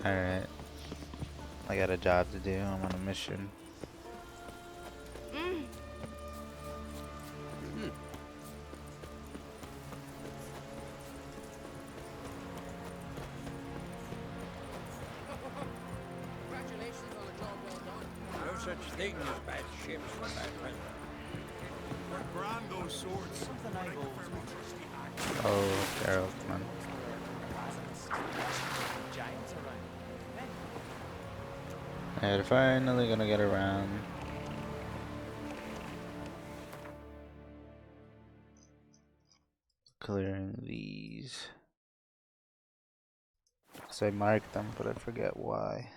Alright. I got a job to do. I'm on a mission. Congratulations on a job well done. No such thing as bad ships when bad weather. We're grand those swords. Something I've always wanted. Oh, Daryl, come on. Giants around. Alright, finally gonna get around. Clearing these. So I marked them, but I forget why.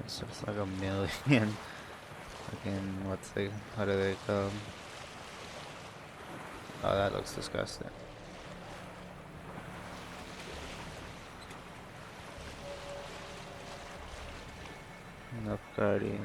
It's just like a million. Fucking, what do they called? Oh, that looks disgusting. Enough guardians.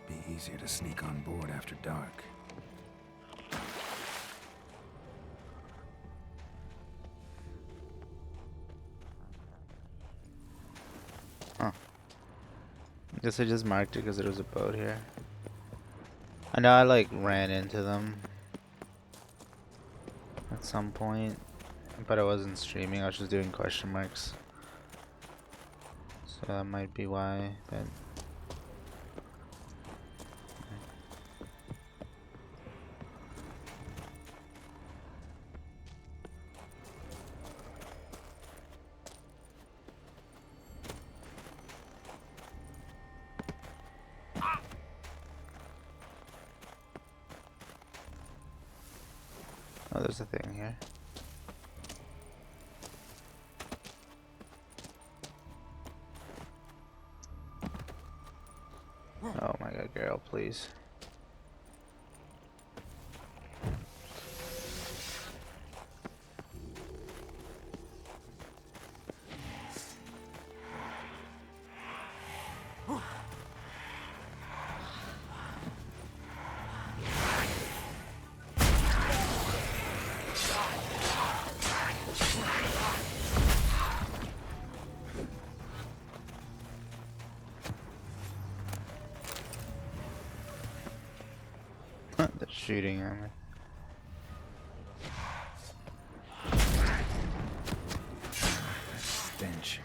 Be easier to sneak on board after dark. Huh. Guess I just marked it because there was a boat here. I know I like ran into them at some point, but I wasn't streaming, I was just doing question marks. So that might be why, but oh, there's a thing here. Oh my god, girl, please. They're shooting at me. Stench.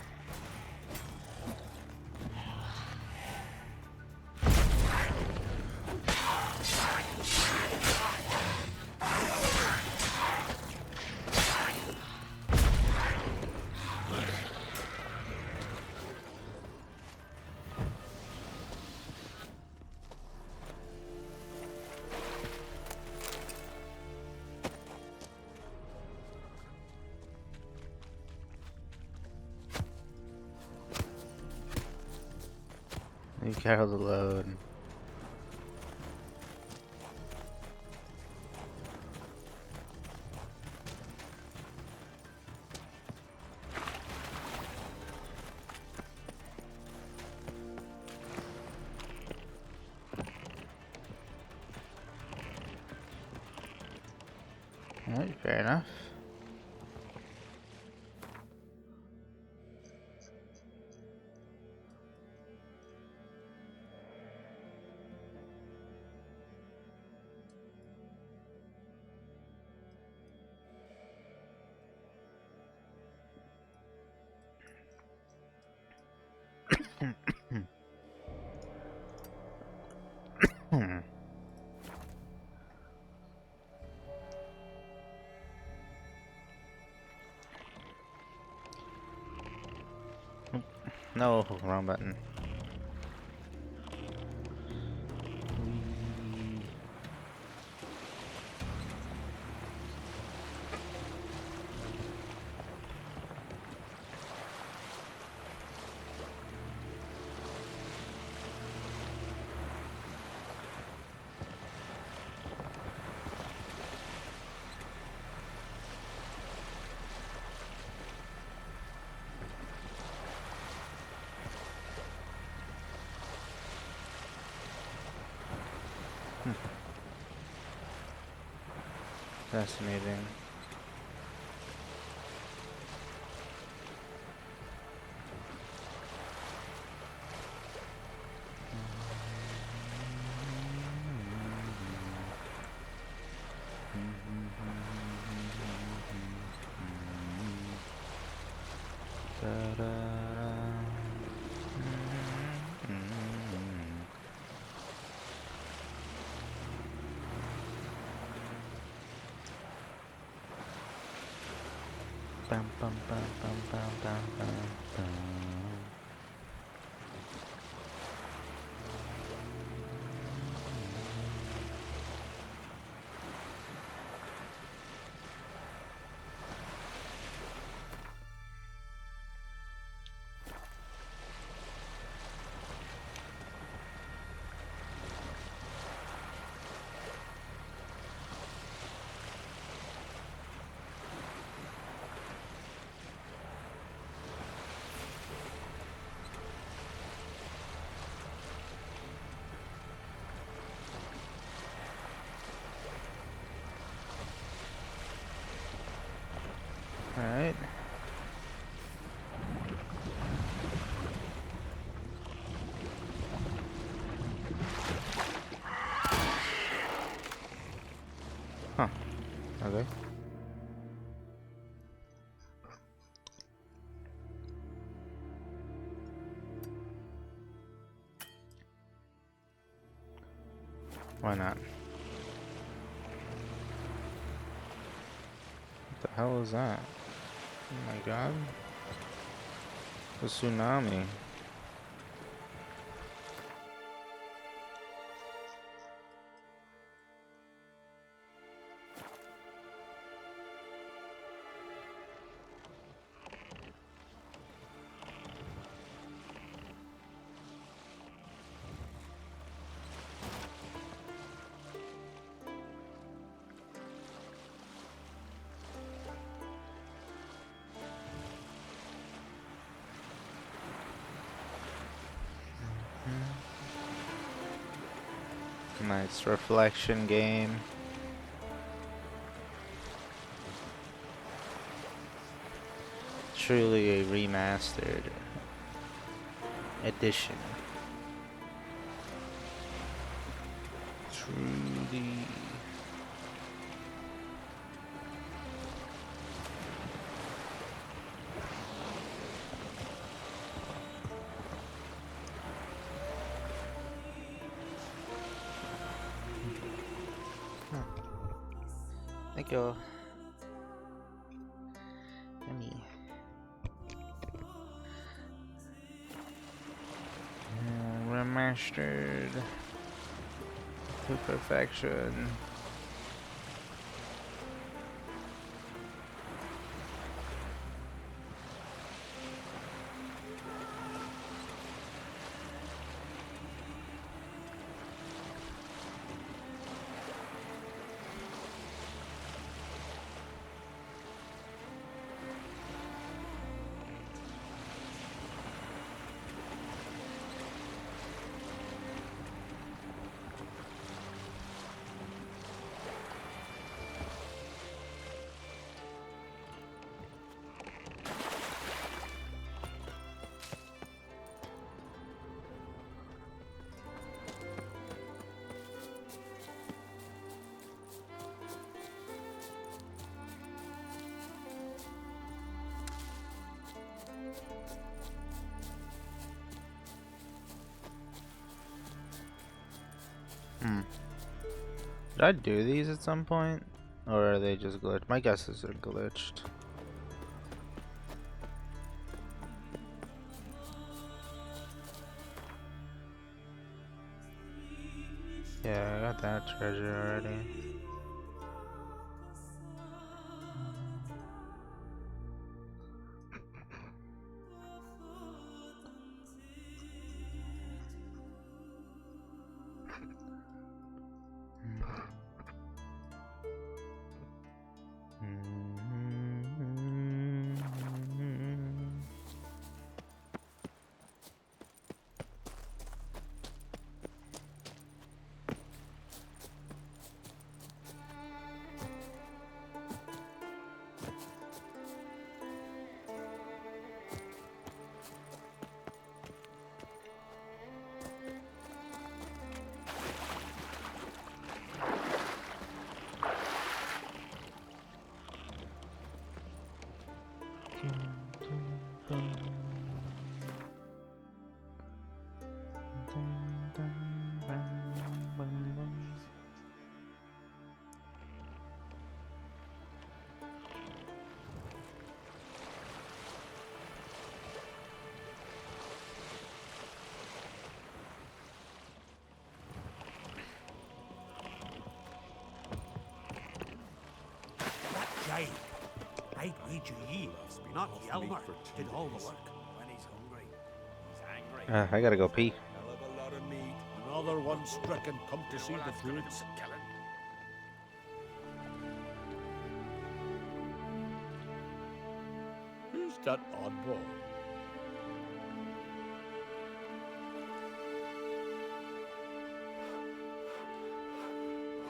You carry the load. Alright, fair enough. No, wrong button. Fascinating. Bum, bum, bum, bum, bum, bum, bum, bum. All right. Huh. Okay. Why not? What the hell is that? Oh my god. A tsunami. Nice reflection game. Truly a remastered edition. Truly. Thank you. Yummy. Remastered to perfection. Did I do these at some point? Or are they just glitched? My guess is they're glitched. Yeah, I got that treasure already. That giant, I'd wager ye, not Yelmer, did all the work. When he's hungry, he's angry. I gotta go pee. Hell of a lot of meat. Another one stricken, come to see the fruits. Who's that oddball?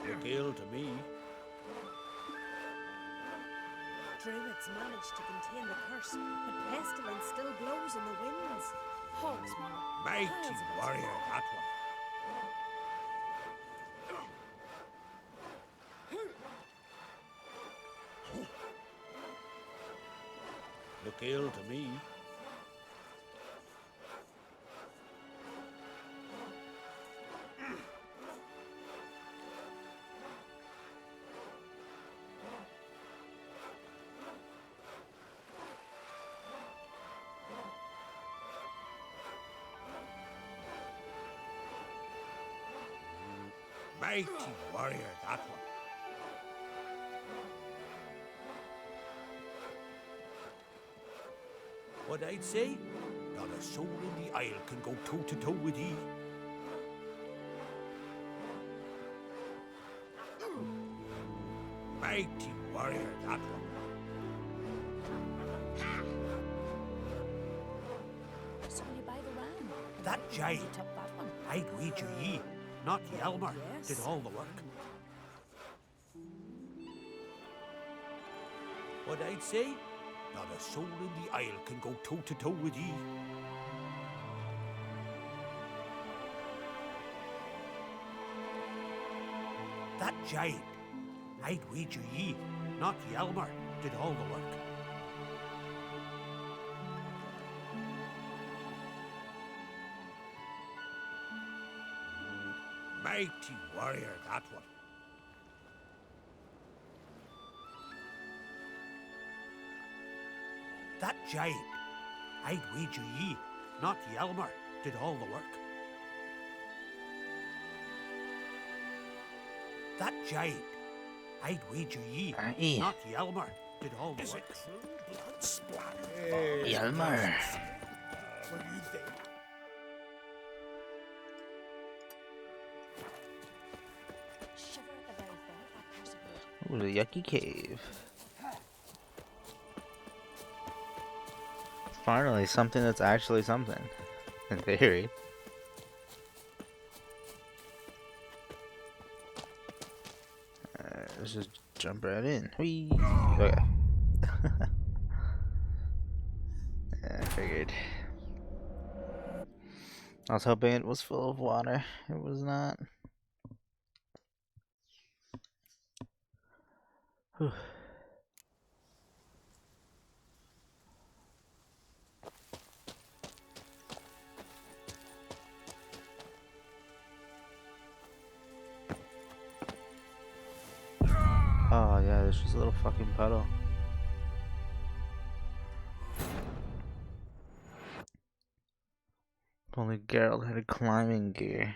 Look ill to me. Druids managed to contain the curse, but pestilence still blows in the winds. Hogsmore. Mighty warrior, that one. Look ill to me. Mighty warrior, that one. What I'd say? Not a soul in the isle can go toe to toe with ye. Mighty warrior, that one. So you buy the ram. That giant, You took that one. I'd wager ye, not Yelmer, Yes. did all the work. What I'd say? Not a soul in the isle can go toe to toe with ye. That giant, I'd wager ye, not Yelmer, did all the work. Mighty warrior, that one. That giant, I'd wager ye, not Yelmer, did all the work. That giant, I'd wager ye, Aye. not Yelmer, did all the work. Blood splatter. Yelmer. What do you think? Shiver at the very thought that persevered. Ooh, the yucky cave. Finally, something that's actually something. In theory. Let's just jump right in. Whee! Okay. Yeah, I figured. I was hoping it was full of water. It was not. Whew. Oh yeah, there's just a little fucking puddle. If only Geralt had a climbing gear.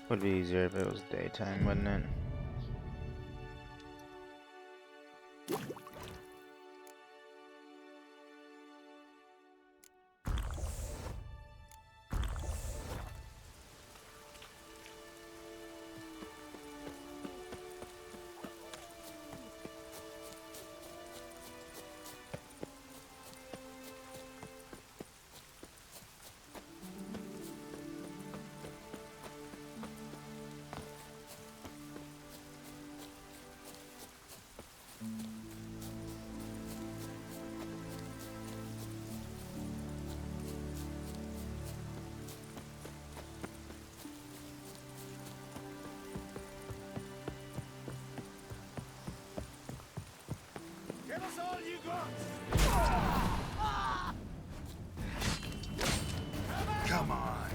Would be easier if it was daytime, wouldn't it? Give us all you got! Come on.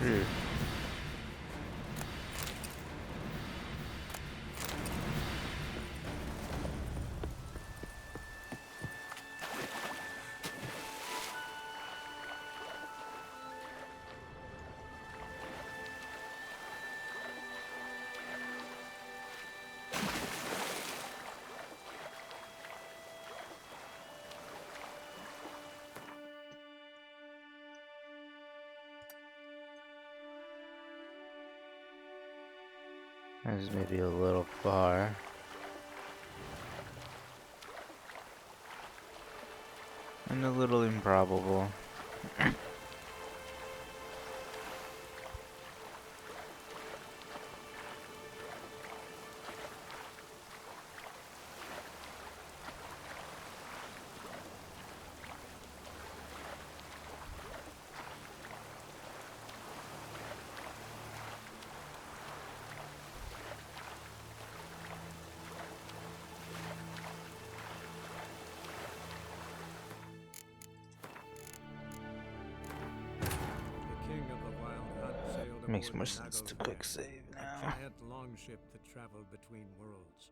Ooh. This is maybe a little far. And a little improbable. The king of the Wild Hunt sailed Makes aboard more the sense to Naglfar, quick save a now. giant longship that traveled between worlds.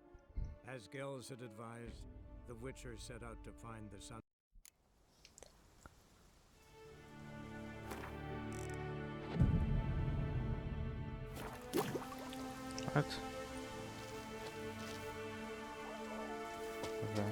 As Gels had advised, the Witcher set out to find the sun. What? Okay.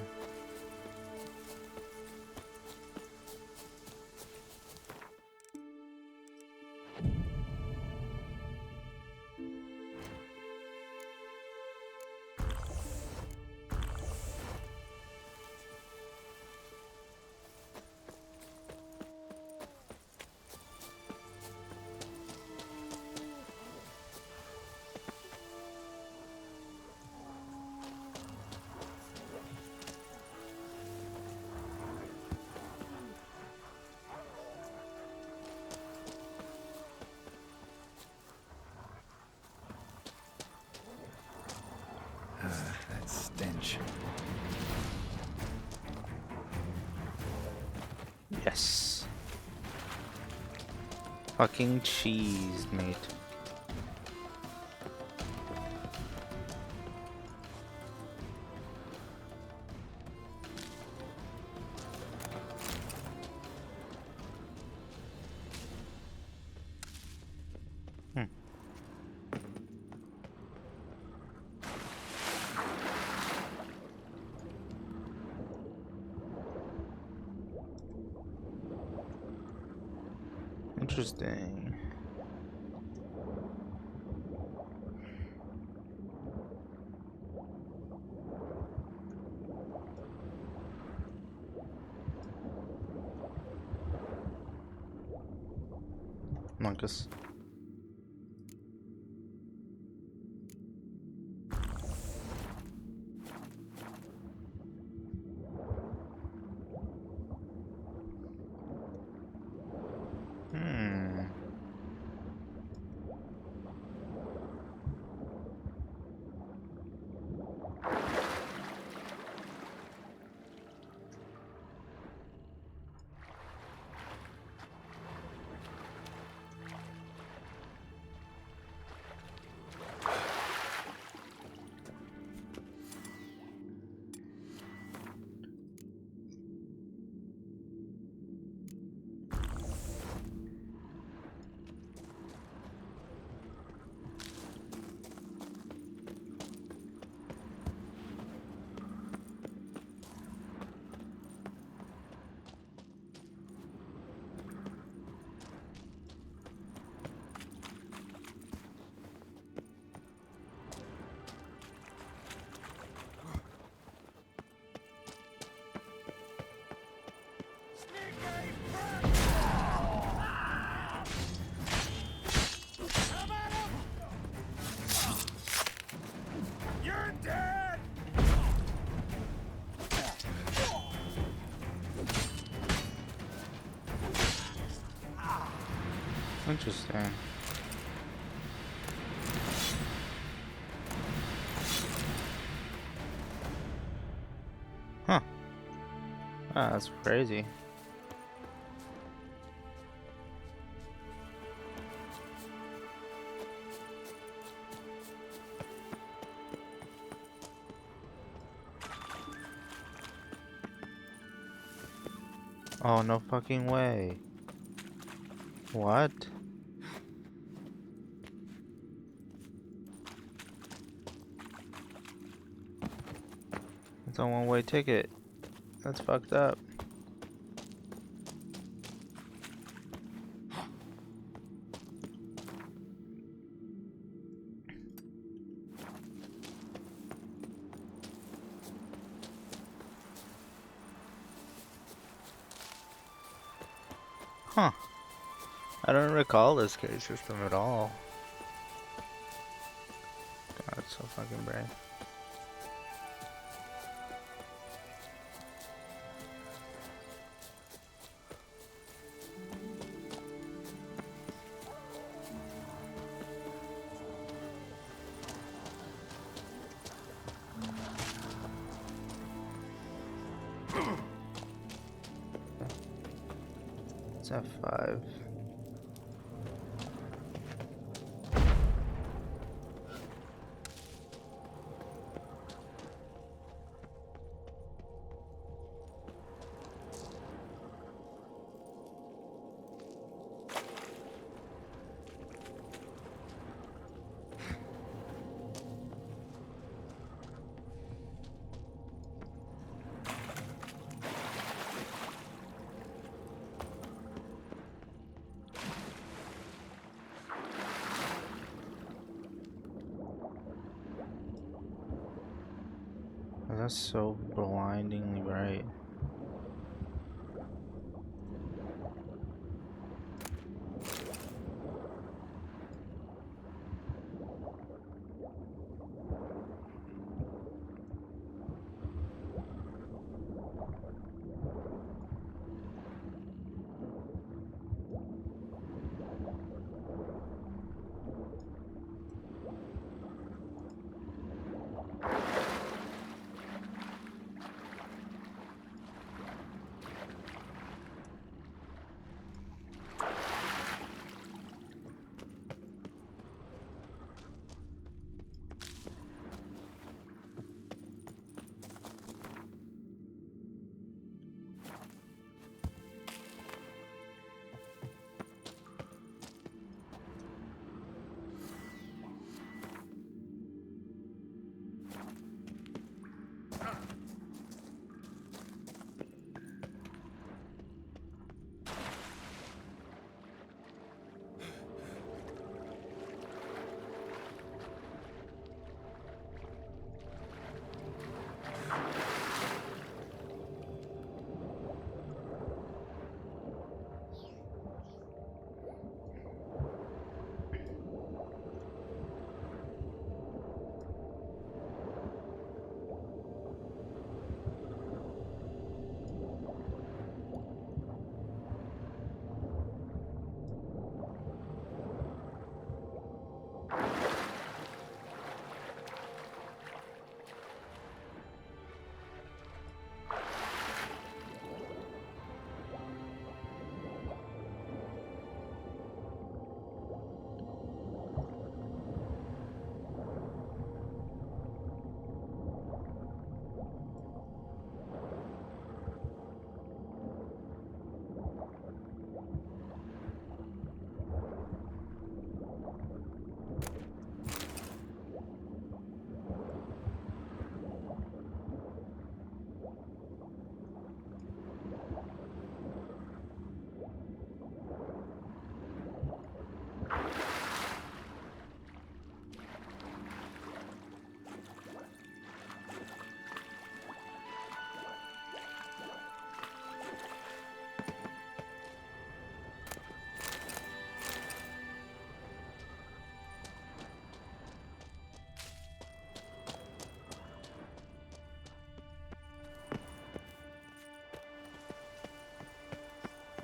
That stench. Yes. Fucking cheese, mate. Interesting. Monkus. Hmm. Interesting. Huh. Ah, that's crazy. Oh, no fucking way. What? It's a one-way ticket. That's fucked up. Huh. I don't recall this cage system at all. God, it's so fucking brave. It's F5. That's so blindingly bright.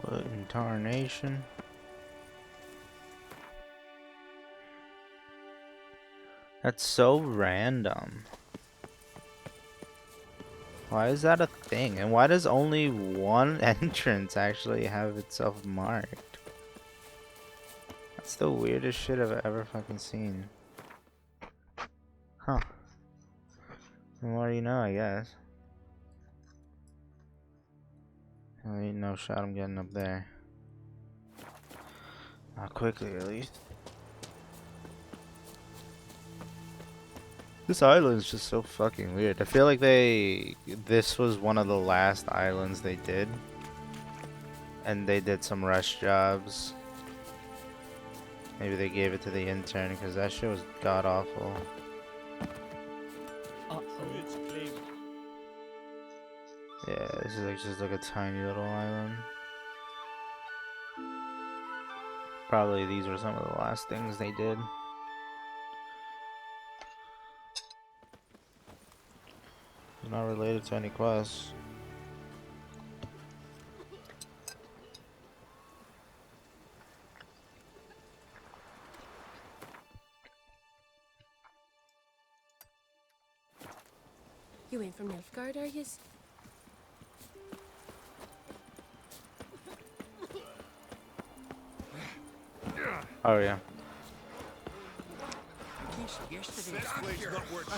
What in tarnation? That's so random. Why is that a thing? And why does only one entrance actually have itself marked? That's the weirdest shit I've ever fucking seen. Huh. The more you know, I guess. Ain't no shot I'm getting up there. Not quickly, at least. This island's just so fucking weird. I feel like this was one of the last islands they did. And they did some rush jobs. Maybe they gave it to the intern because that shit was god awful. Yeah, this is like just like a tiny little island. Probably these were some of the last things they did. It's not related to any quests. You ain't from Nilfgaard, are yous? Oh yeah. Yesterday's place not worth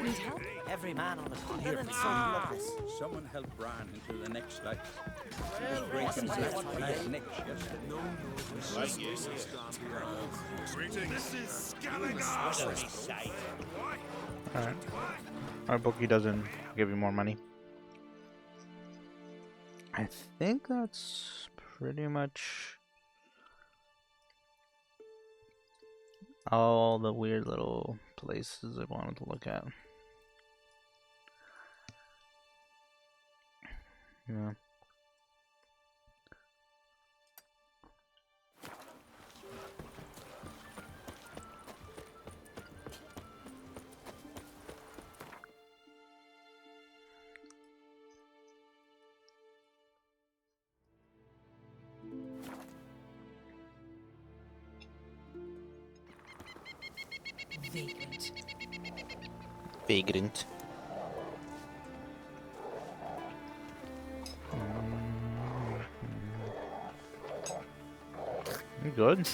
Need help? Every man on the continent's so bloodless. Someone help Brian into the next life. He was breaking his neck yesterday. This is Skellige. Alright. Our bookie doesn't give you more money. I think that's pretty much all the weird little places I wanted to look at. Yeah. Vagrant. Vagrant. You good?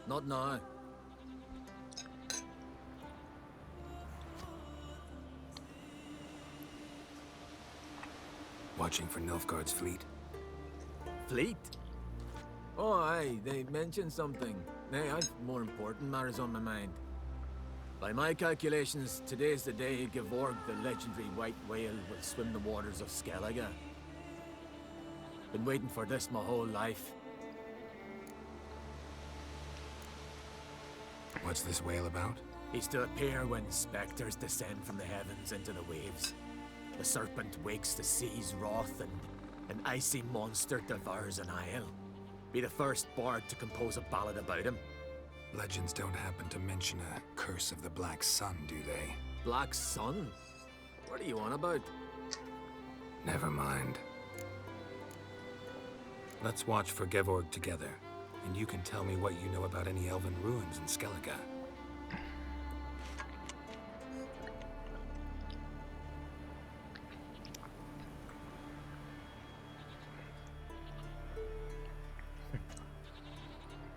Not now. Watching for Nilfgaard's fleet. Fleet? Oh, aye, they mentioned something. Nay, I've more important matters on my mind. By my calculations, today's the day Gevorg, the legendary white whale, will swim the waters of Skellige. Been waiting for this my whole life. What's this whale about? He's to appear when specters descend from the heavens into the waves. The serpent wakes the sea's wrath, and an icy monster devours an isle. Be the first bard to compose a ballad about him. Legends don't happen to mention a curse of the Black Sun, do they? Black Sun? What are you on about? Never mind. Let's watch for Gevorg together, and you can tell me what you know about any elven ruins in Skellige.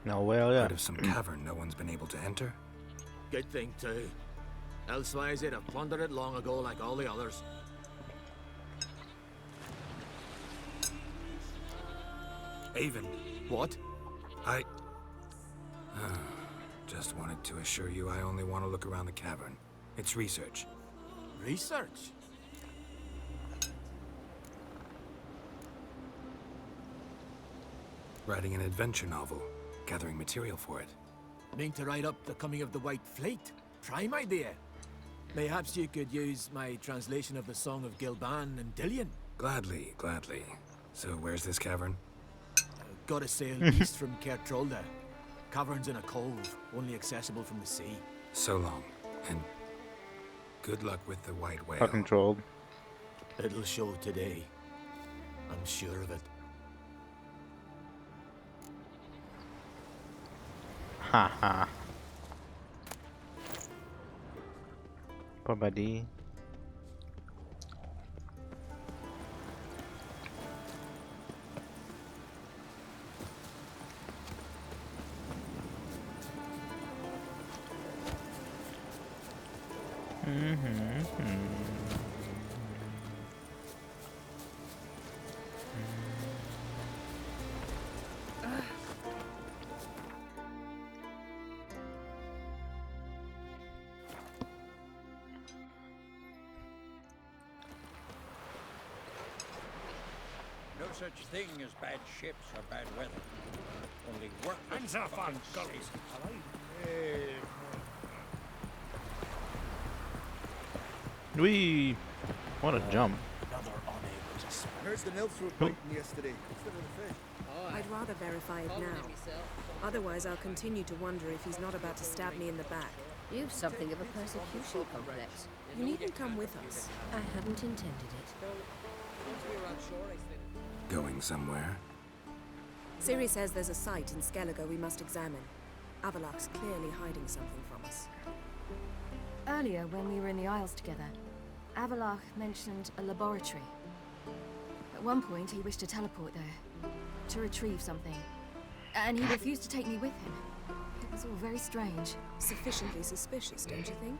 No, well, yeah. Heard of some cavern no one's been able to enter? Good thing, too. Elsewise, they'd have plundered it long ago like all the others. Avon, What? I... just wanted to assure you I only want to look around the cavern. It's research. Research? Writing an adventure novel. Gathering material for it. Mean to write up the coming of the White Fleet? Prime idea. Perhaps you could use my translation of the Song of Gilban and Dillion. Gladly, gladly. So where's this cavern? Gotta sail east from Cair Trolda. Cavern's in a cove, only accessible from the sea. So long, and good luck with the white whale. Fucking trolled. It'll show today. I'm sure of it. Haha. Poor buddy. No such thing as bad ships or bad weather. Only work. Hands off on gullies. Wee! What a jump. Another unable to speak. Heard the nills were biting yesterday. Instead of the fish. I'd rather verify it now. Otherwise, I'll continue to wonder if he's not about to stab me in the back. You've something of a persecution complex. You needn't come with us. I hadn't intended it. Going somewhere? Ciri says there's a site in Skellige we must examine. Avalok's clearly hiding something from us. Earlier, when we were in the Isles together, Avalok mentioned a laboratory. At one point, he wished to teleport there, to retrieve something. And he refused to take me with him. It was all very strange. Sufficiently suspicious, don't you think?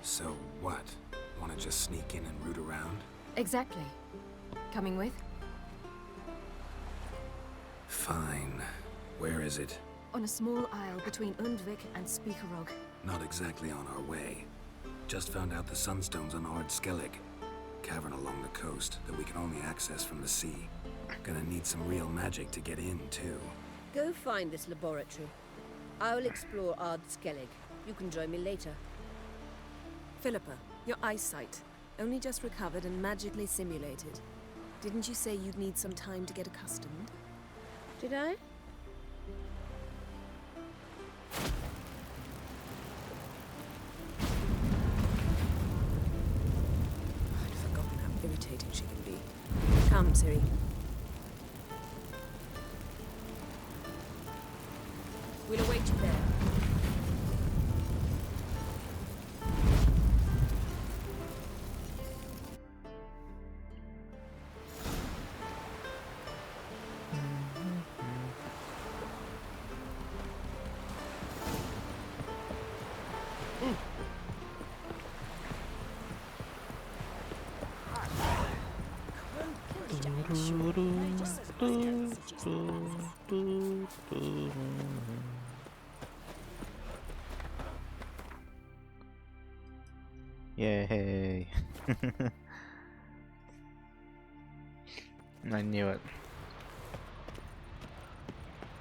So what? Want to just sneak in and root around? Exactly. Coming with? Fine. Where is it? On a small isle between Undvik and Speakerog. Not exactly on our way. Just found out the sunstone's on Ard Skellig. Cavern along the coast that we can only access from the sea. Gonna need some real magic to get in, too. Go find this laboratory. I will explore Ard Skellig. You can join me later. Philippa, your eyesight. Only just recovered and magically simulated. Didn't you say you'd need some time to get accustomed? Did I? I'd forgotten how irritating she can be. Come, Ciri. We'll await you there. Yay. I knew it.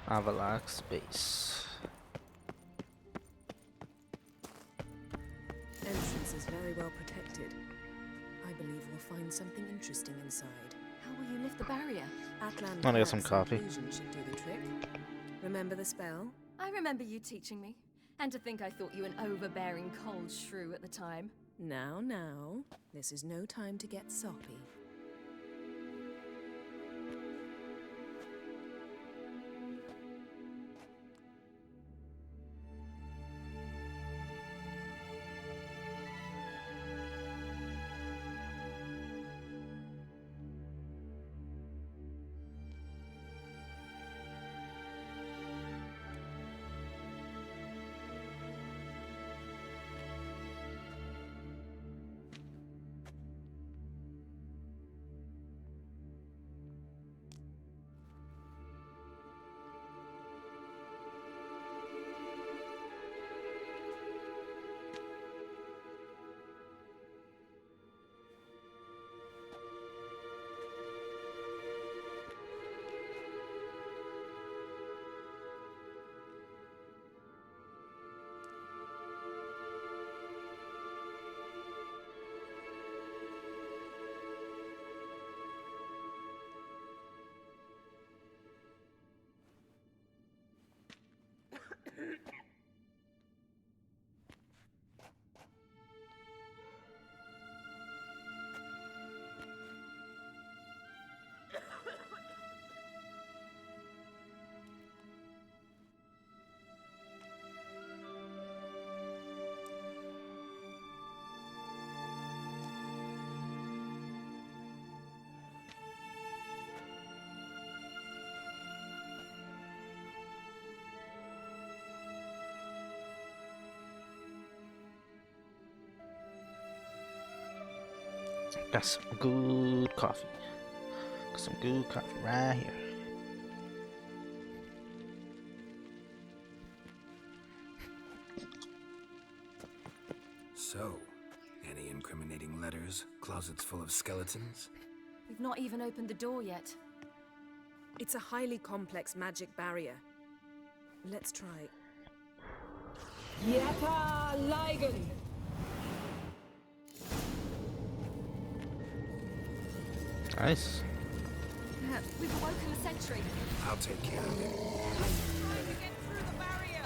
Avalok space. Entrance is very well protected. I believe we'll find something interesting inside. How will you lift the barrier? Atlan Wanna get some collapse and coffee? illusion should do the trick. Remember the spell? I remember you teaching me. And to think I thought you an overbearing cold shrew at the time. Now, now. This is no time to get soppy. Got some good coffee. Got some good coffee right here. So, any incriminating letters? Closets full of skeletons? We've not even opened the door yet. It's a highly complex magic barrier. Let's try. Yata Ligen! Nice. Perhaps we've awoken a sentry. I'll take care of it. Trying to get through the barrier!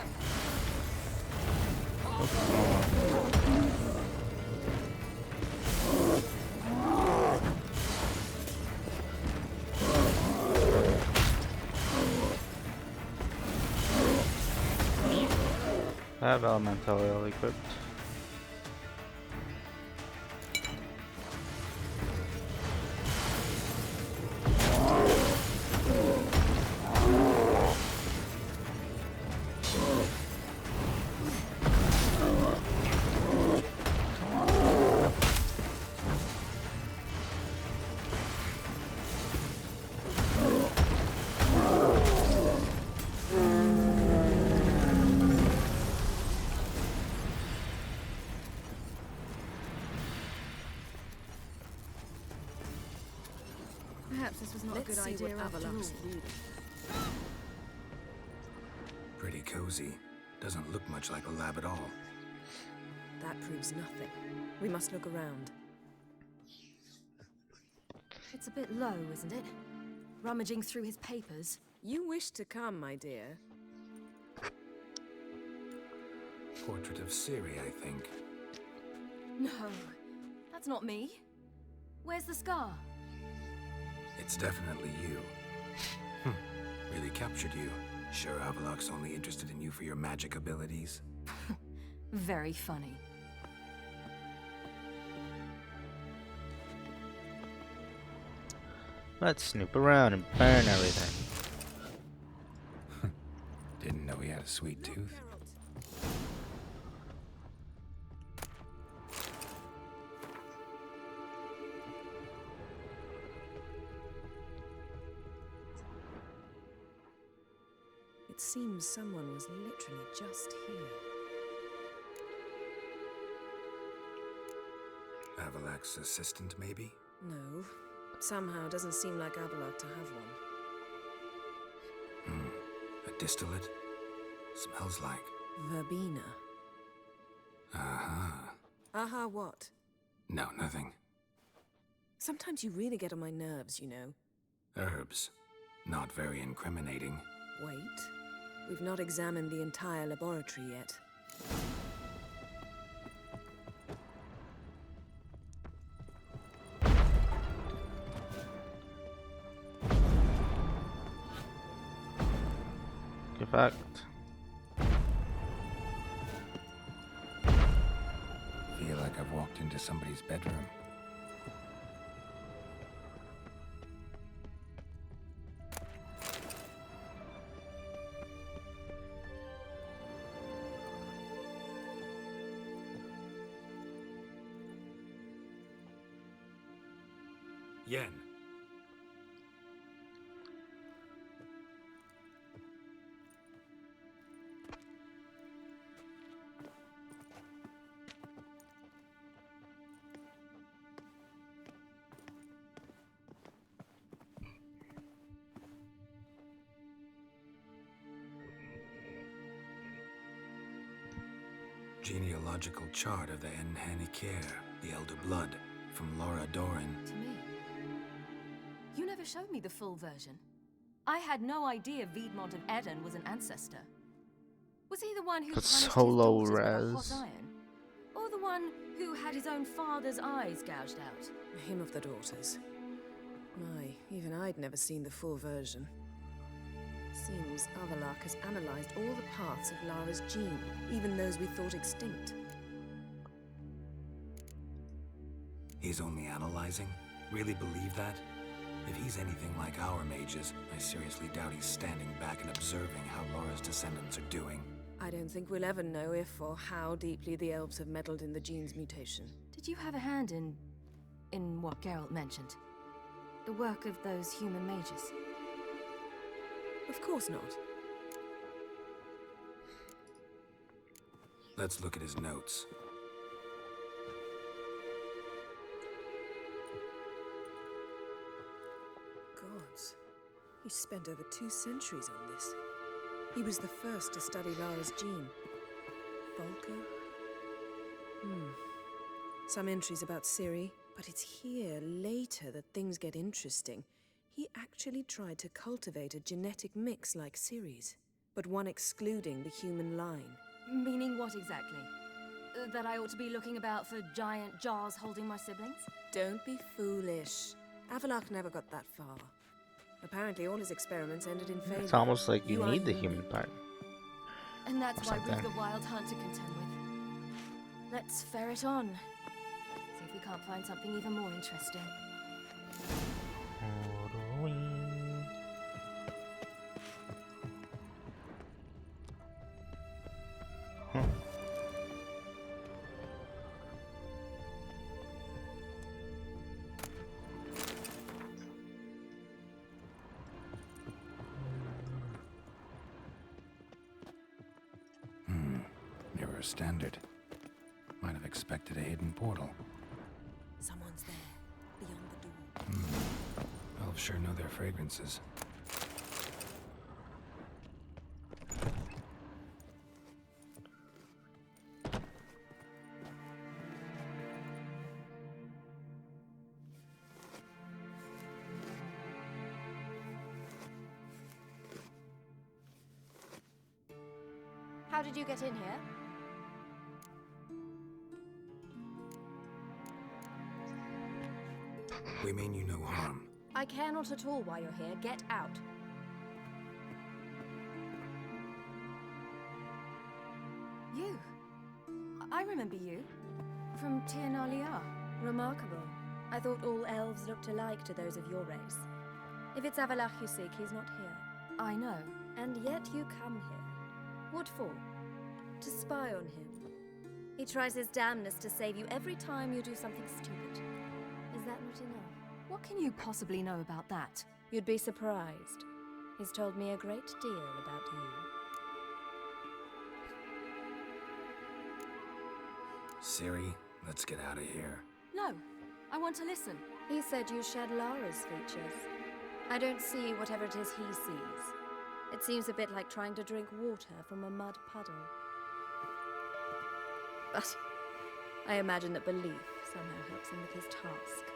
I have elemental oil equipped. Perhaps this was not Let's a good see idea what after all. Avalok's really. Pretty cozy. Doesn't look much like a lab at all. That proves nothing. We must look around. It's a bit low, isn't it? Rummaging through his papers. You wish to come, my dear. Portrait of Ciri, I think. No, that's not me. Where's the scar? It's definitely you. Really captured you. Sure Avalok's only interested in you for your magic abilities? Very funny. Let's snoop around and burn everything. Didn't know he had a sweet tooth. It seems someone was literally just here. Avalok's assistant, maybe? No. Somehow it doesn't seem like Avalok to have one. A distillate? Smells like... Verbena. Aha. Aha, what? No, nothing. Sometimes you really get on my nerves, you know. Herbs. Not very incriminating. Wait. We've not examined the entire laboratory yet. Get back. Feel like I've walked into somebody's bedroom. Yen. Genealogical chart of the Enhanikir, the Elder Blood, from Laura Doran. To me. You never showed me the full version. I had no idea Viedmont of Eden was an ancestor. Was he the one who That's punished so his low daughters with a res. hot iron? Or the one who had his own father's eyes gouged out? Him of the daughters. My, even I'd never seen the full version. Seems Avalok has analyzed all the parts of Lara's gene, even those we thought extinct. He's only analyzing? Really believe that? If he's anything like our mages, I seriously doubt he's standing back and observing how Laura's descendants are doing. I don't think we'll ever know if or how deeply the elves have meddled in the gene's mutation. Did you have a hand in in what Geralt mentioned? The work of those human mages? Of course not. Let's look at his notes. Gods. He spent over 2 centuries on this. He was the first to study Lara's gene. Volker? Some entries about Ciri, but it's here, later, that things get interesting. He actually tried to cultivate a genetic mix like Ciri's, but one excluding the human line. Meaning what exactly? That I ought to be looking about for giant jars holding my siblings? Don't be foolish. Avallac'h never got that far. Apparently all his experiments ended in failure. It's almost like you are need the human. human part. And that's why Something. we've the Wild Hunt to contend with. Let's ferret on. See if we can't find something even more interesting. Mirror standard. Might have expected a hidden portal. Someone's there, beyond the door. Elves sure know their fragrances. How did you get in here? We mean you no harm. I care not at all why you're here. Get out. You? I remember you. From Tir na Liar. Remarkable. I thought all elves looked alike to those of your race. If it's Avallac'h you seek, he's not here. I know. And yet you come here. What for? To spy on him. He tries his damnedest to save you every time you do something stupid. Is that not enough? What can you possibly know about that? You'd be surprised. He's told me a great deal about you. Ciri, let's get out of here. No. I want to listen. He said you shared Lara's features. I don't see whatever it is he sees. It seems a bit like trying to drink water from a mud puddle. But I imagine that belief somehow helps him with his task.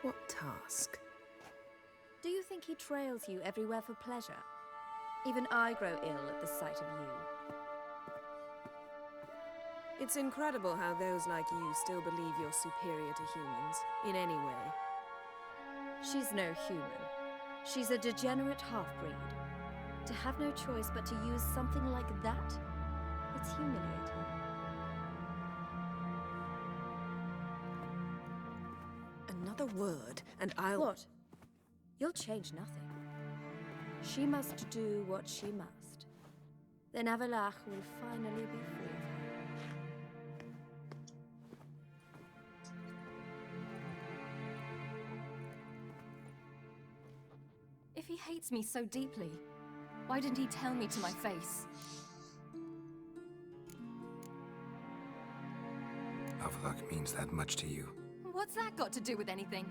What task? Do you think he trails you everywhere for pleasure? Even I grow ill at the sight of you. It's incredible how those like you still believe you're superior to humans, in any way. She's no human. She's a degenerate half-breed. To have no choice but to use something like that, it's humiliating. Another word, and I'll... What? You'll change nothing. She must do what she must. Then Avallac'h will finally be free of her. If he hates me so deeply, why didn't he tell me to my face? Avallac'h means that much to you. What's that got to do with anything?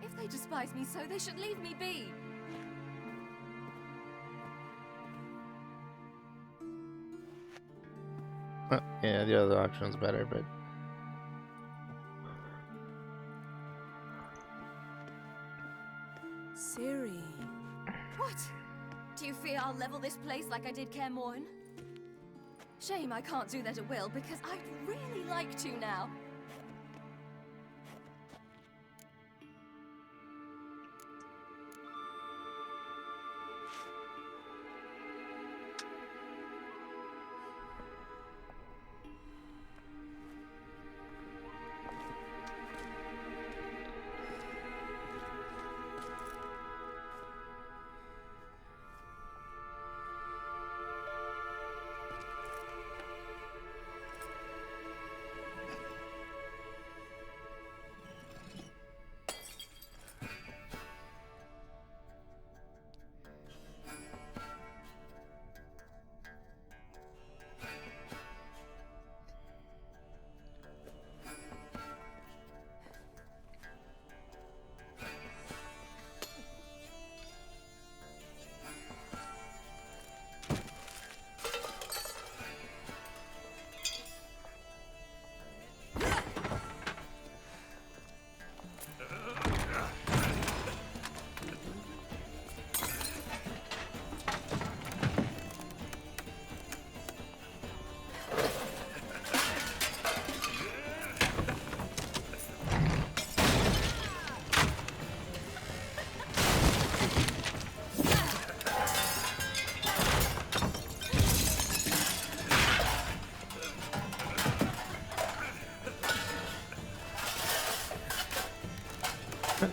If they despise me so, they should leave me be. Yeah, the other option's better, but Ciri. What? Do you fear I'll level this place like I did Kaer Morhen? Shame I can't do that at will, because I'd really like to now.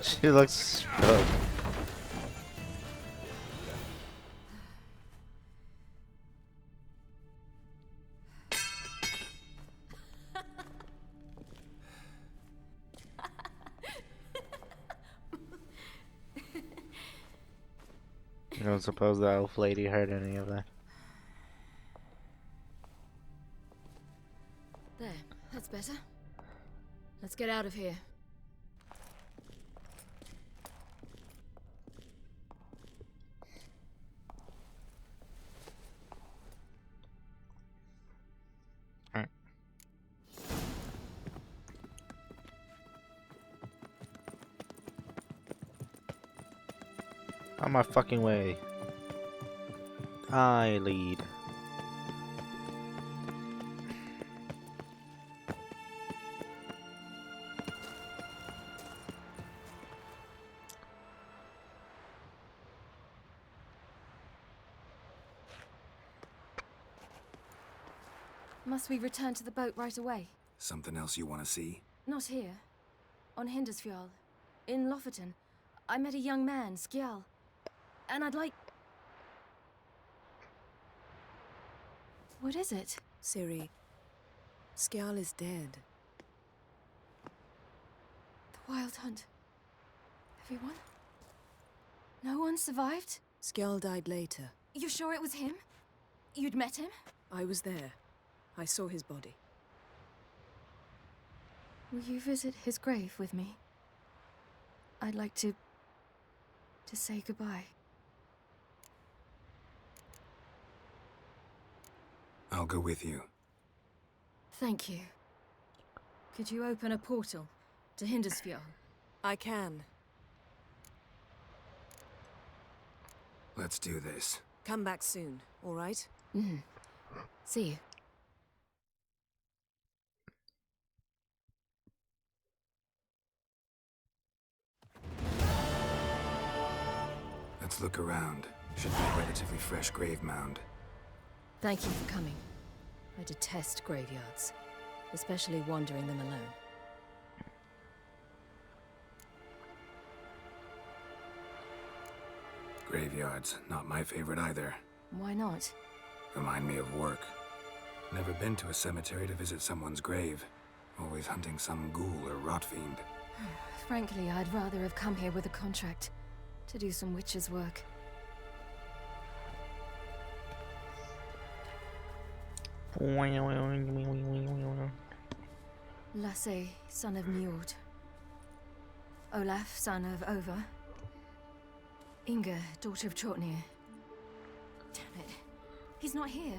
She looks shook. I don't suppose the elf lady heard any of that. There, that's better. Let's get out of here. On my fucking way. I lead. Must we return to the boat right away? Something else you want to see? Not here. On Hindersfjall. In Lofoten. I met a young man, Skjal. And I'd like... What is it? Ciri, Skjal is dead. The Wild Hunt. Everyone? No one survived? Skjal died later. You're sure it was him? You'd met him? I was there. I saw his body. Will you visit his grave with me? I'd like to say goodbye. I'll go with you. Thank you. Could you open a portal to Hindersfjall? I can. Let's do this. Come back soon, all right? See you. Let's look around. Should be a relatively fresh grave mound. Thank you for coming. I detest graveyards, especially wandering them alone. Graveyards, not my favorite either. Why not? Remind me of work. Never been to a cemetery to visit someone's grave. Always hunting some ghoul or rot fiend. Frankly, I'd rather have come here with a contract to do some witch's work. Lasse, son of Njord. Olaf, son of Over. Inga, daughter of Trotnir. Damn it. He's not here.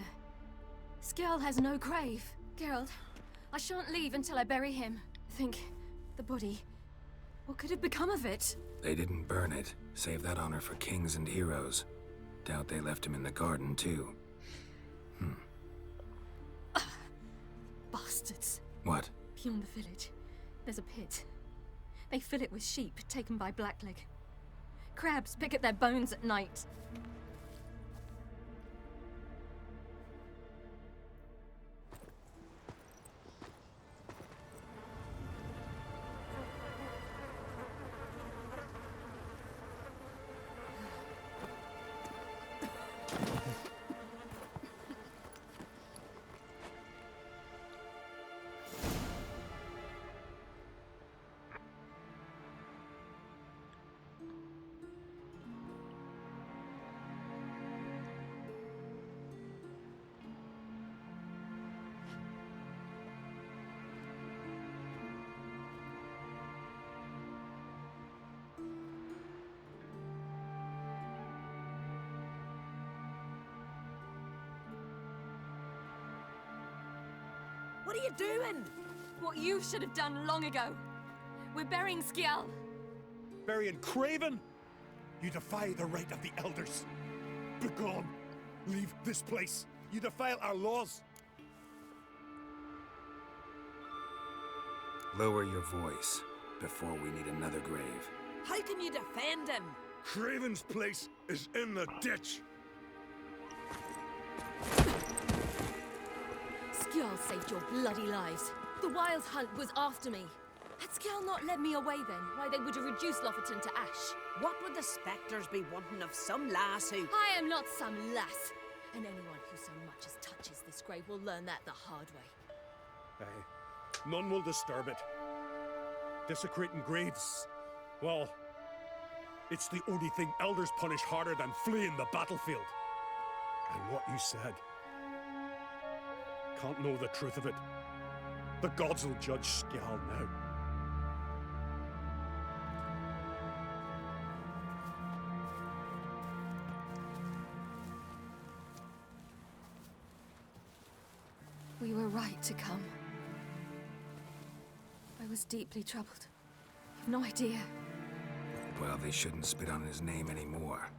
Skjal has no grave. Geralt, I shan't leave until I bury him. Think, the body. What could have become of it? They didn't burn it. Save that honor for kings and heroes. Doubt they left him in the garden, too. Bastards. What? Beyond the village, there's a pit. They fill it with sheep taken by Blackleg. Crabs pick at their bones at night. What are you doing? What you should have done long ago. We're burying Skjal. Burying Craven? You defy the right of the elders. Begone. Leave this place. You defile our laws. Lower your voice before we need another grave. How can you defend him? Craven's place is in the ditch. Skjal saved your bloody lives. The Wild Hunt was after me. Had Skjall not led me away then, why they would have reduced Lofferton to ash. What would the spectres be wanting of some lass who... I am not some lass, and anyone who so much as touches this grave will learn that the hard way. Aye. None will disturb it. Desecrating graves, well, it's the only thing elders punish harder than fleeing the battlefield. And what you said, can't know the truth of it. The gods will judge Skjall now. We were right to come. I was deeply troubled. You've no idea. Well, they shouldn't spit on his name anymore.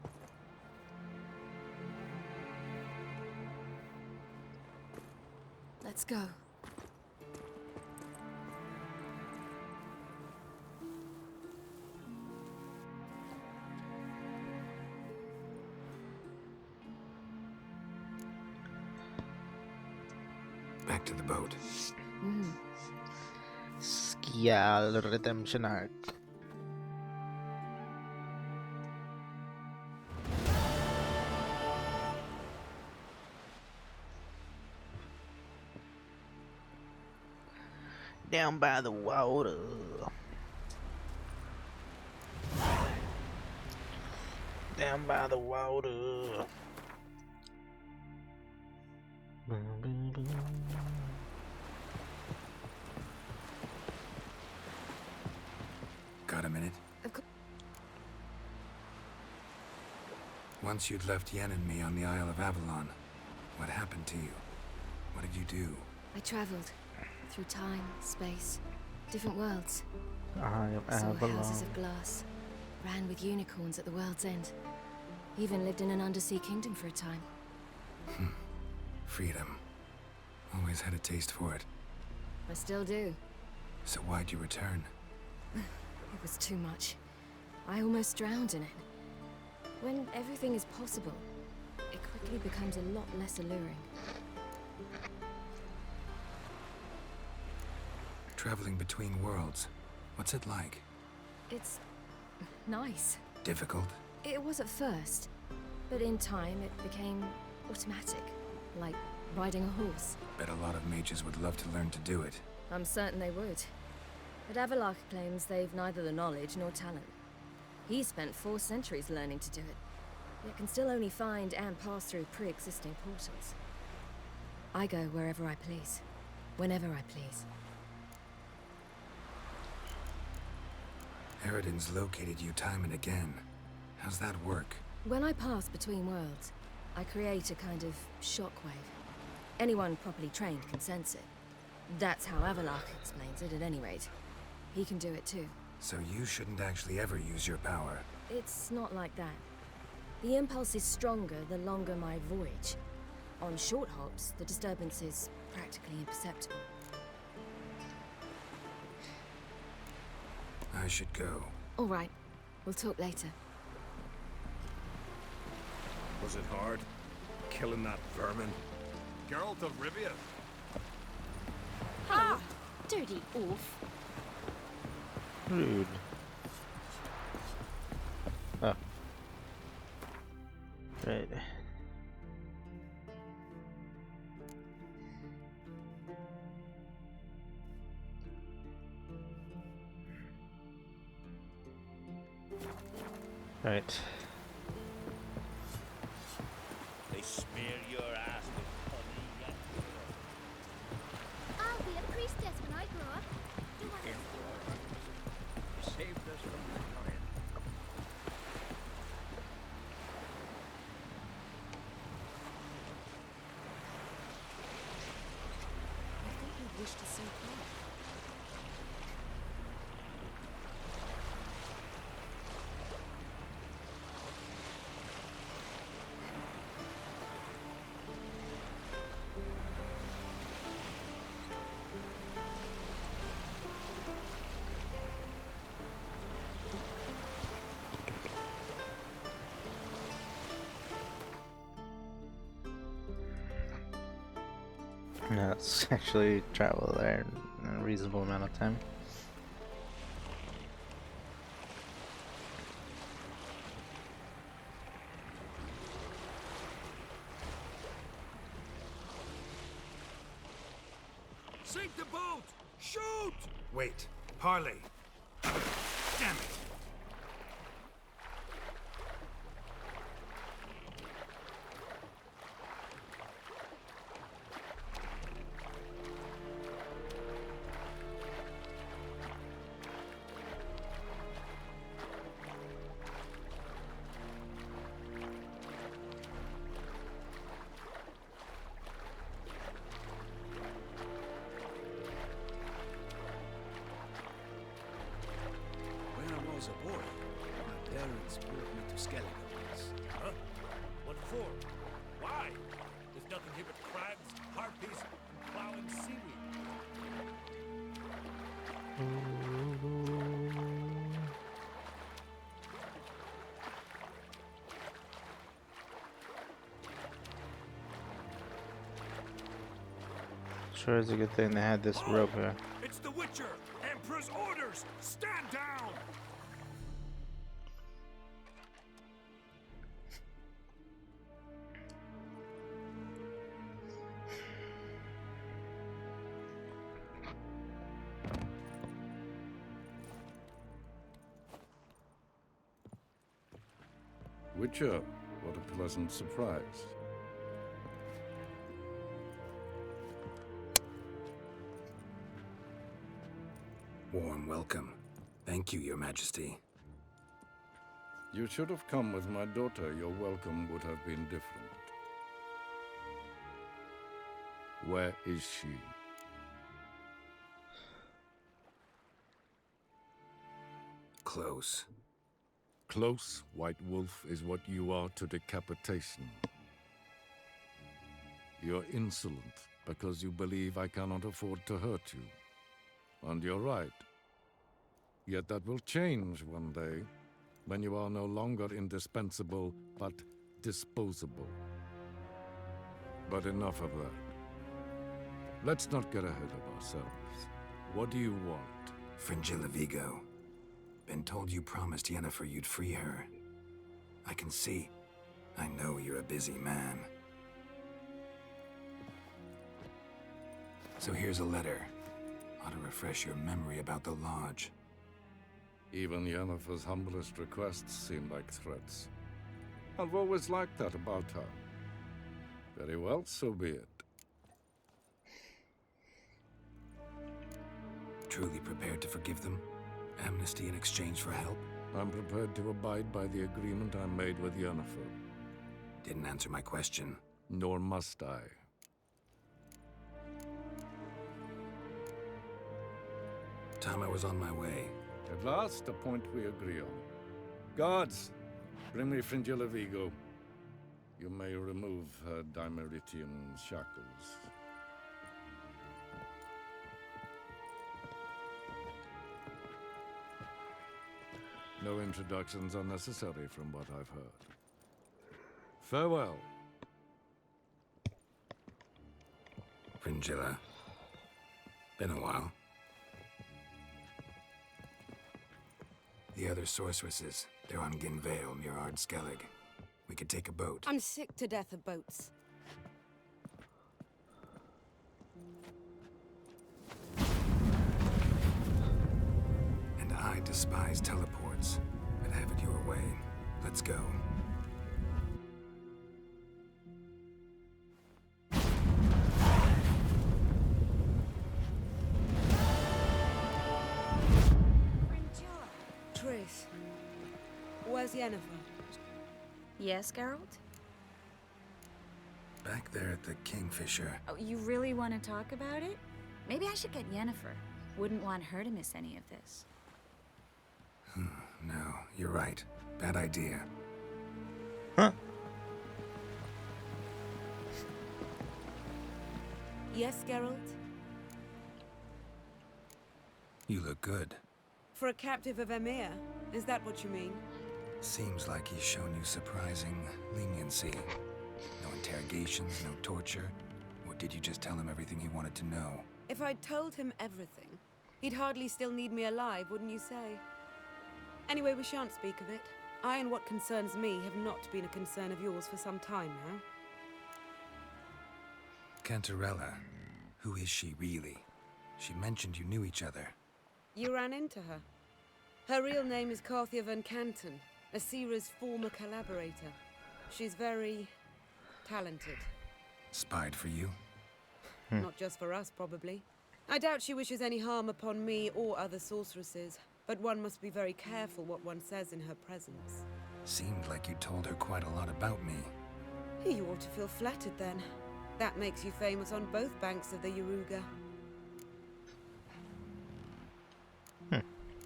Let's go. Back to the boat. Skjall Redemption Arc. Down by the water. Down by the water. Got a minute? Once you'd left Yen and me on the Isle of Avalon, what happened to you? What did you do? I traveled through time, space, different worlds. I Saw am houses Avalon. of glass, ran with unicorns at the world's end. Even lived in an undersea kingdom for a time. Freedom. Always had a taste for it. I still do. So why'd you return? It was too much. I almost drowned in it. When everything is possible, it quickly becomes a lot less alluring. Traveling between worlds. What's it like? It's nice. Difficult? It was at first, but in time it became automatic, like riding a horse. Bet a lot of mages would love to learn to do it. I'm certain they would. But Avalok claims they've neither the knowledge nor talent. He spent 4 centuries learning to do it, yet can still only find and pass through pre-existing portals. I go wherever I please, whenever I please. Eridan's located you time and again. How's that work? When I pass between worlds, I create a kind of shockwave. Anyone properly trained can sense it. That's how Avalok explains it, at any rate. He can do it too. So you shouldn't actually ever use your power. It's not like that. The impulse is stronger the longer my voyage. On short hops, the disturbance is practically imperceptible. I should go. All right. We'll talk later. Was it hard? Killing that vermin? Geralt of Rivia? Ha! Dirty oaf. Rude. Oh. Right. Right. They smear your ass with honey yet. I'll be a priestess when I grow up. Do I? You saved us from the giant. I think you'd wish to see her. Let's actually travel there in a reasonable amount of time. Sink the boat! Shoot! Wait. Parley. Damn it. When I was a boy, my parents brought me to Skellige. Huh? What for? Why? There's nothing here but crabs, harpies, and plowing seaweed. Sure is a good thing they had this rope here. It's the Witcher! Emperor's orders! Stand down! Witcher, what a pleasant surprise. Warm welcome. Thank you, Your Majesty. You should have come with my daughter. Your welcome would have been different. Where is she? Close. Close, White Wolf, is what you are to decapitation. You're insolent because you believe I cannot afford to hurt you. And you're right. Yet that will change one day, when you are no longer indispensable, but disposable. But enough of that. Let's not get ahead of ourselves. What do you want? Fringilla Vigo. Been told you promised Yennefer you'd free her. I can see. I know you're a busy man. So here's a letter. Ought to refresh your memory about the Lodge. Even Yennefer's humblest requests seem like threats. I've always liked that about her. Very well, so be it. Truly prepared to forgive them? Amnesty in exchange for help? I'm prepared to abide by the agreement I made with Yennefer. Didn't answer my question. Nor must I. Time I was on my way. At last, a point we agree on. Guards, bring me Fringilla Vigo. You may remove her Dimeritian shackles. No introductions are necessary from what I've heard. Farewell. Fringilla. Been a while. The other sorceresses, they're on Ginvale near Ard Skellig. We could take a boat. I'm sick to death of boats. And I despise teleports, but have it your way. Let's go. Triss, where's Yennefer? Yes, Geralt? Back there at the Kingfisher. Oh, you really want to talk about it? Maybe I should get Yennefer. Wouldn't want her to miss any of this. No, you're right. Bad idea. Huh? Yes, Geralt? You look good. For a captive of Emir, is that what you mean? Seems like he's shown you surprising leniency. No interrogations, no torture. Or did you just tell him everything he wanted to know? If I'd told him everything, he'd hardly still need me alive, wouldn't you say? Anyway, we shan't speak of it. I and what concerns me have not been a concern of yours for some time now. Cantarella. Who is she really? She mentioned you knew each other. You ran into her. Her real name is Carthia Van Canton, Asira's former collaborator. She's very talented. Spied for you? Not just for us, probably. I doubt she wishes any harm upon me or other sorceresses, but one must be very careful what one says in her presence. Seemed like you told her quite a lot about me. You ought to feel flattered then. That makes you famous on both banks of the Yaruga.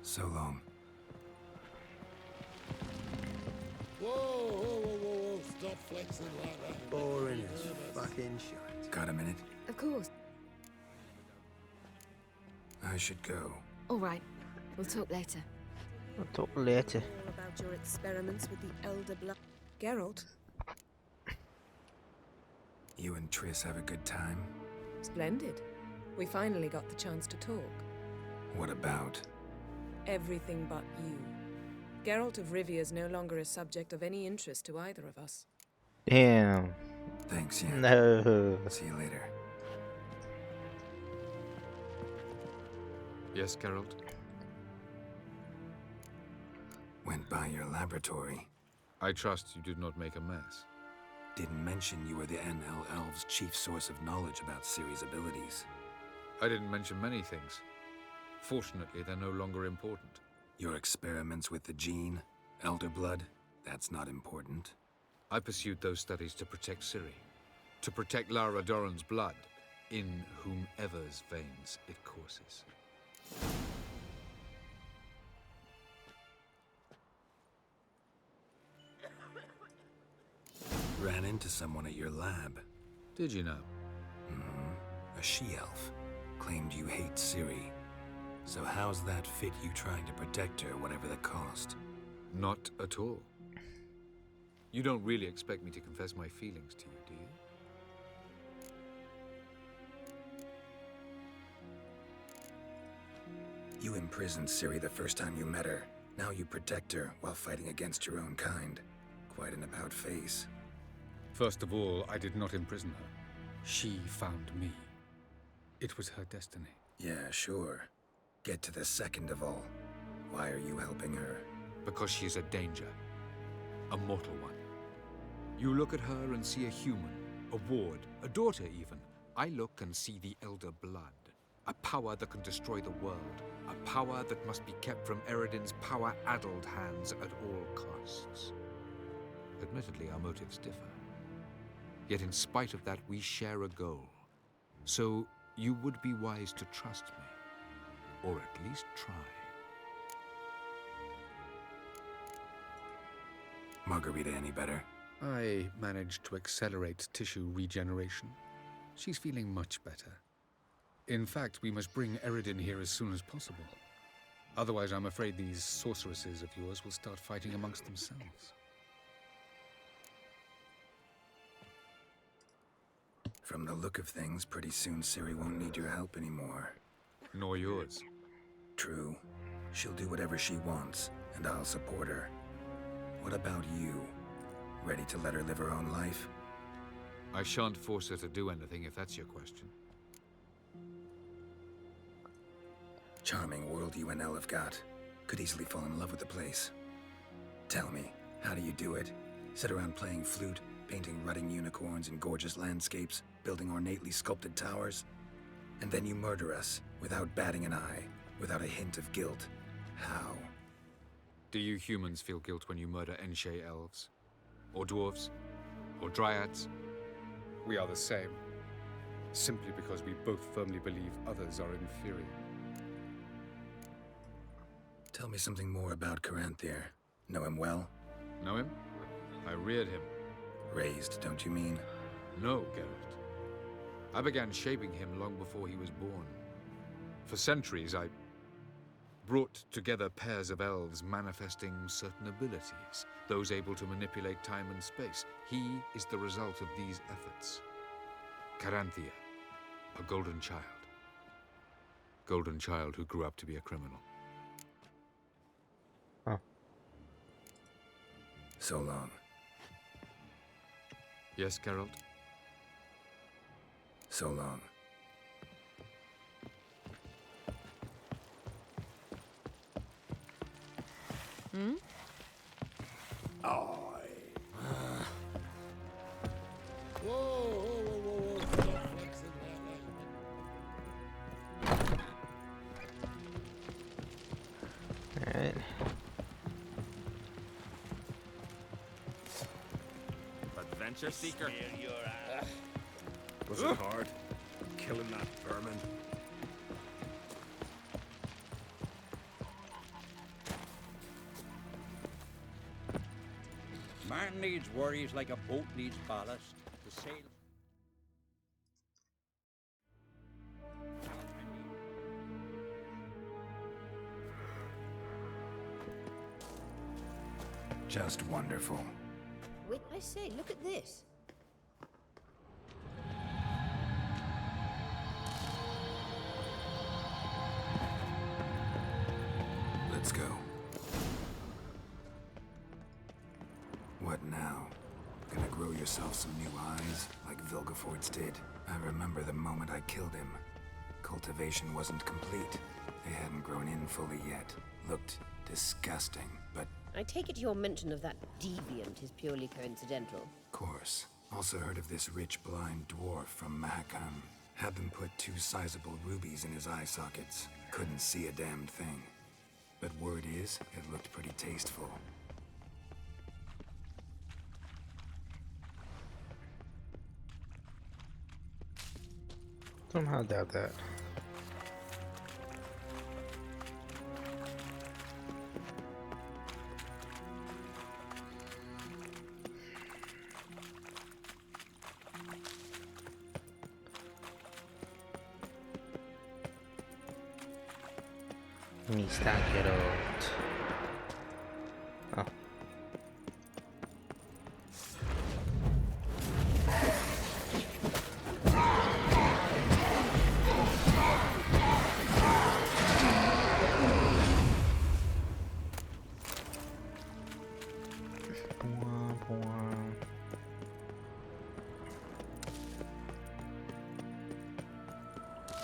So long. Whoa, whoa, whoa, whoa, whoa. Stop flexing like that. Boring as fucking shite. Got a minute? Of course. I should go. All right. We'll talk later. We'll talk later. All about your experiments with the Elder Blood. Geralt? You and Triss have a good time? Splendid. We finally got the chance to talk. What about? Everything but you. Geralt of Rivia is no longer a subject of any interest to either of us. Damn. Thanks, Yen. No. See you later. Yes, Geralt? Went by your laboratory. I trust you did not make a mess. Didn't mention you were the NL Elves' chief source of knowledge about Ciri's abilities. I didn't mention many things. Fortunately, they're no longer important. Your experiments with the gene, Elder Blood, that's not important. I pursued those studies to protect Ciri. To protect Lara Dorren's blood, in whomever's veins it courses. Ran into someone at your lab. Did you know? A she-elf. Claimed you hate Ciri. So how's that fit you trying to protect her, whatever the cost? Not at all. You don't really expect me to confess my feelings to you, do you? You imprisoned Ciri the first time you met her. Now you protect her while fighting against your own kind. Quite an about-face. First of all, I did not imprison her. She found me. It was her destiny. Yeah, sure. Get to the second of all. Why are you helping her? Because she is a danger. A mortal one. You look at her and see a human, a ward, a daughter even. I look and see the Elder Blood. A power that can destroy the world. A power that must be kept from Eredin's power-addled hands at all costs. Admittedly, our motives differ. Yet in spite of that, we share a goal. So you would be wise to trust me. Or at least try. Margarita any better? I managed to accelerate tissue regeneration. She's feeling much better. In fact, we must bring Eredin here as soon as possible. Otherwise, I'm afraid these sorceresses of yours will start fighting amongst themselves. From the look of things, pretty soon Ciri won't need your help anymore. Nor yours. True. She'll do whatever she wants, and I'll support her. What about you? Ready to let her live her own life? I shan't force her to do anything, if that's your question. Charming world you and Elle have got. Could easily fall in love with the place. Tell me, how do you do it? Sit around playing flute, painting rutting unicorns in gorgeous landscapes, building ornately sculpted towers? And then you murder us, without batting an eye, without a hint of guilt. How? Do you humans feel guilt when you murder Enshe elves? Or dwarves? Or dryads? We are the same. Simply because we both firmly believe others are inferior. Tell me something more about Caranthir. Know him well? Know him? I reared him. Raised, don't you mean? No, Geralt. I began shaping him long before he was born. For centuries, I brought together pairs of elves manifesting certain abilities, those able to manipulate time and space. He is the result of these efforts. Caranthir, a golden child. Golden child who grew up to be a criminal. So long. Yes, Geralt? So long. Hmm? Whoa, whoa, whoa, whoa, whoa. Stop flexing like that. Alright. Adventure seeker. Was it hard? Killing that vermin? Man needs worries like a boat needs ballast. The sail. Just wonderful. Wait, I say, look at this. Let's go. What now? Gonna grow yourself some new eyes, like Vilgefortz did? I remember the moment I killed him. Cultivation wasn't complete. They hadn't grown in fully yet. Looked disgusting, but I take it your mention of that deviant is purely coincidental. of course. Also heard of this rich blind dwarf from Mahakam. Had them put 2 sizable rubies in his eye sockets. Couldn't see a damn thing. But word is, it looked pretty tasteful. Somehow doubt that. Mistakerot. Oh.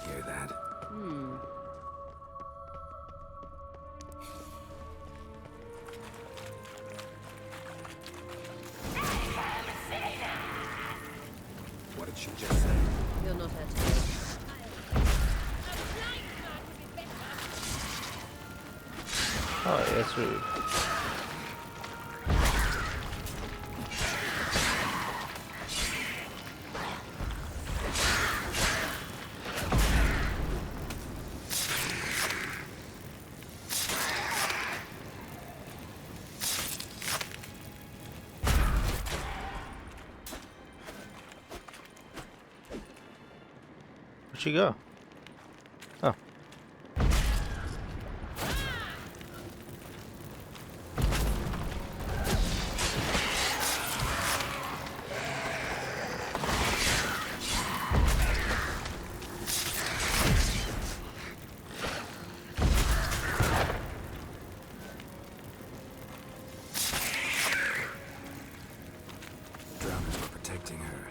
Hear that? Hmm. What did she just say? You're not her type. Oh, that's rude. Where'd she go? Oh. Drowners were protecting her.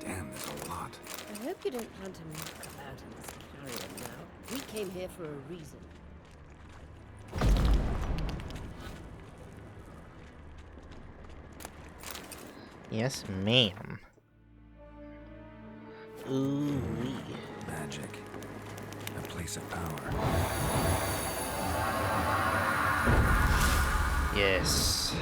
Damn, there's a lot. I hope you don't plan to muck about in this carrion now. We came here for a reason. Yes, ma'am. Ooh wee. Magic. A place of power. Yes.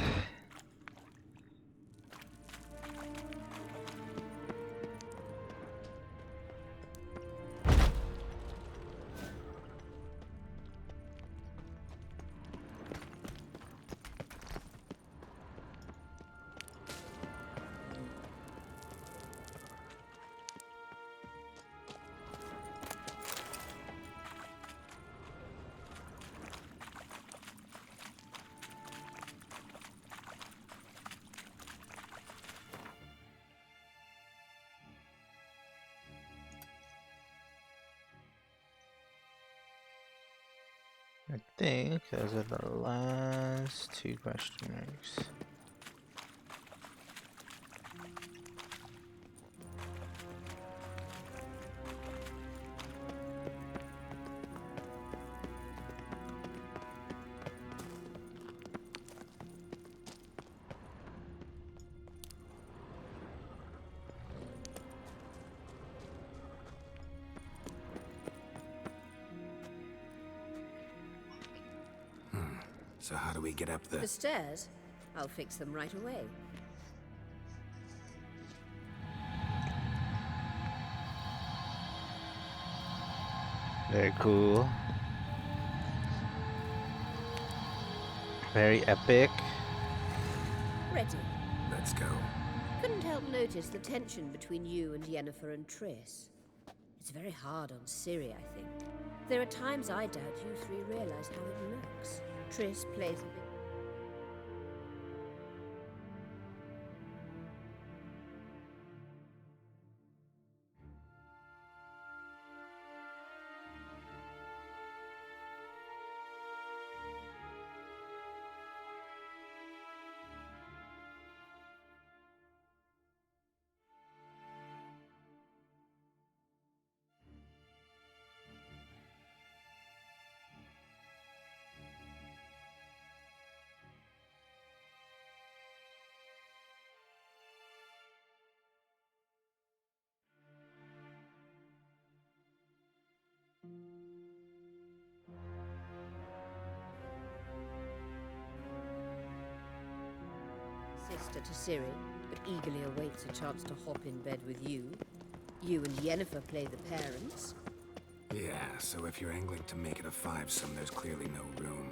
I think those are the last 2 question marks. So how do we get up The stairs? I'll fix them right away. Very cool. Very epic. Ready. Let's go. Couldn't help notice the tension between you and Yennefer and Triss. It's very hard on Ciri, I think. There are times I doubt you three realize how it looks. Triss plays a big... Sister to Ciri, but eagerly awaits a chance to hop in bed with you. You and Yennefer play the parents. Yeah, so if you're angling to make it a five-some, there's clearly no room.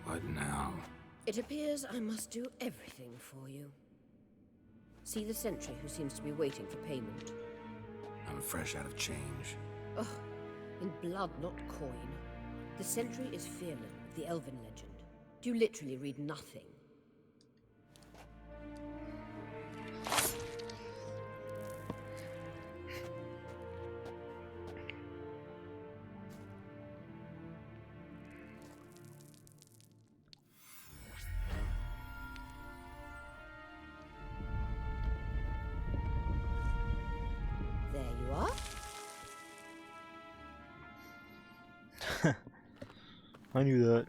What now? It appears I must do everything for you. See the sentry who seems to be waiting for payment. I'm fresh out of change. Ugh, in blood, not coin. The sentry is Firlan of the Elven legend. Do you literally read nothing? There you are. I knew that.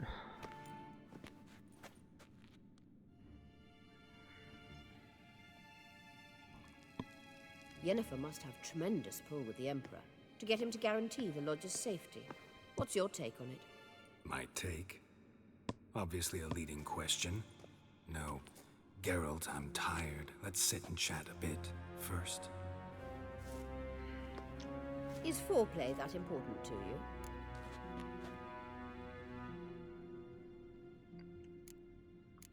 Yennefer must have tremendous pull with the Emperor to get him to guarantee the Lodge's safety. What's your take on it? My take? Obviously a leading question. No. Geralt, I'm tired. Let's sit and chat a bit first. Is foreplay that important to you?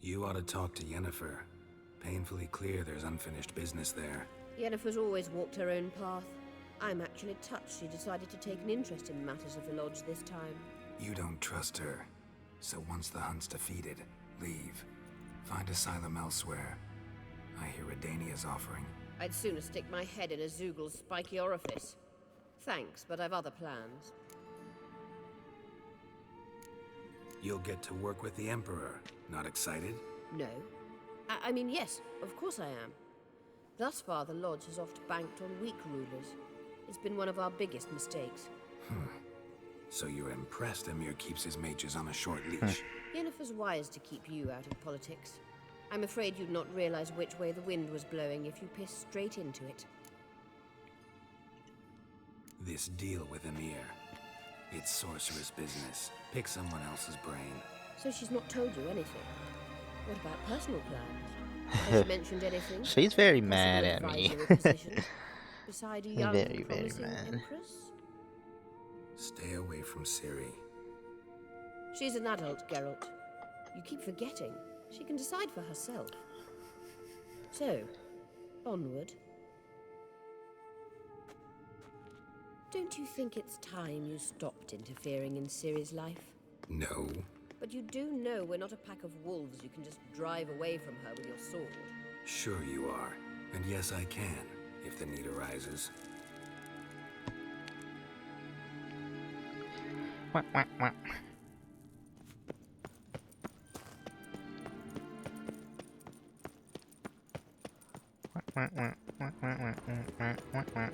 You ought to talk to Yennefer. Painfully clear there's unfinished business there. Yennefer's always walked her own path. I'm actually touched she decided to take an interest in matters of the Lodge this time. You don't trust her. So once the hunt's defeated, leave. Find asylum elsewhere. I hear Redania's offering. I'd sooner stick my head in a Zoogl's spiky orifice. Thanks, but I've other plans. You'll get to work with the Emperor. Not excited? No. I mean, yes, of course I am. Thus far, the Lodge has oft banked on weak rulers. It's been one of our biggest mistakes. So you're impressed Emir keeps his mages on a short leash? Yennefer's wise to keep you out of politics. I'm afraid you'd not realize which way the wind was blowing if you pissed straight into it. This deal with Emir. It's sorceress business. Pick someone else's brain. So she's not told you anything? What about personal plans? Has she mentioned anything? She's very mad at me. Beside a young, very promising mad. empress? Stay away from Ciri. She's an adult, Geralt. You keep forgetting. She can decide for herself. So, onward. Don't you think it's time you stopped interfering in Ciri's life? No. But you do know we're not a pack of wolves you can just drive away from her with your sword. Sure you are. And yes, I can, if the need arises. Quack, quack, quack. Quack, quack, quack, quack, quack, quack, quack, quack, quack.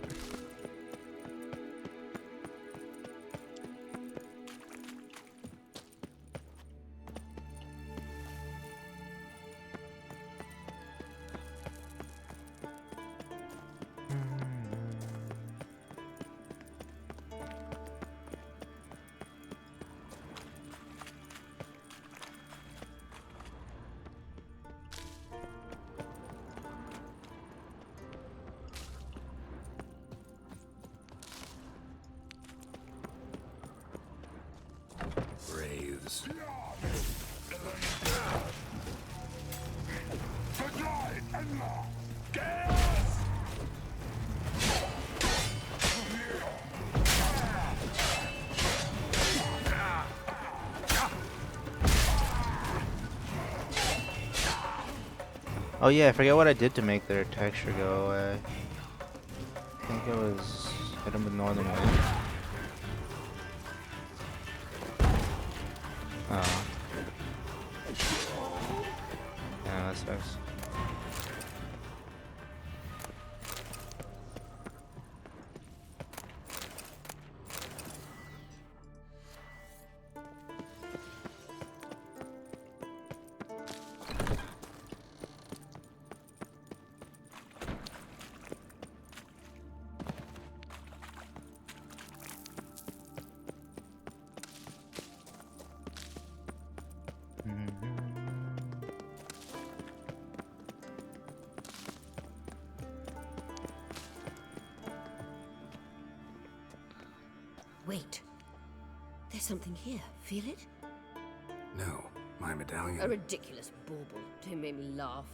Wraiths. Oh yeah, I forget what I did to make their texture go away. I think it was hit them with Northern Wind. Oh. Yeah, that sucks. Wait. There's something here. Feel it? No, my medallion. A ridiculous bauble. Don't make me laugh.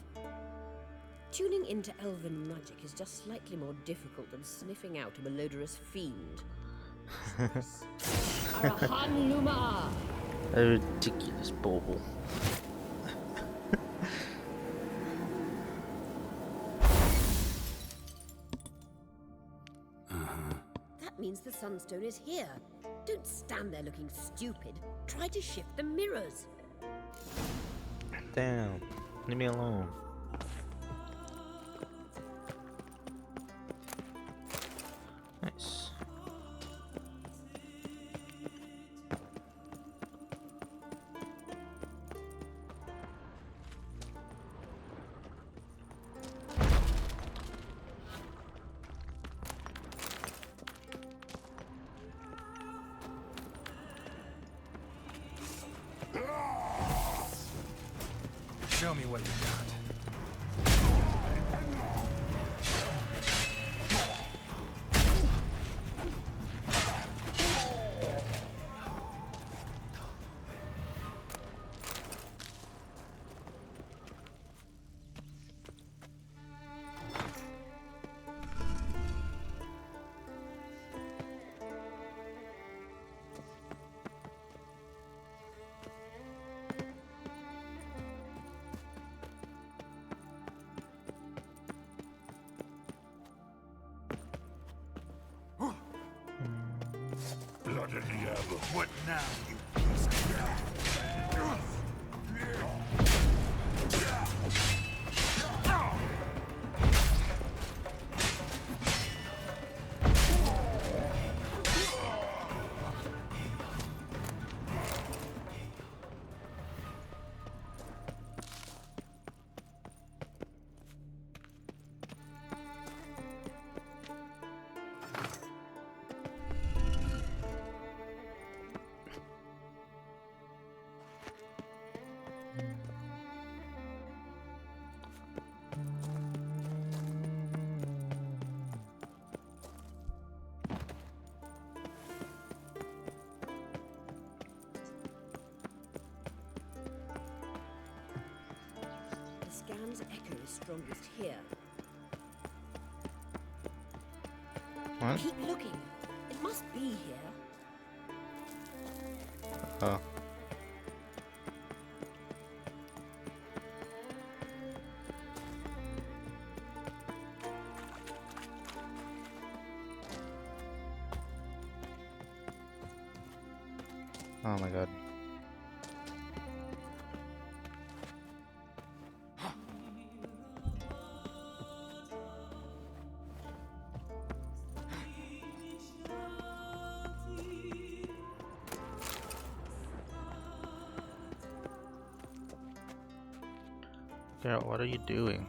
Tuning into elven magic is just slightly more difficult than sniffing out a malodorous fiend. Arahan Luma! A ridiculous bauble. That means the Sunstone is here. Don't stand there looking stupid. Try to shift the mirrors. Damn. Leave me alone. Nice. Show me what you got. Blood of Diablo. What now, you piece of crap? Scan's echo is strongest here. What? Keep looking. It must be here. Oh. Oh my god. Girl, what are you doing?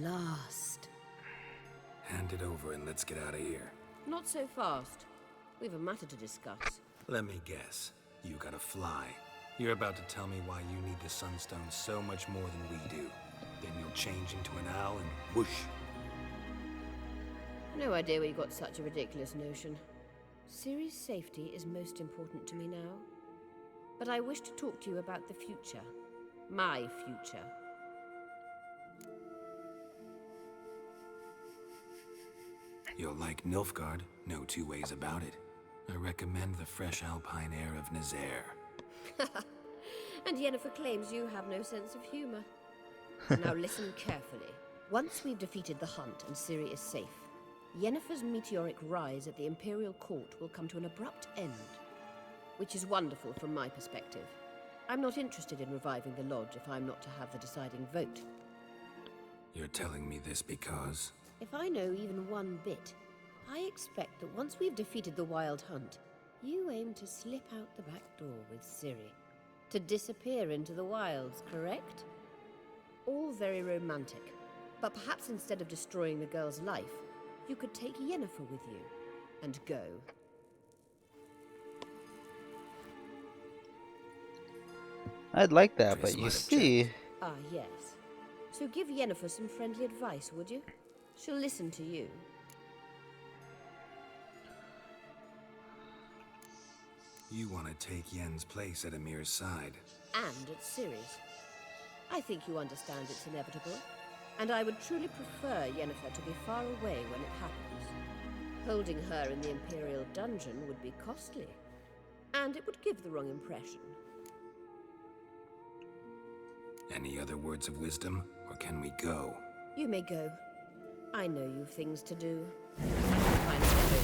Last. Hand it over and let's get out of here. Not so fast. We've a matter to discuss. Let me guess. You gotta fly. You're about to tell me why you need the Sunstone so much more than we do. Then you'll change into an owl and whoosh. No idea where you got such a ridiculous notion. Ciri's safety is most important to me now. But I wish to talk to you about the future. My future. You'll like Nilfgaard, no two ways about it. I recommend the fresh alpine air of Nazaire. And Yennefer claims you have no sense of humor. Now listen carefully. Once we've defeated the Hunt and Ciri is safe, Yennefer's meteoric rise at the Imperial Court will come to an abrupt end. Which is wonderful from my perspective. I'm not interested in reviving the Lodge if I'm not to have the deciding vote. You're telling me this because... If I know even one bit, I expect that once we've defeated the Wild Hunt, you aim to slip out the back door with Ciri. To disappear into the wilds, correct? All very romantic. But perhaps instead of destroying the girl's life, you could take Yennefer with you and go. I'd like that, but you see... Ah, yes. So give Yennefer some friendly advice, would you? She'll listen to you. You want to take Yen's place at Emir's side. And at Ciri's. I think you understand it's inevitable. And I would truly prefer Yennefer to be far away when it happens. Holding her in the Imperial dungeon would be costly. And it would give the wrong impression. Any other words of wisdom, or can we go? You may go. I know you've things to do. Find some way.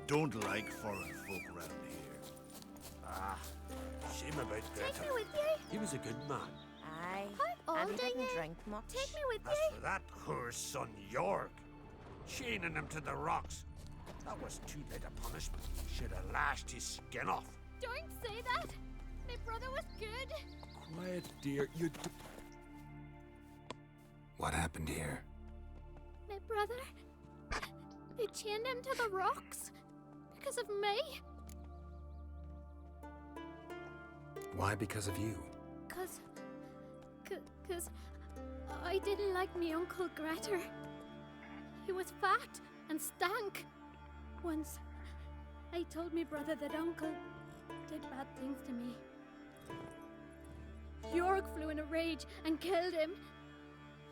Don't like foreign folk around here. Ah, shame about that. Take me with you. He was a good man. Aye. How old are you? Drink much. Take me with As you. for that her son York, chaining him to the rocks, that was too late a punishment. Should have lashed his skin off. Don't say that. My brother was good. Quiet, dear. You. What happened here? My brother. They chained him to the rocks. Because of me. Why because of you? Cause I didn't like me Uncle Grettir. He was fat and stank. Once, I told me brother that Uncle did bad things to me. York flew in a rage and killed him.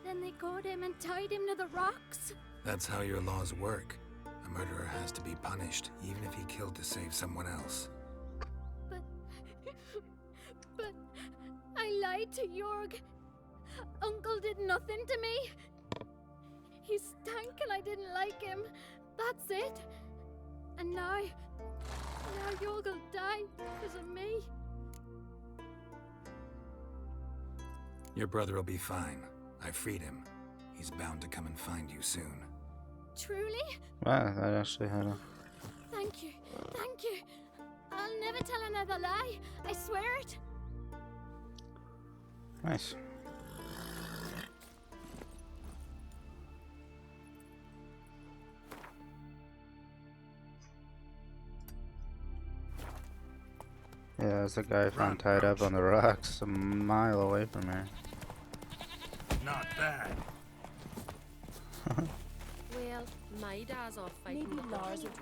Then they caught him and tied him to the rocks. That's how your laws work. A murderer has to be punished, even if he killed to save someone else. But I lied to York. Uncle did nothing to me. He stank and I didn't like him. That's it. And now York will die because of me. Your brother will be fine. I freed him. He's bound to come and find you soon. Truly? Wow, that actually had a... Thank you. Thank you. I'll never tell another lie. I swear it. Nice. Yeah, there's a guy found tied up on the rocks a mile away from here. Not bad. Well, my dad's off fighting Maybe the Lars Lars.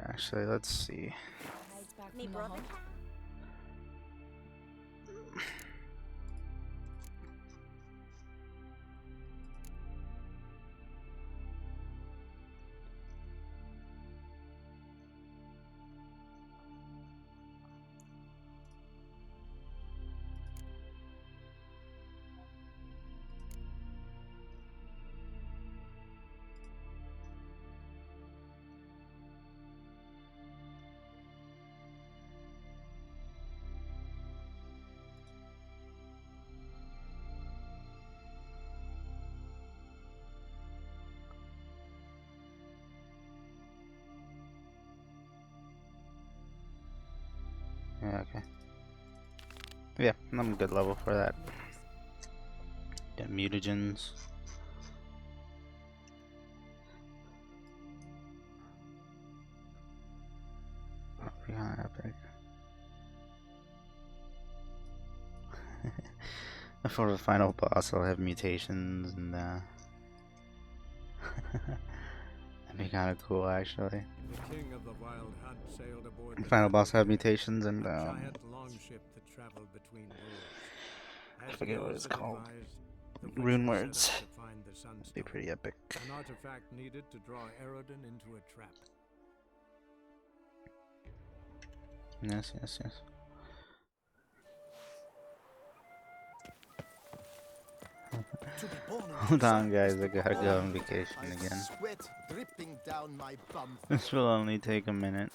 Actually, let's see. Me brother. Yeah, okay. Yeah, I'm a good level for that. Got mutagens. Oh, yeah, epic. For the final boss, I'll have mutations and that'd be kind of cool, actually. The king of the Wild Hunt sailed aboard the Final boss have mutations and giant longship that traveled between worlds. I forget what it's Asgils had called. advised, the Rune witcher words. set out to find the Be Sunstone, pretty epic. an artifact needed to draw Eredin into a trap. Yes, yes, yes. Hold on, guys. I gotta go on vacation again. Sweat dripping down my bum. This will only take a minute.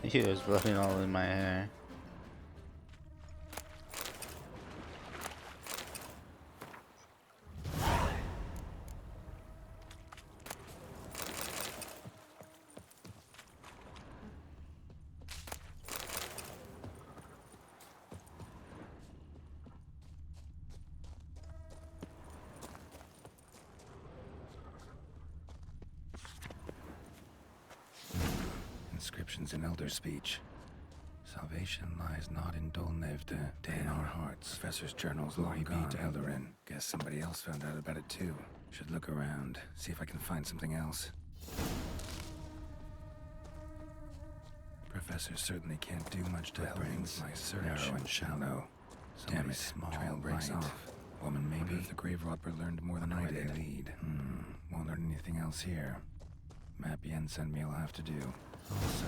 He was blowing all in my hair. Inscriptions in Elder speech. Salvation lies not in Dol Nevde, in our hearts. Professor's journal's long gone. Eldarin. Guess somebody else found out about it too. Should look around, see if I can find something else. Professor certainly can't do much to help with my search. Narrow and shallow. Damn it, small trail breaks off. Woman, maybe if the grave robber learned more than I did. Lead. Won't learn anything else here. Map Yen sent me, I'll have to do. Also,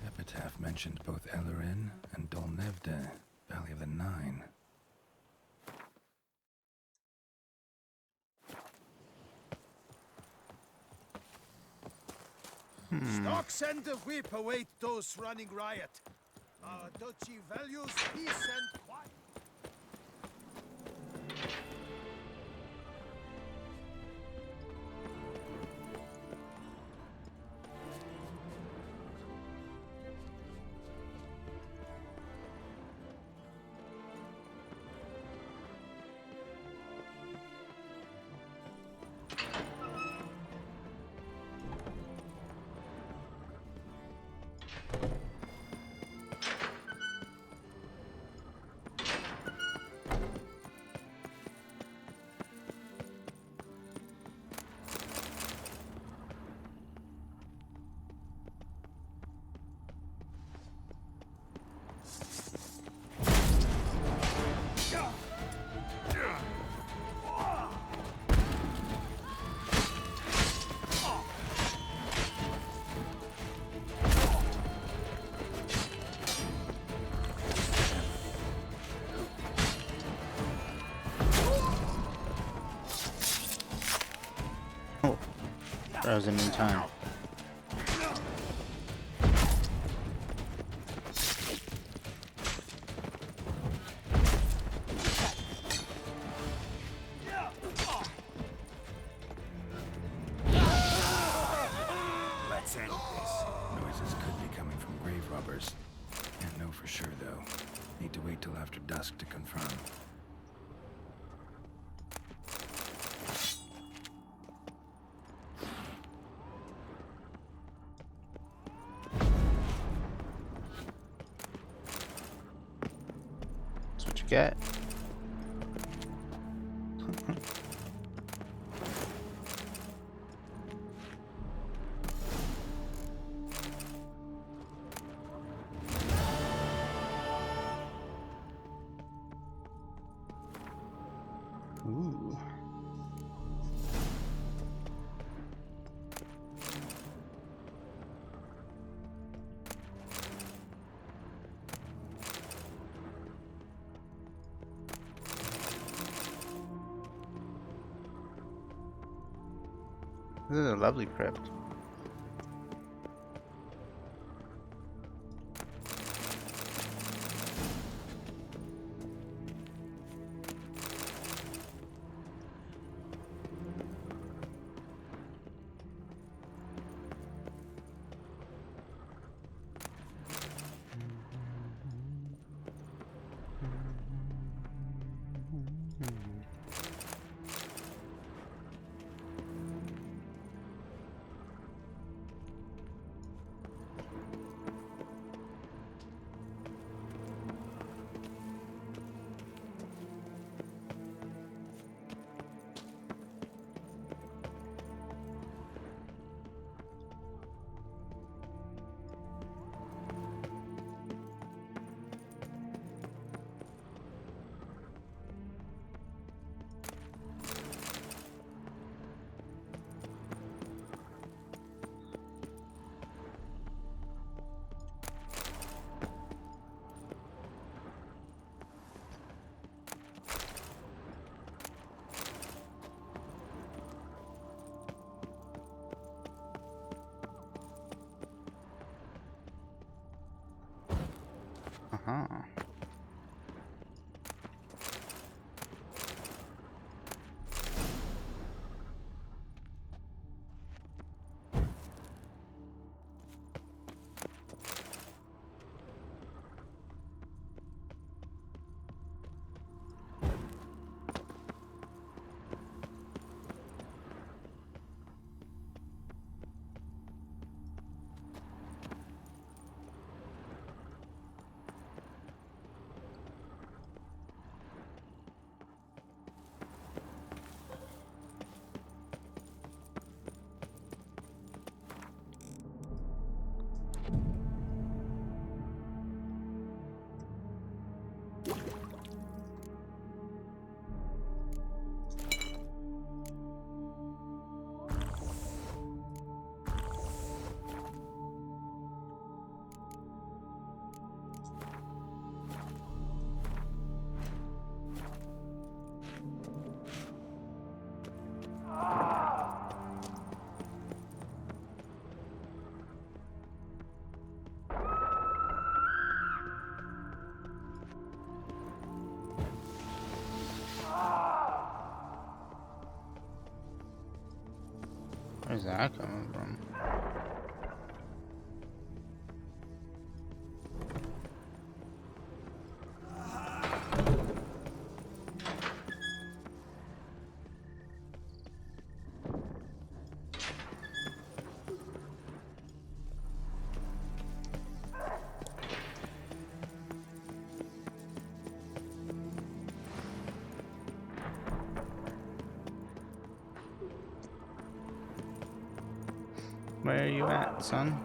Epitaph mentioned both Eldarin and Dol Nevde, Valley of the Nine. Stocks and the whip await those running riot. Our duchy values peace and quiet. Frozen in time. Let's end this. Noises could be coming from grave robbers. Can't know for sure, though. Need to wait till after dusk to confirm. That's what you get. Ooh. This is a lovely crypt. Uh-huh. Where's that coming from? Where are you at, son?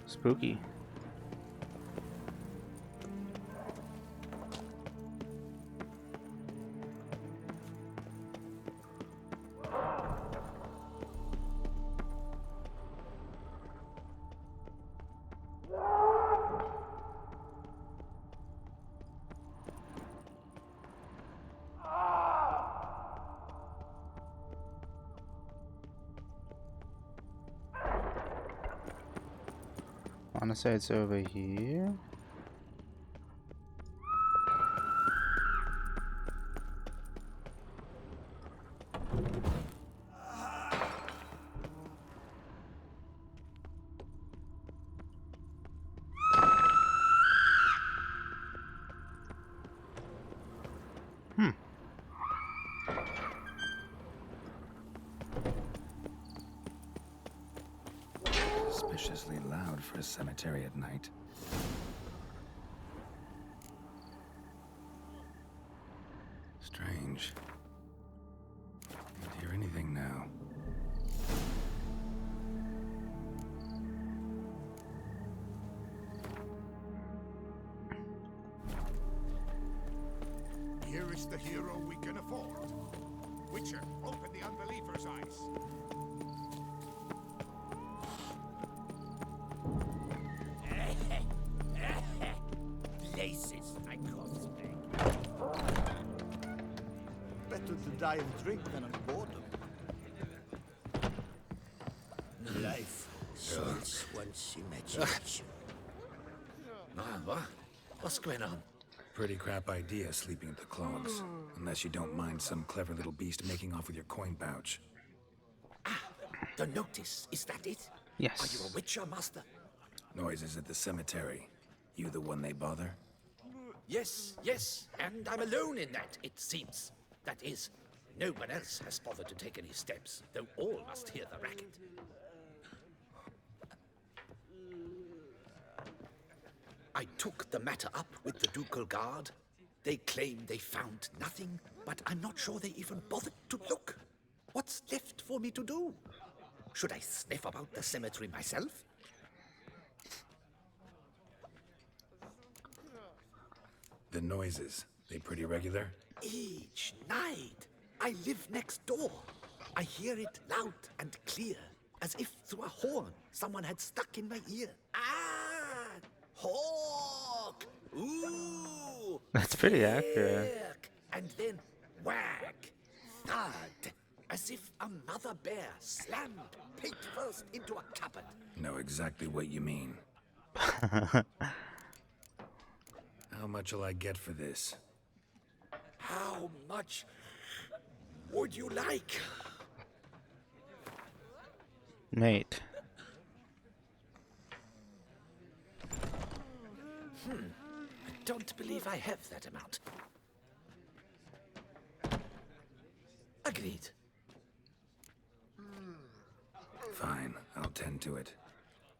Spooky. want to say it's over here. Suspiciously loud for a cemetery at night. Strange. Can't hear anything now. Here is the hero we can afford. Witcher, open the unbeliever's eyes. Places, I cosplay. Better to die of drink than of boredom. Life sounds once imagination. What's going on? Pretty crap idea sleeping at the clogs. Unless you don't mind some clever little beast making off with your coin pouch. The notice, is that it? Yes. Are you a Witcher, Master? Noises at the cemetery. You the one they bother? Yes, yes, and I'm alone in that, it seems. That is, no one else has bothered to take any steps, though all must hear the racket. I took the matter up with the Ducal Guard. They claim they found nothing, but I'm not sure they even bothered to look. What's left for me to do? Should I sniff about the cemetery myself? The noises, they pretty regular? Each night. I live next door. I hear it loud and clear, as if through a horn someone had stuck in my ear. Ah! Hawk! Ooh! That's pretty accurate. Yuck. And then whack! Thud! As if a mother bear slammed pate first into a cupboard. Know exactly what you mean. How much will I get for this? How much would you like? Mate. I don't believe I have that amount. Agreed. Fine, I'll tend to it.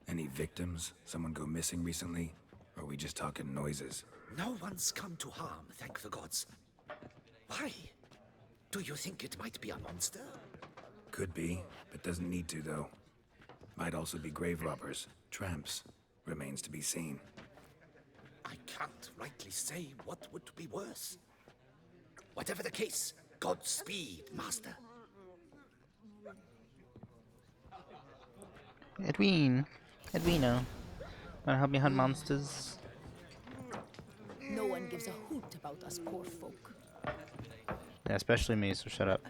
Any victims? Someone go missing recently? Or are we just talking noises? No one's come to harm, thank the gods. Why? Do you think it might be a monster? Could be, but doesn't need to, though. Might also be grave robbers, tramps. Remains to be seen. I can't rightly say what would be worse. Whatever the case, Godspeed, Master. Edwino. Wanna help me hunt monsters? No one gives a hoot about us poor folk. Yeah, especially me, so shut up.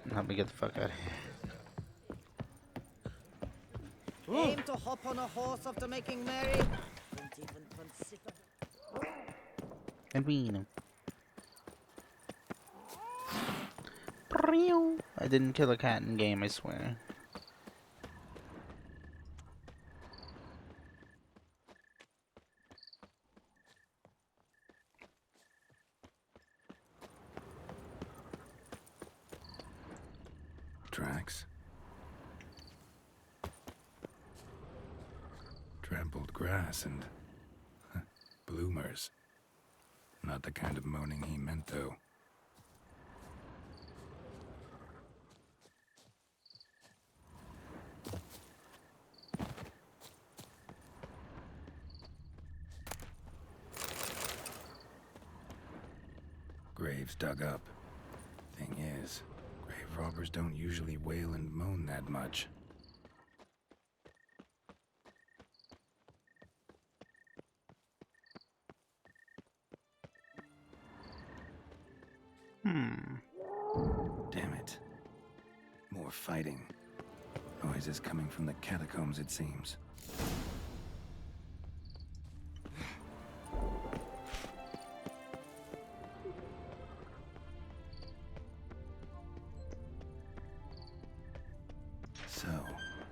And help me get the fuck out of here. Aim to hop on a horse after making merry. Don't even consider. Edwino. I didn't kill a cat in game, I swear. Tracks. Trampled grass and bloomers. Not the kind of moaning he meant, though. Graves dug up. Thing is, grave robbers don't usually wail and moan that much. Damn it. More fighting. Noises coming from the catacombs, it seems. So,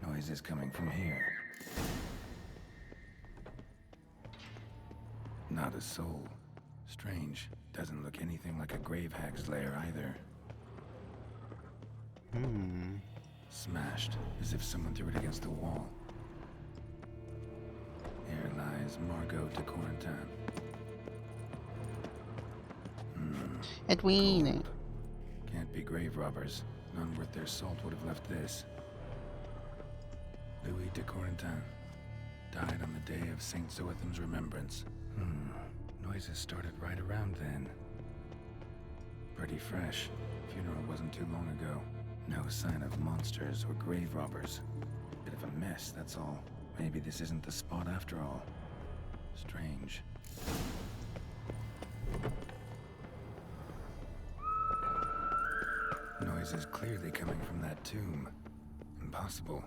noises coming from here. Not a soul. Strange. Doesn't look anything like a grave hag's lair either. Smashed, as if someone threw it against the wall. Here lies Margot de Corentin. Edwin! Can't be grave robbers. None worth their salt would have left this. Louis de Corentin died on the day of Saint Zoetham's remembrance. Noises started right around then. Pretty fresh. Funeral wasn't too long ago. No sign of monsters or grave robbers. Bit of a mess, that's all. Maybe this isn't the spot after all. Strange. Noises clearly coming from that tomb. Impossible.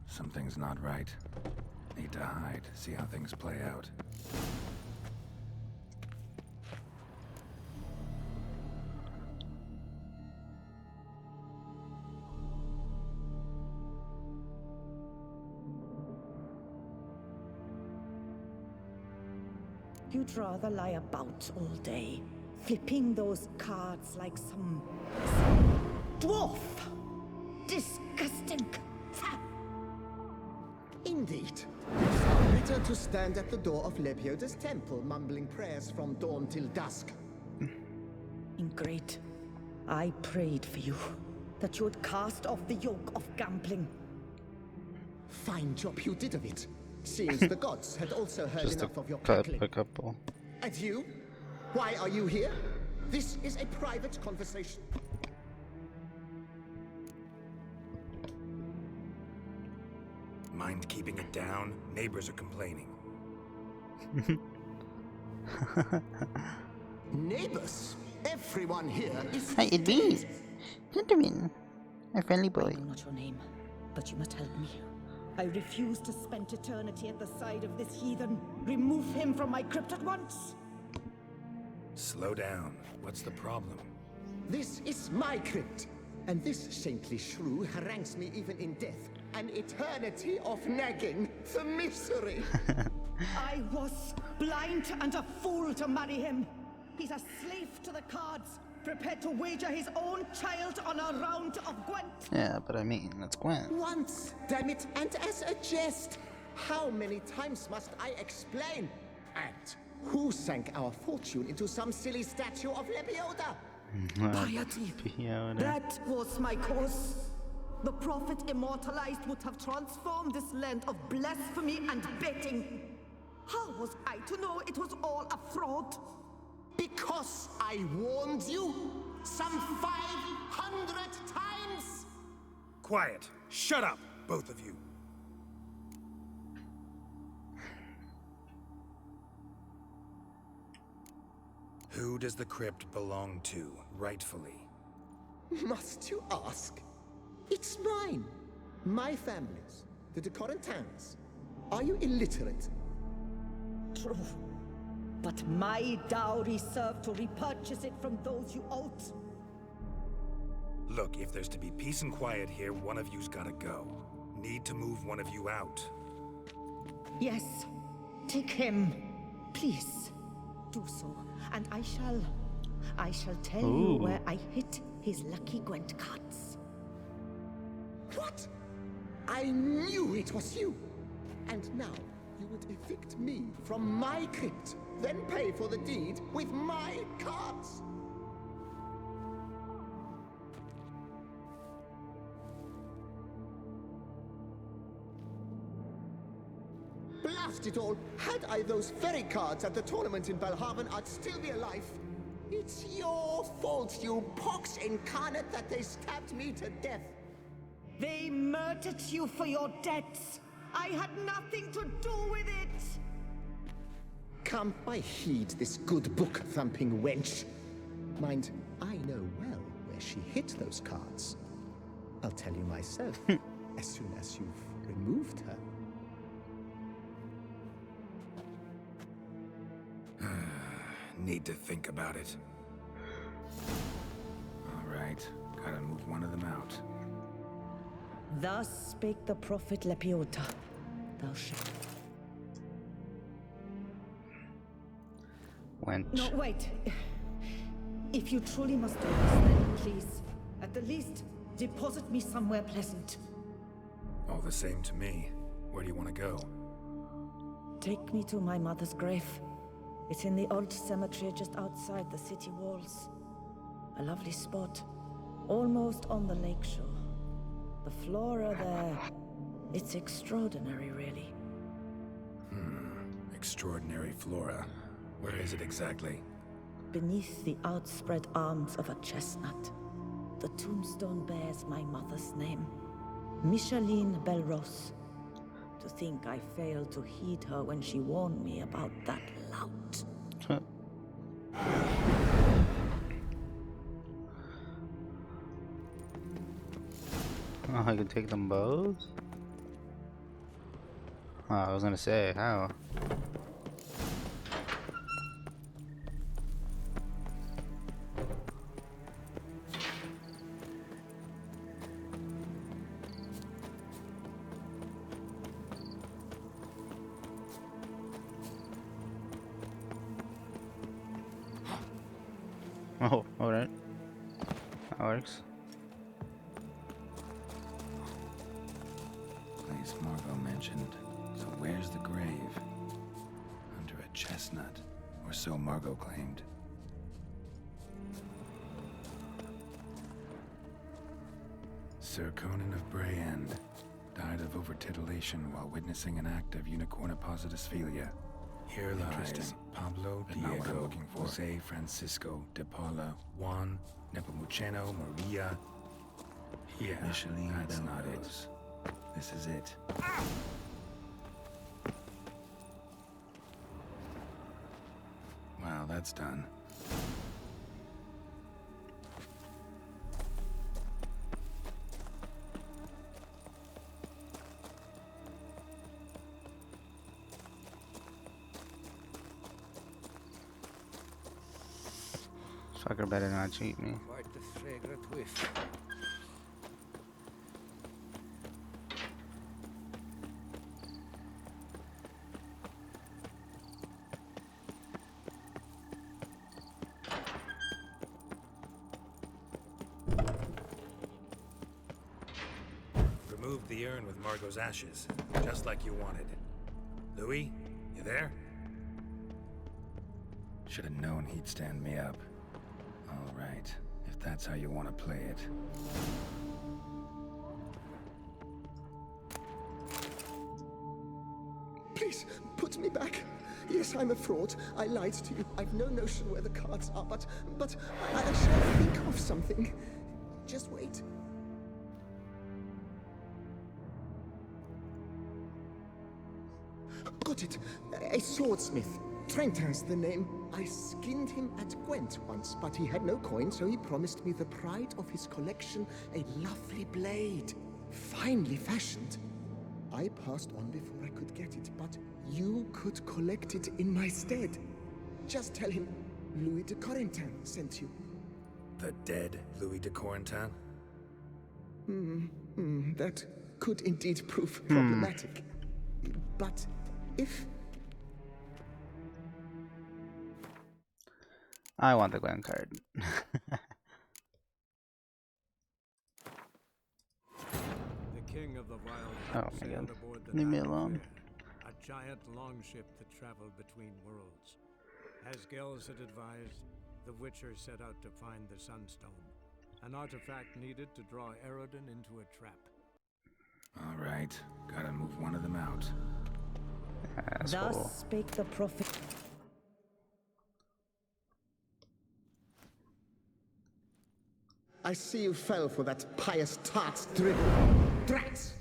Something's not right. Need to hide, see how things play out. You'd rather lie about all day, flipping those cards like some dwarf. Disgusting. Indeed. Better to stand at the door of Lepioda's temple, mumbling prayers from dawn till dusk. Ingrate. I prayed for you, that you would cast off the yoke of gambling. Fine job you did of it. Seems the gods had also heard Just enough of your cut cackling. a couple. And you? Why are you here? This is a private conversation. Mind keeping it down? Neighbors are complaining. Neighbors? Everyone here is... Hi, Edwin! Gentleman! A friendly boy. I know not your name, but you must help me. I refuse to spend eternity at the side of this heathen. Remove him from my crypt at once! Slow down. What's the problem? This is my crypt, and this saintly shrew harangues me even in death. An eternity of nagging, the misery. I was blind and a fool to marry him. He's a slave to the cards, prepared to wager his own child on a round of Gwent. Yeah, but I mean, that's Gwent. Once, damn it, and as a jest. How many times must I explain? And who sank our fortune into some silly statue of Lepioda? Piety. That was my cause. The prophet immortalized would have transformed this land of blasphemy and betting. How was I to know it was all a fraud? Because I warned you some 500 times! Quiet! Shut up, both of you! Who does the crypt belong to, rightfully? Must you ask? It's mine. My family's. The de Corentins. Are you illiterate? True. But my dowry served to repurchase it from those you owed. Look, if there's to be peace and quiet here, one of you's gotta go. Need to move one of you out. Yes. Take him. Please. Do so. And I shall tell you where I hid his lucky Gwent cards. What? I knew it was you. And now you would evict me from my crypt, then pay for the deed with my cards. Blast it all! Had I those very cards at the tournament in Belhaven, I'd still be alive. It's your fault, you pox incarnate, that they stabbed me to death. They murdered you for your debts. I had nothing to do with it. Come, I heed this good book-thumping wench. Mind, I know well where she hid those cards. I'll tell you myself, as soon as you've removed her. Need to think about it. All right, gotta move one of them out. Thus spake the prophet Lepiota. Thou shalt... Wench. No, wait. If you truly must do this, then please, at the least, deposit me somewhere pleasant. All the same to me. Where do you want to go? Take me to my mother's grave. It's in the old cemetery just outside the city walls. A lovely spot, almost on the lakeshore. The flora there, it's extraordinary, really. Extraordinary flora. Where is it exactly? Beneath the outspread arms of a chestnut. The tombstone bears my mother's name, Micheline Belrose. To think I failed to heed her when she warned me about that lout. Oh, I can take them both? Oh, I was gonna say, how? Oh, alright. That works. Place Margot mentioned. So where's the grave? Under a chestnut, or so Margot claimed. Sir Conan of Bray End died of overtitillation while witnessing an act of unicorn appositosphilia. Here lies Pablo Diego, Jose Francisco de Paula, Juan Nepomuceno Maria. Yeah, Micheline, that's not it. This is it. Wow, that's done. Fucker better not cheat me. Quite the fragrant whiff. Removed the urn with Margot's ashes, just like you wanted. Louis, you there? Should have known he'd stand me up. All right, if that's how you want to play it. Please, put me back. Yes, I'm a fraud. I lied to you. I've no notion where the cards are, but I shall think of something. Just wait. Got it. A swordsmith. Trentin's the name. I skinned him at Gwent once, but he had no coin, so he promised me the pride of his collection, a lovely blade, finely fashioned. I passed on before I could get it, but you could collect it in my stead. Just tell him Louis de Corentin sent you. The dead Louis de Corentin? That could indeed prove problematic. But if... I want the Gwen card. The king of the wild Oh my sailed god. aboard the Leave me Nile alone. Fair, a giant longship that traveled between worlds. As Gels had advised, the Witcher set out to find the Sunstone, an artifact needed to draw Eredin into a trap. All right, gotta move one of them out. Asshole. Thus spake the prophet. I see you fell for that pious tart's dribble. Rats!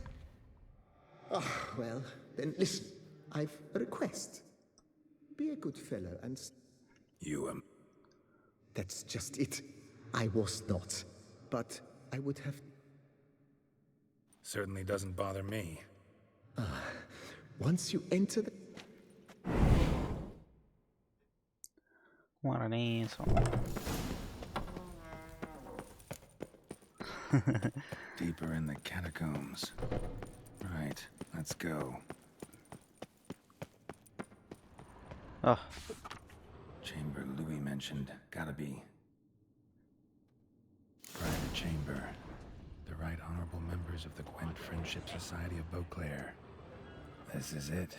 Ah, well, then listen. I've a request. Be a good fellow and... You, That's just it. I was not. But I would have... Certainly doesn't bother me. Once you enter the... What an asshole. Deeper in the catacombs. Right, let's go. Oh. Chamber Louis mentioned. Gotta be. Private chamber. The right honorable members of the Gwent Friendship Society of Beauclair. This is it.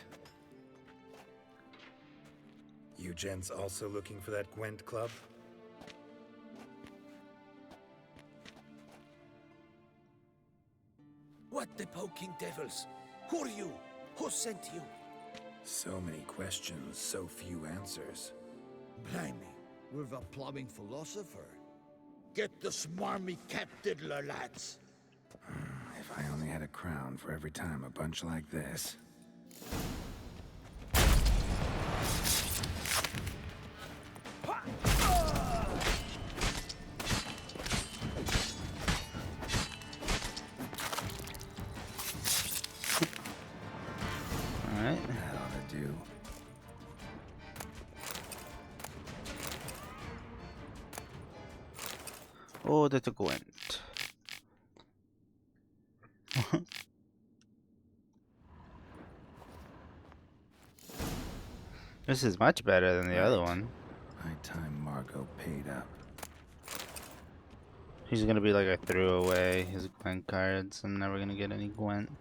You gents also looking for that Gwent club? What the poking devils? Who are you? Who sent you? So many questions, so few answers. Blimey, we're the plumbing philosopher. Get the smarmy cat diddler, lads. If I only had a crown for every time a bunch like this. Alright. That ought to do. Oh, that's a Gwent. This is much better than the other one. High time Margot paid up. He's gonna be like, I threw away his Gwent cards. I'm never gonna get any Gwent.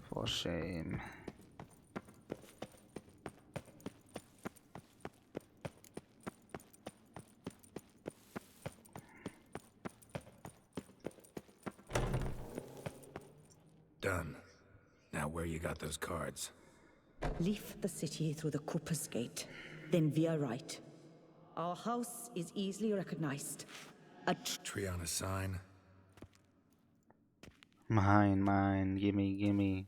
For shame. Done. Now where you got those cards? Leave the city through the Cooper's Gate, then via right. Our house is easily recognized. A tree on a sign. Mine, gimme, gimme.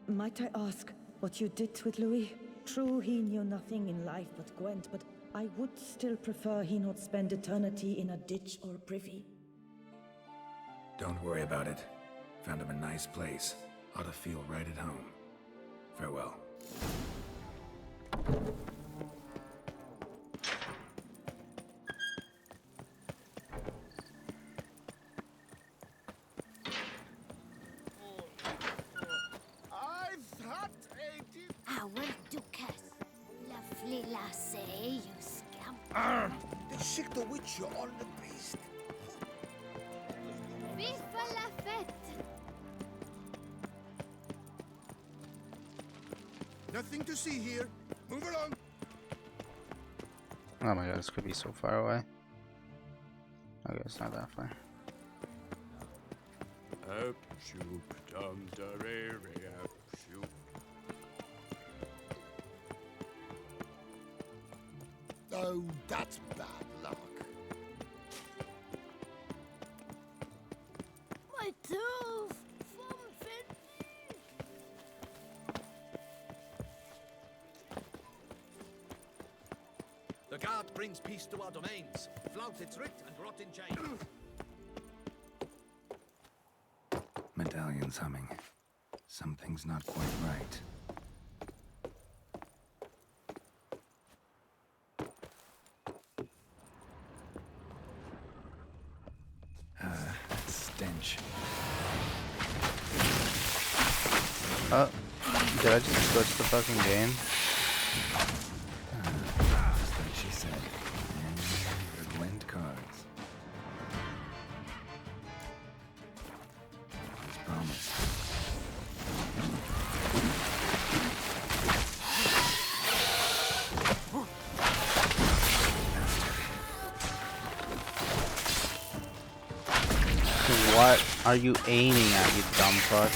Might I ask what you did with Louis? True, he knew nothing in life but Gwent, but I would still prefer he not spend eternity in a ditch or privy. Don't worry about it. Found him a nice place. Ought to feel right at home. Farewell. I've had a... Our Duchess. Lovely lassie, you scamp. They sick the witcher on the beast. Viva la fête! Nothing to see here. Move along. Oh my god, this could be so far away. Okay, it's not that far. Up shoop dum da re re up shoop. Oh, that's bad luck. My tooth! Something! The guard brings peace to our domains. Flout its writ and rot in chains. Medallion's humming. Something's not quite right. That stench. Oh, did I just switch the fucking game? Just like she said. And the Gwent cards. As promised. What are you aiming at, you dumb fuck?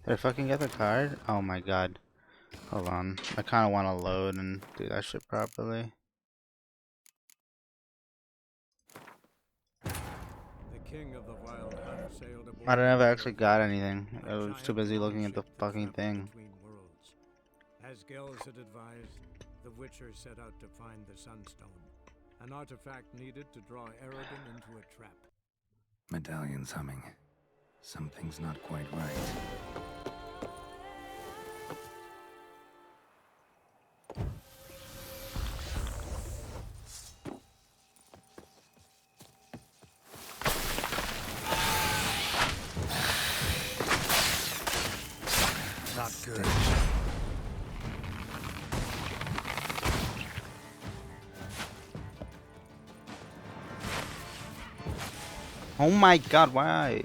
Did I fucking get the card? Oh my god. Hold on. I kind of want to load and do that shit properly. The king of the wild hunt sailed aboard I never actually got anything. I was too busy looking at the fucking thing. As Gels had advised, the Witcher set out to find the Sunstone, an artifact needed to draw Eredin into a trap. Medallion's humming. Something's not quite right. Not good. Oh my god, why?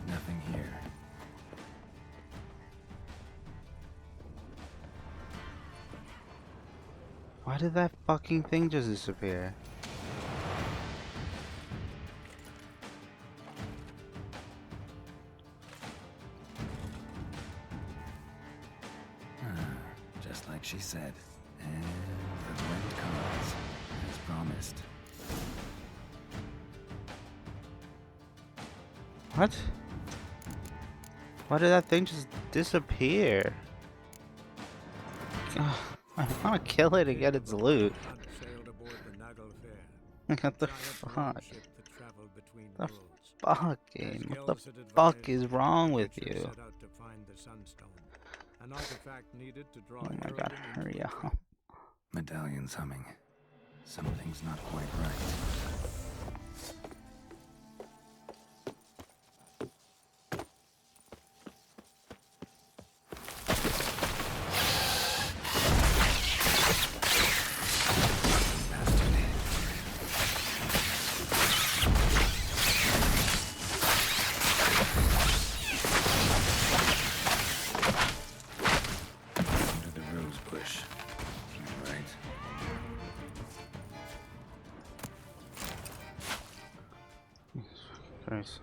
Nothing here. Why did that fucking thing just disappear? Just like she said. And the Gwent cards, as promised. What? Why did that thing just disappear? Ugh, I want to kill it to get its loot. What the fuck? The fuck, game? What the fuck is wrong with you? Oh my god, hurry up. Medallion's humming. Something's not quite right. Under the rose bush. Right. Nice.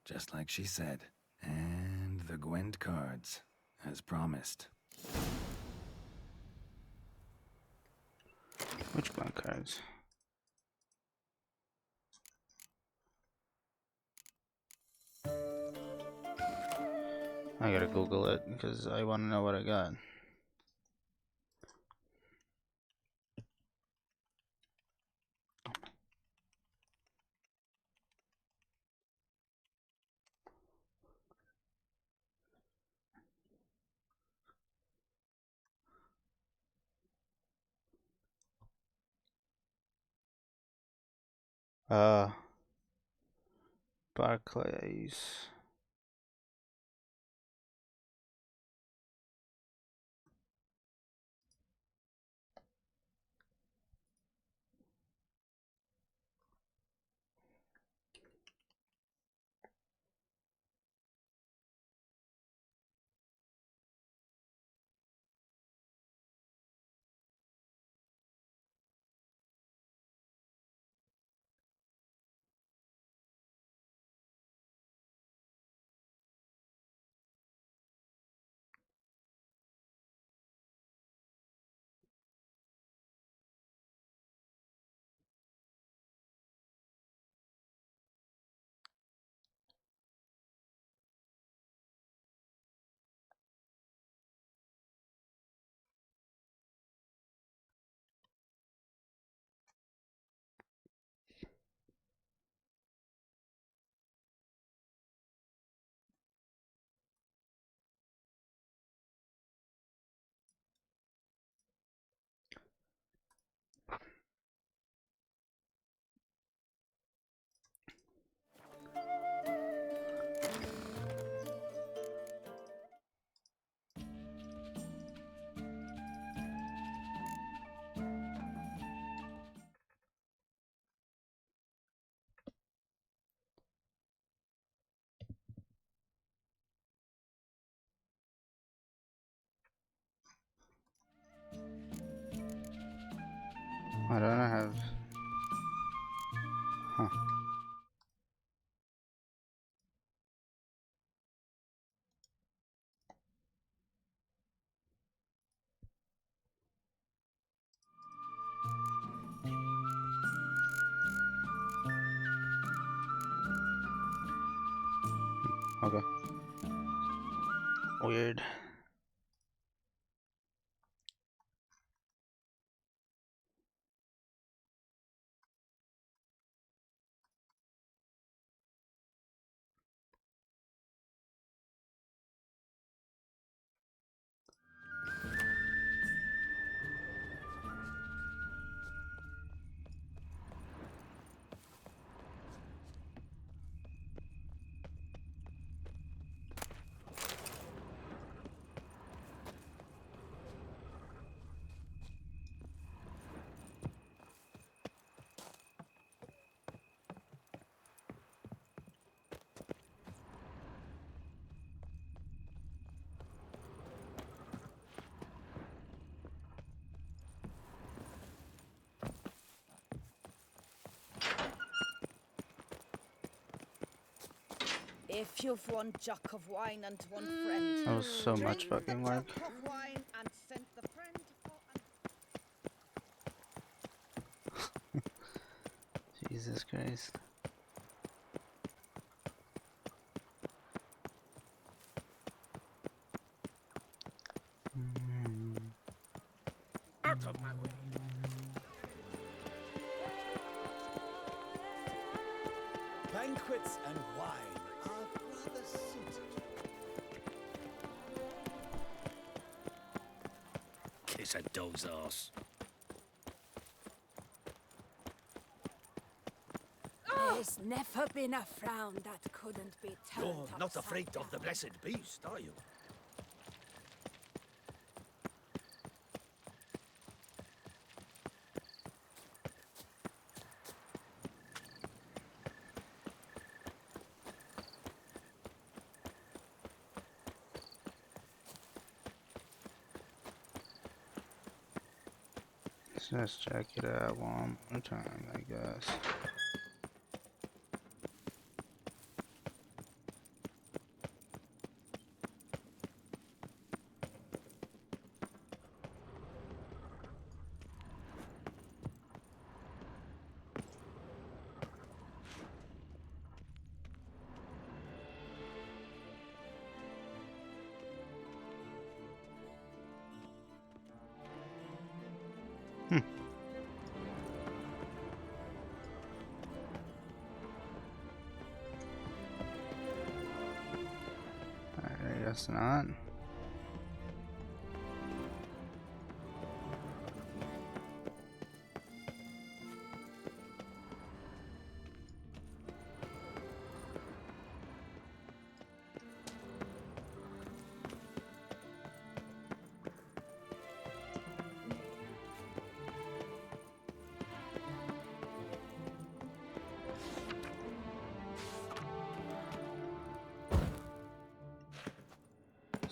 Just like she said. And the Gwent cards, as promised. Which one cards? I gotta Google it because I want to know what I got. Barclays. Huh. Okay. Weird. If you've one jug of wine and one friend, That was so much fucking work. jug of wine and send the friend for Jesus Christ. Out of my way. Banquets and wine are rather suited. Kiss a dog's arse. There's never been a frown that couldn't be turned You're not afraid of the blessed beast, are you? Let's just check it out one more time, I guess. I guess not.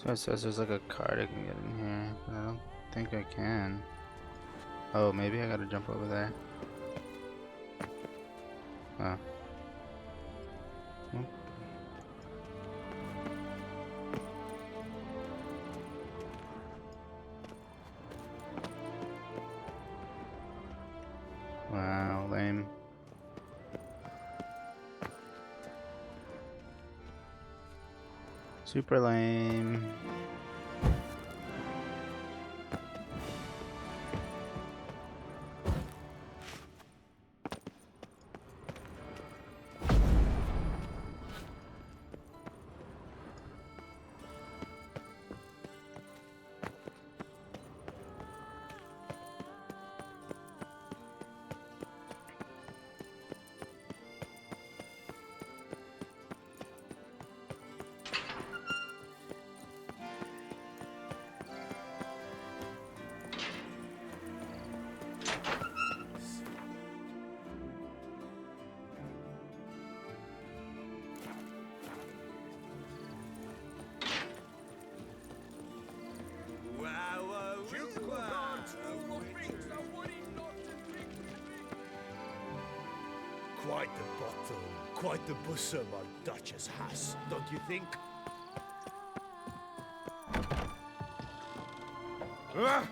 So it says there's like a card I can get in here, but I don't think I can. Oh, maybe I gotta jump over there. Oh. Oop. Wow, lame. Super lame. Quite the bottle, quite the bosom our Duchess has, don't you think? Ah!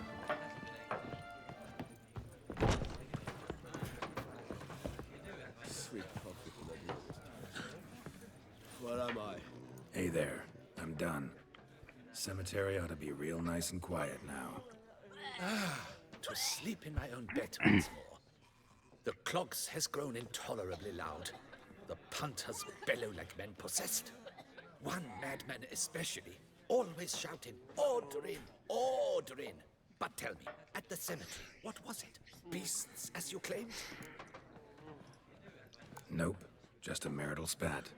Sweet prophet, lady. Where am I? Hey there, I'm done. Cemetery ought to be real nice and quiet now. To sleep in my own bed once more. The clogs has grown intolerably loud. The punters bellow like men possessed. One madman especially, always shouting, "Order in! Order in!" But tell me, at the cemetery, what was it? Beasts, as you claimed? Nope, just a marital spat.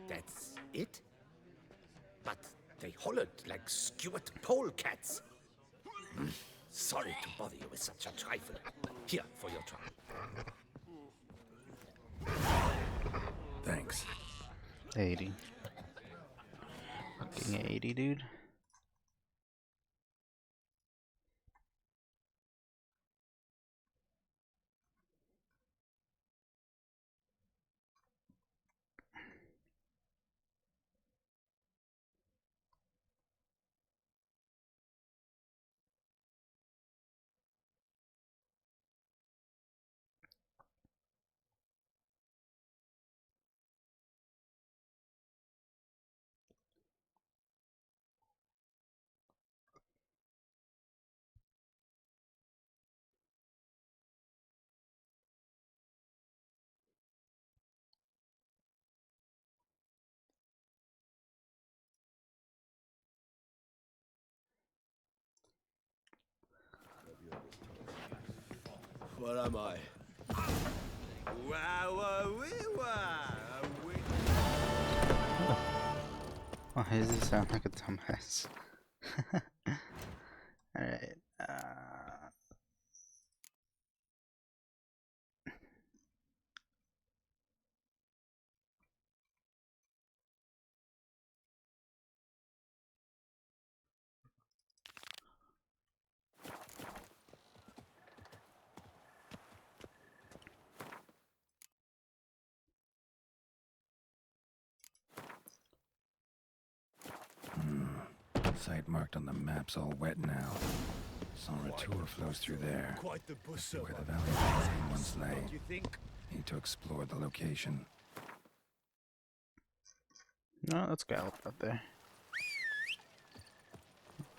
That's it? But they hollered like Stuart polecats. Sorry to bother you with such a trifle. Here, for your trouble. Thanks. 80. Fucking 80, dude. Where am I? Why does it sound like a dumbass? Alright. Site marked on the map's all wet now. Sonratur flows through there. Quite the bosom. Where the Valley of Rising once lay. Don't you think? Need to explore the location. No, let's gallop up there.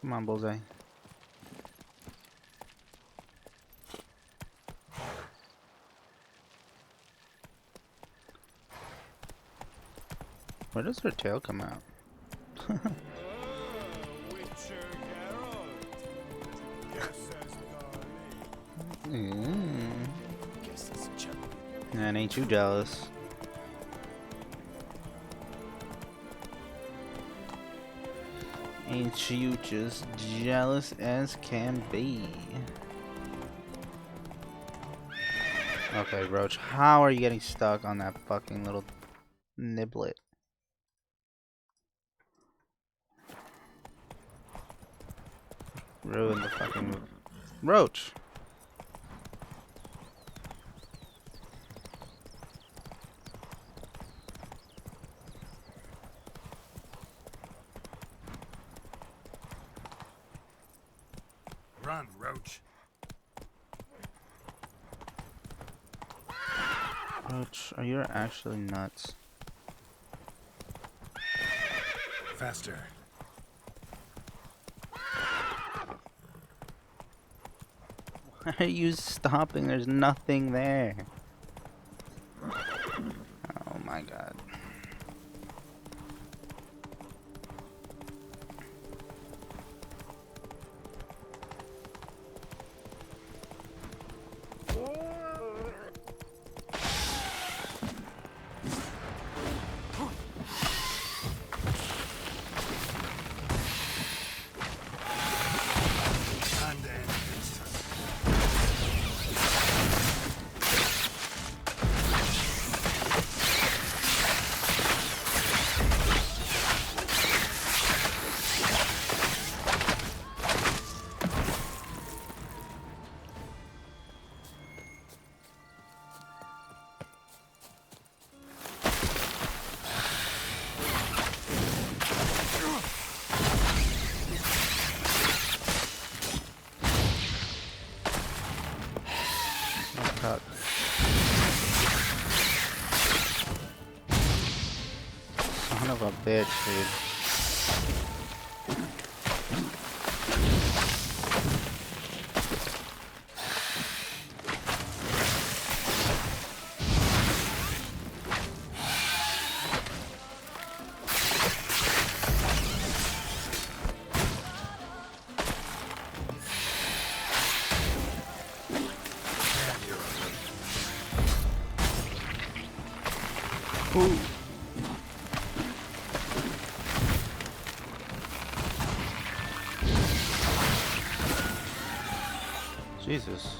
Come on, Bullseye. Where does her tail come out? Man, ain't you jealous? Ain't you just jealous as can be? Okay, Roach, how are you getting stuck on that fucking little niblet? Ruin the fucking Roach. Run, Roach. Roach, are you actually nuts? Faster. Why are you stopping? There's nothing there. Oh my god. of a bitch, dude. Ooh. Jesus.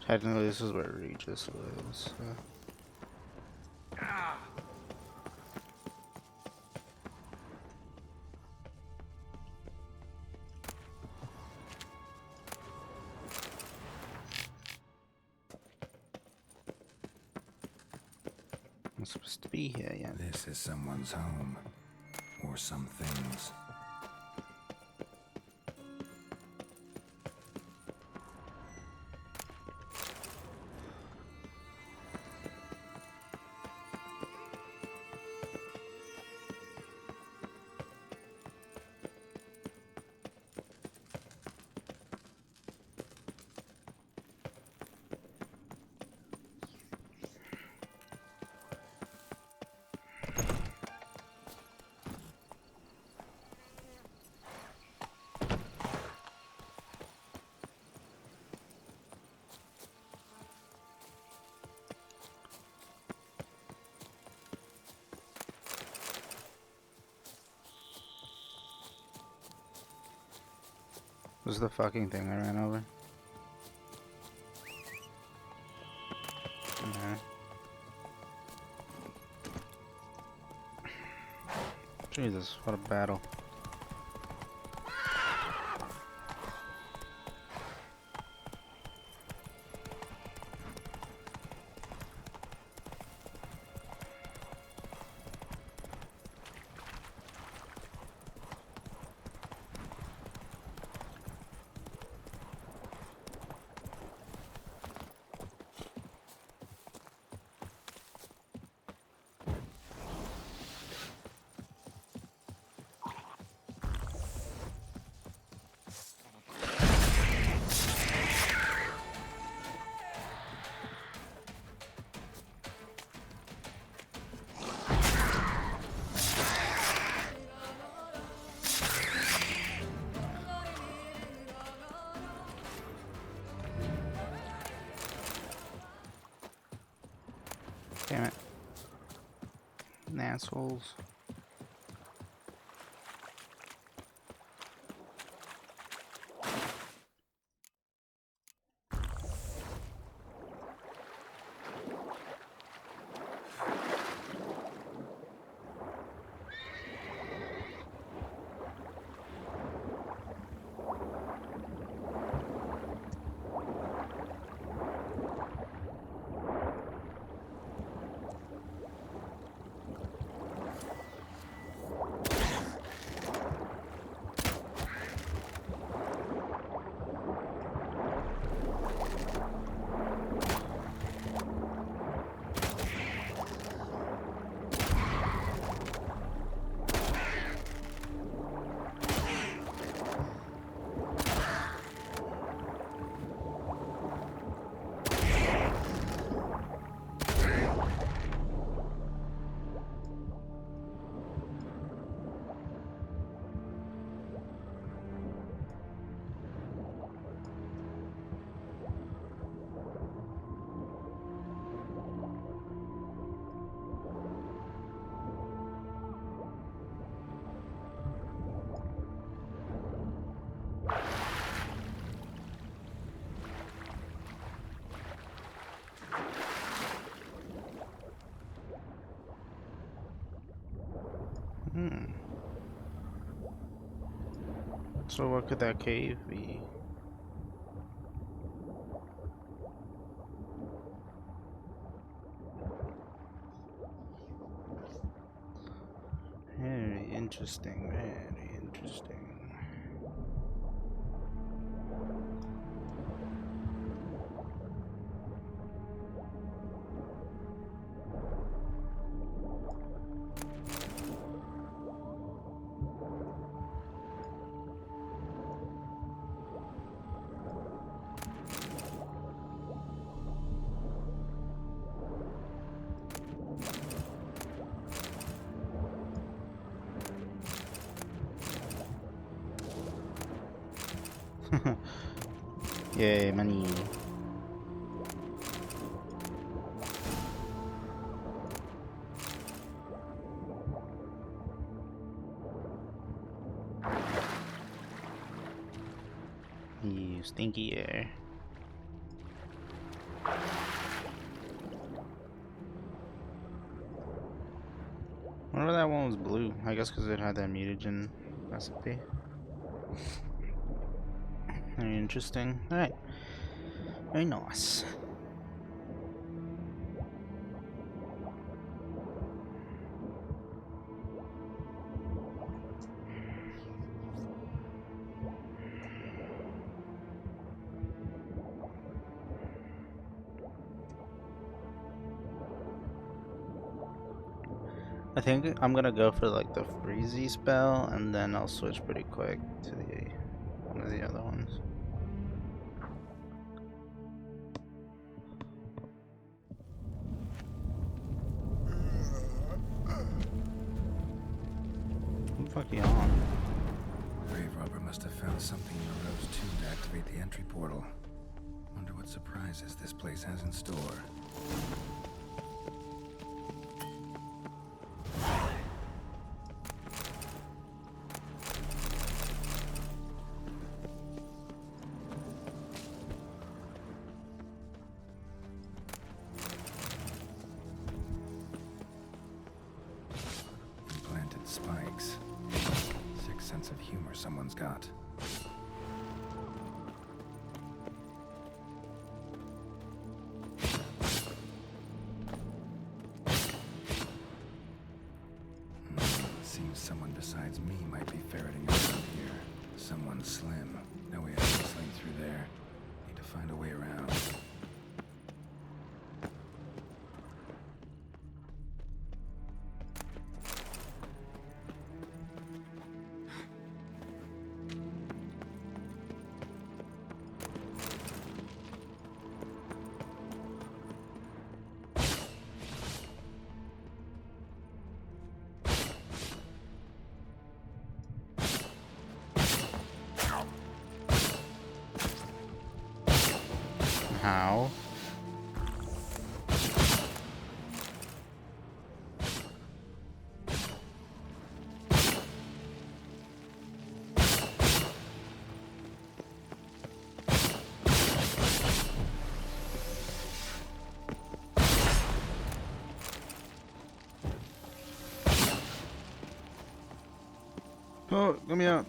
Technically, this is where Regis lives. I'm supposed to be here yet. This is someone's home. Or some things. What's the fucking thing I ran over? Okay. Jesus, what a battle. Damn it. Assholes. So what could that cave be? interesting, very interesting. Yay, money. You stinky air. Wonder why that one was blue. I guess because it had that mutagen recipe. Very interesting. Alright. Very nice. I think I'm gonna go for like the freezy spell and then I'll switch pretty quick to the one of the other ones. What the fuck are you on? Grave Robber must have found something in the Rose Tomb to activate the entry portal. Wonder what surprises this place has in store. Implanted spikes. Sick sense of humor someone's got. Seems someone besides me might be ferreting around here. Someone slim. No way I can sling through there. Need to find a way around. How? Oh, let me out.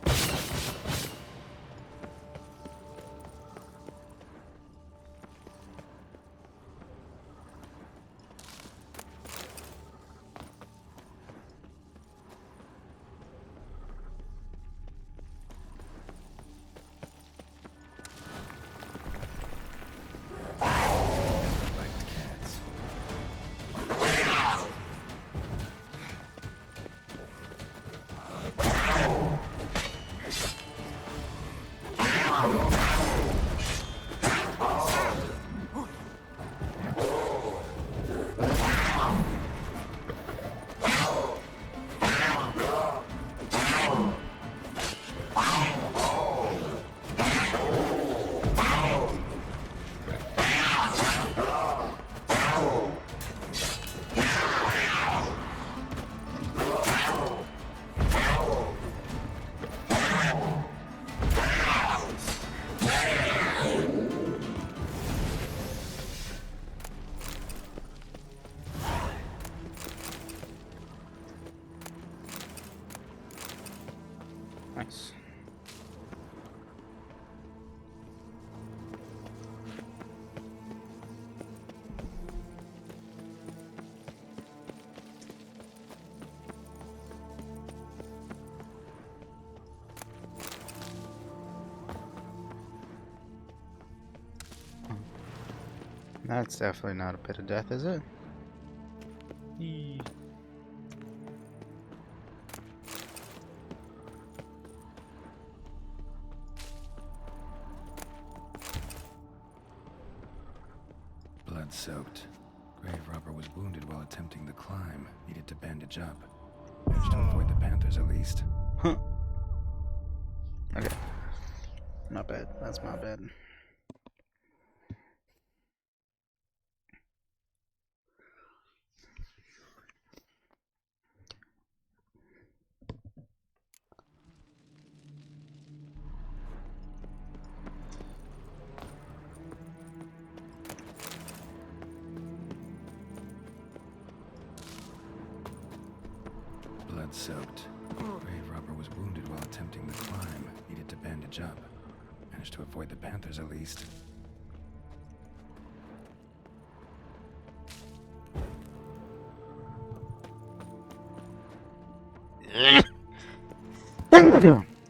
Nice. That's definitely not a pit of death, is it? Yee. Blood-soaked. Grave robber was wounded while attempting the climb. Needed to bandage up. Managed to avoid the Panthers at least. Huh. Okay. Not bad. That's not bad. Blood-soaked. Grave robber was wounded while attempting the climb. Needed to bandage up. Managed to avoid the Panthers at least.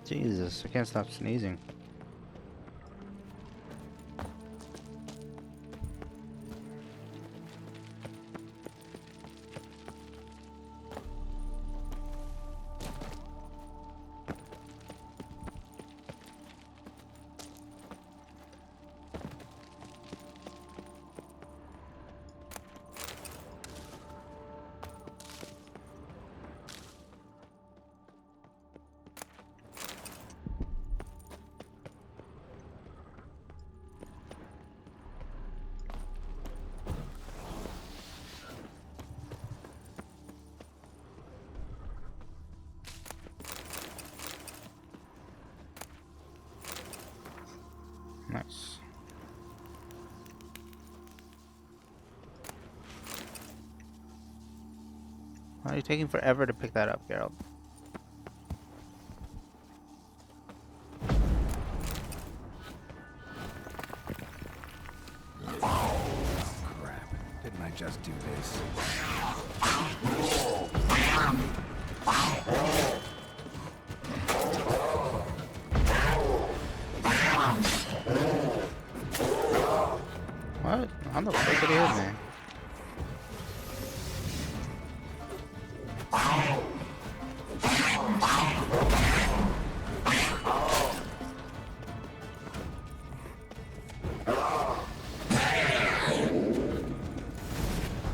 Jesus, I can't stop sneezing. Nice. Why are you taking forever to pick that up, Geralt? Oh crap. Didn't I just do this? What? How the fuck did he hit me?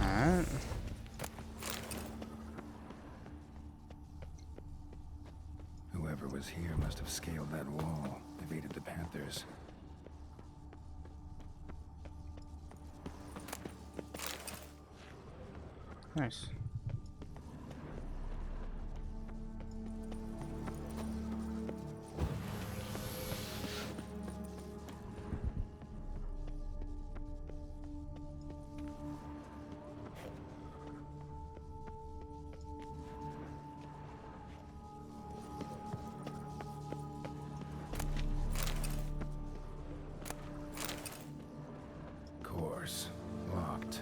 Alright. Whoever was here must have scaled that wall, evaded the Panthers. Nice. Course. Locked.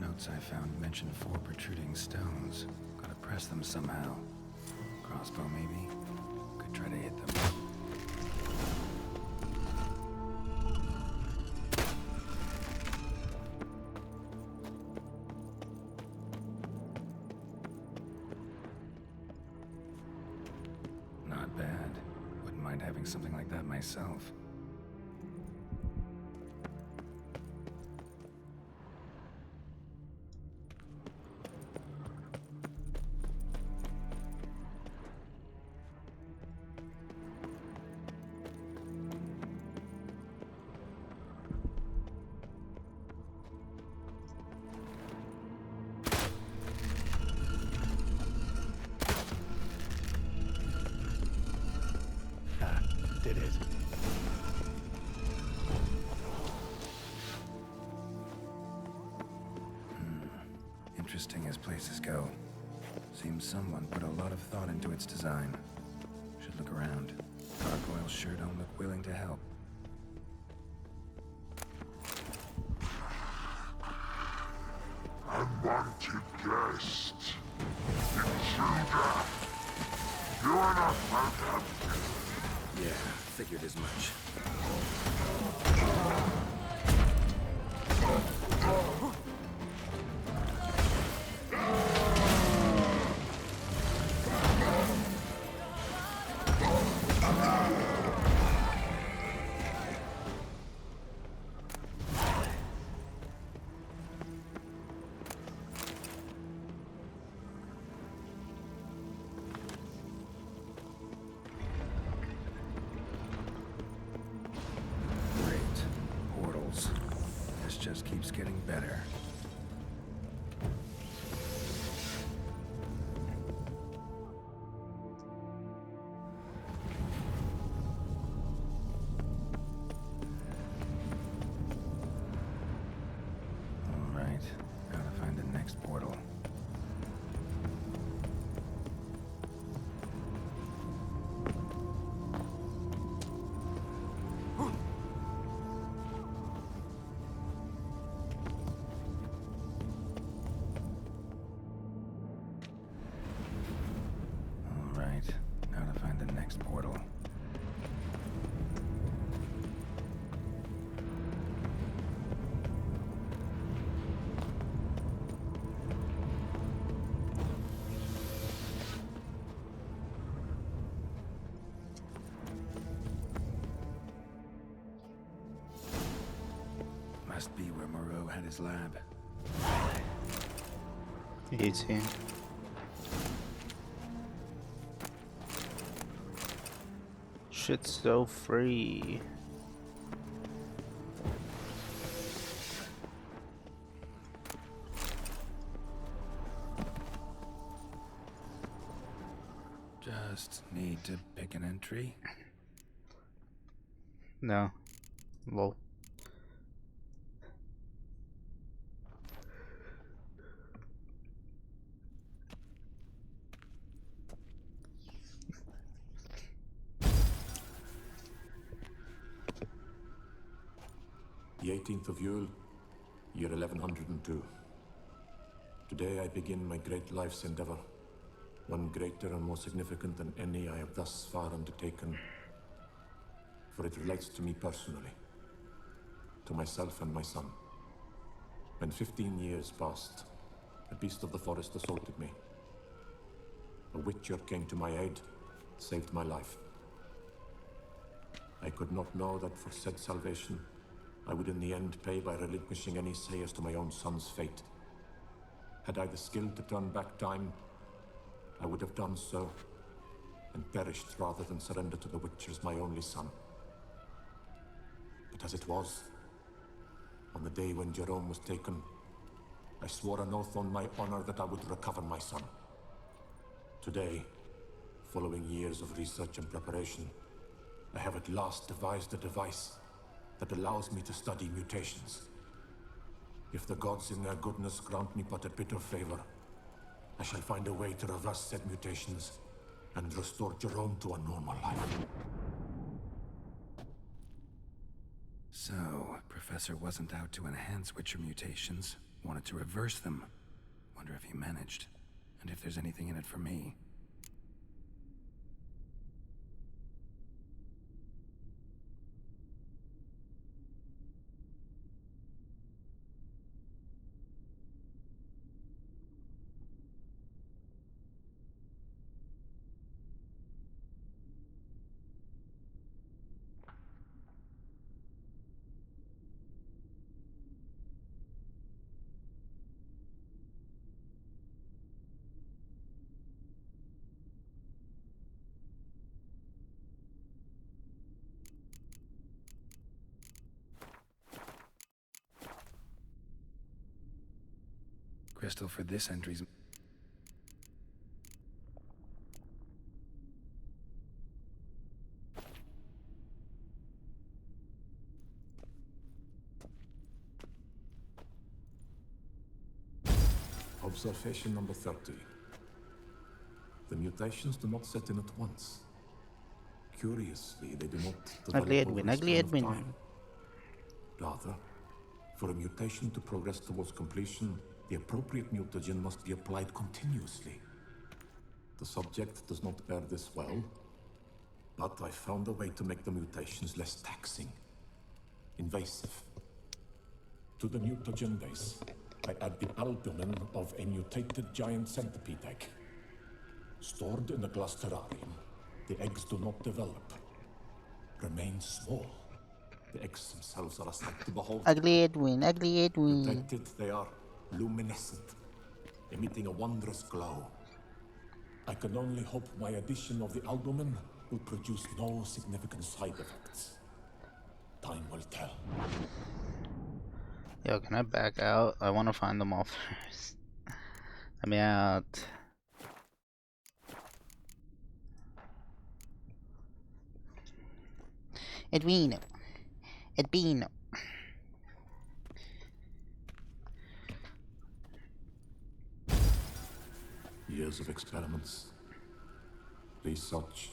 Notes I found mention 4 protruding stones. Gotta press them somehow. Crossbow, maybe? Could try to hit them. Not bad. Wouldn't mind having something like that myself. Did it. Interesting as places go. Seems someone put a lot of thought into its design. Should look around. Gargoyles sure don't look willing to help. Unwanted guest. Intruder. You are not welcome. Yeah, figured as much. right. Gotta find the next portal. Alright, gotta find the next portal. Must be where Moreau had his lab. 18. Shit's so free. Just need to pick an entry. No. Lol. The 18th of Yule, year 1102. Today I begin my great life's endeavor, one greater and more significant than any I have thus far undertaken, for it relates to me personally, to myself and my son. When 15 years passed, a beast of the forest assaulted me. A witcher came to my aid, saved my life. I could not know that for said salvation, I would in the end pay by relinquishing any say as to my own son's fate. Had I the skill to turn back time, I would have done so, and perished rather than surrender to the Witchers my only son. But as it was, on the day when Jerome was taken, I swore an oath on my honor that I would recover my son. Today, following years of research and preparation, I have at last devised a device that allows me to study mutations. If the gods in their goodness grant me but a bit of favor, I shall find a way to reverse said mutations and restore Jerome to a normal life. So, Professor wasn't out to enhance Witcher mutations, wanted to reverse them. Wonder if he managed, and if there's anything in it for me. Crystal for this entry's... Observation number 30. The mutations do not set in at once. Curiously, they do not develop Ugly over Edwin, a ugly span of Edwin. time. Rather, for a mutation to progress towards completion, the appropriate mutagen must be applied continuously. The subject does not bear this well, but I found a way to make the mutations less taxing, invasive. To the mutagen base, I add the albumin of a mutated giant centipede egg. Stored in a glass terrarium, the eggs do not develop, remain small. The eggs themselves are a sight to behold. Ugly Edwin, ugly Edwin. Mutated, they are luminescent, emitting a wondrous glow. I can only hope my addition of the albumin will produce no significant side effects. Time will tell. Yo, can I back out? I want to find them all first. Let me out. Edwino. years of experiments, research,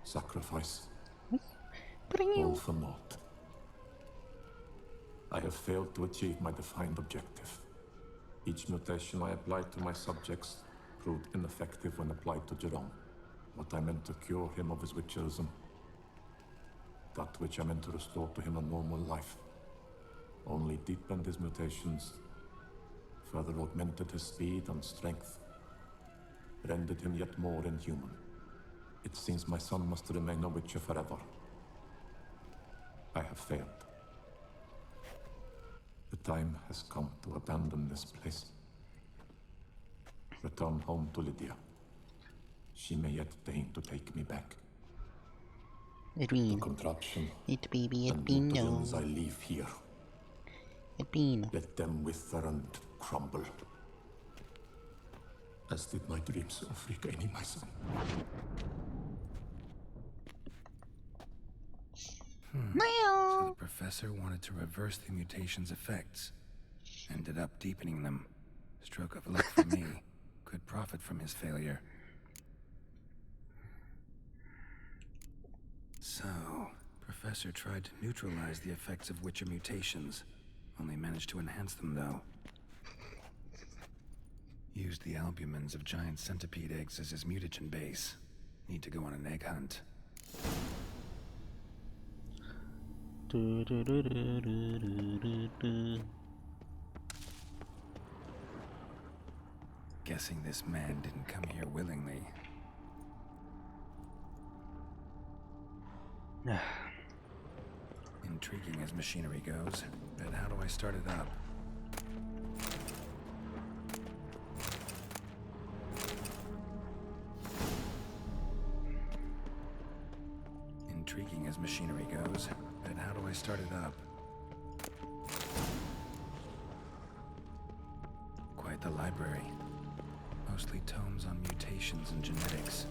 sacrifice, all for naught. I have failed to achieve my defined objective. Each mutation I applied to my subjects proved ineffective when applied to Jerome. What I meant to cure him of his witcherism, that which I meant to restore to him a normal life, only deepened his mutations, further augmented his speed and strength, rendered him yet more inhuman. It seems my son must remain a witcher forever. I have failed. The time has come to abandon this place. Return home to Lydia. She may yet deign to take me back. The contraption it baby and mutagens I leave here. Let them wither and crumble. As did my dreams of regaining my son. So the professor wanted to reverse the mutation's effects. Ended up deepening them. Stroke of luck for me. Could profit from his failure. So, Professor tried to neutralize the effects of Witcher mutations. Only managed to enhance them, though. Used the albumins of giant centipede eggs as his mutagen base. Need to go on an egg hunt. Guessing this man didn't come here willingly. Intriguing as machinery goes, but how do I start it up? Intriguing as machinery goes, but how do I start it up? Quite the library. Mostly tomes on mutations and genetics.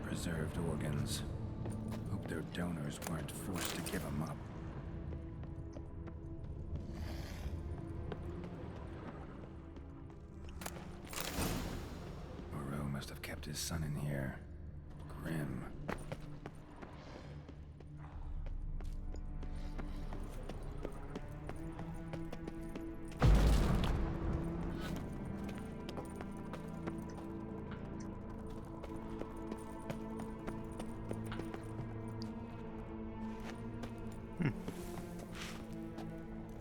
Preserved organs. Hope their donors weren't forced to give them up. Moreau must have kept his son in here. Grim.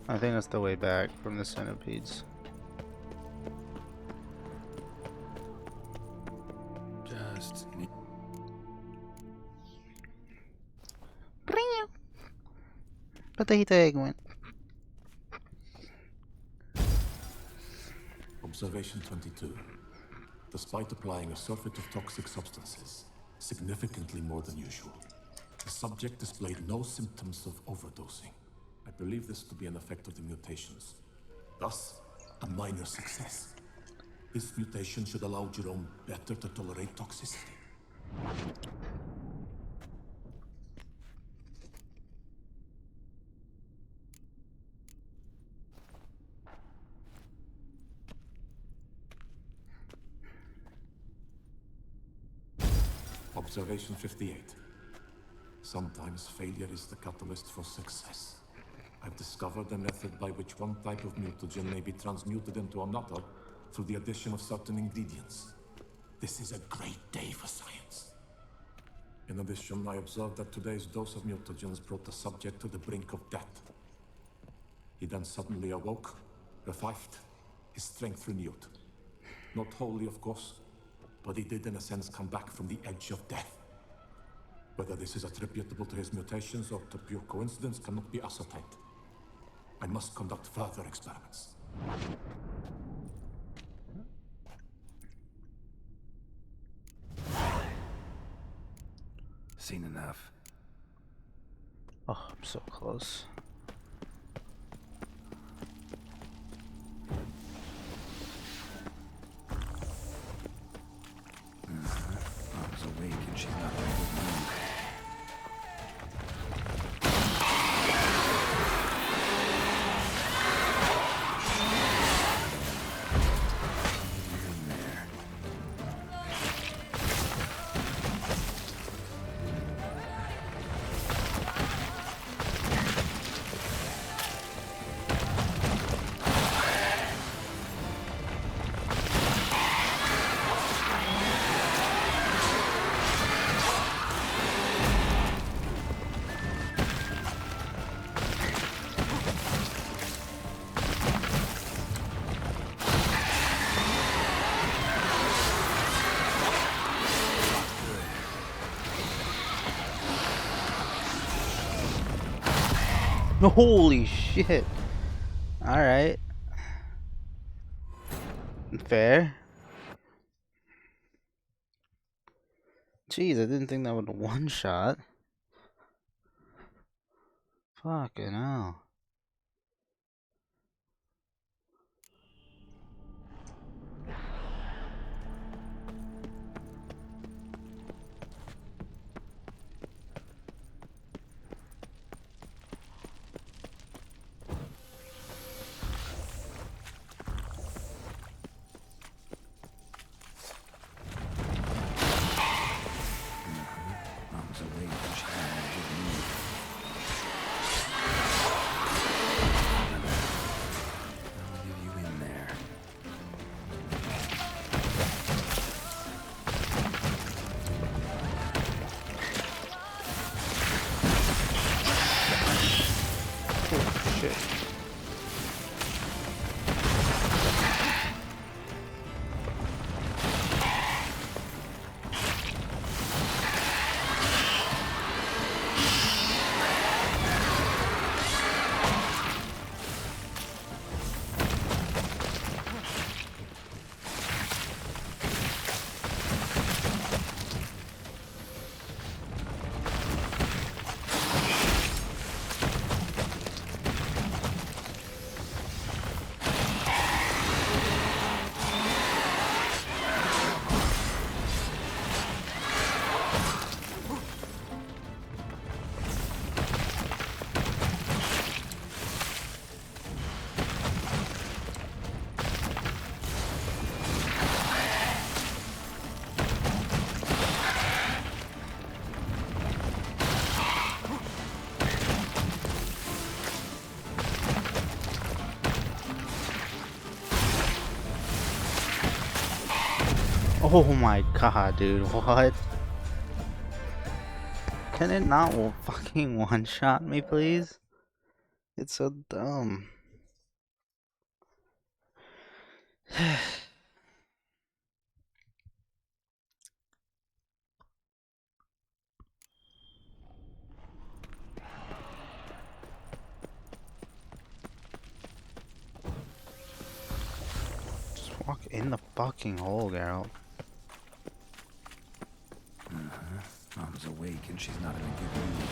I think that's the way back from the centipedes. Just Potato egg went. Observation 22. Despite applying a surfeit of toxic substances, significantly more than usual, the subject displayed no symptoms of overdosing. I believe this to be an effect of the mutations. Thus, a minor success. This mutation should allow Jerome better to tolerate toxicity. Observation 58. Sometimes failure is the catalyst for success. I've discovered a method by which one type of mutagen may be transmuted into another through the addition of certain ingredients. This is a great day for science. In addition, I observed that today's dose of mutagens brought the subject to the brink of death. He then suddenly awoke, revived, his strength renewed. Not wholly, of course, but he did in a sense come back from the edge of death. Whether this is attributable to his mutations or to pure coincidence cannot be ascertained. I must conduct further experiments. Seen enough. Oh, I'm so close. Holy shit. Alright. Fair. Jeez, I didn't think that would one shot. Fucking hell. Oh my god, dude, what? Can it not fucking one-shot me, please? It's so dumb. Just walk in the fucking hole, Geralt. Mom's awake and she's not in a good mood.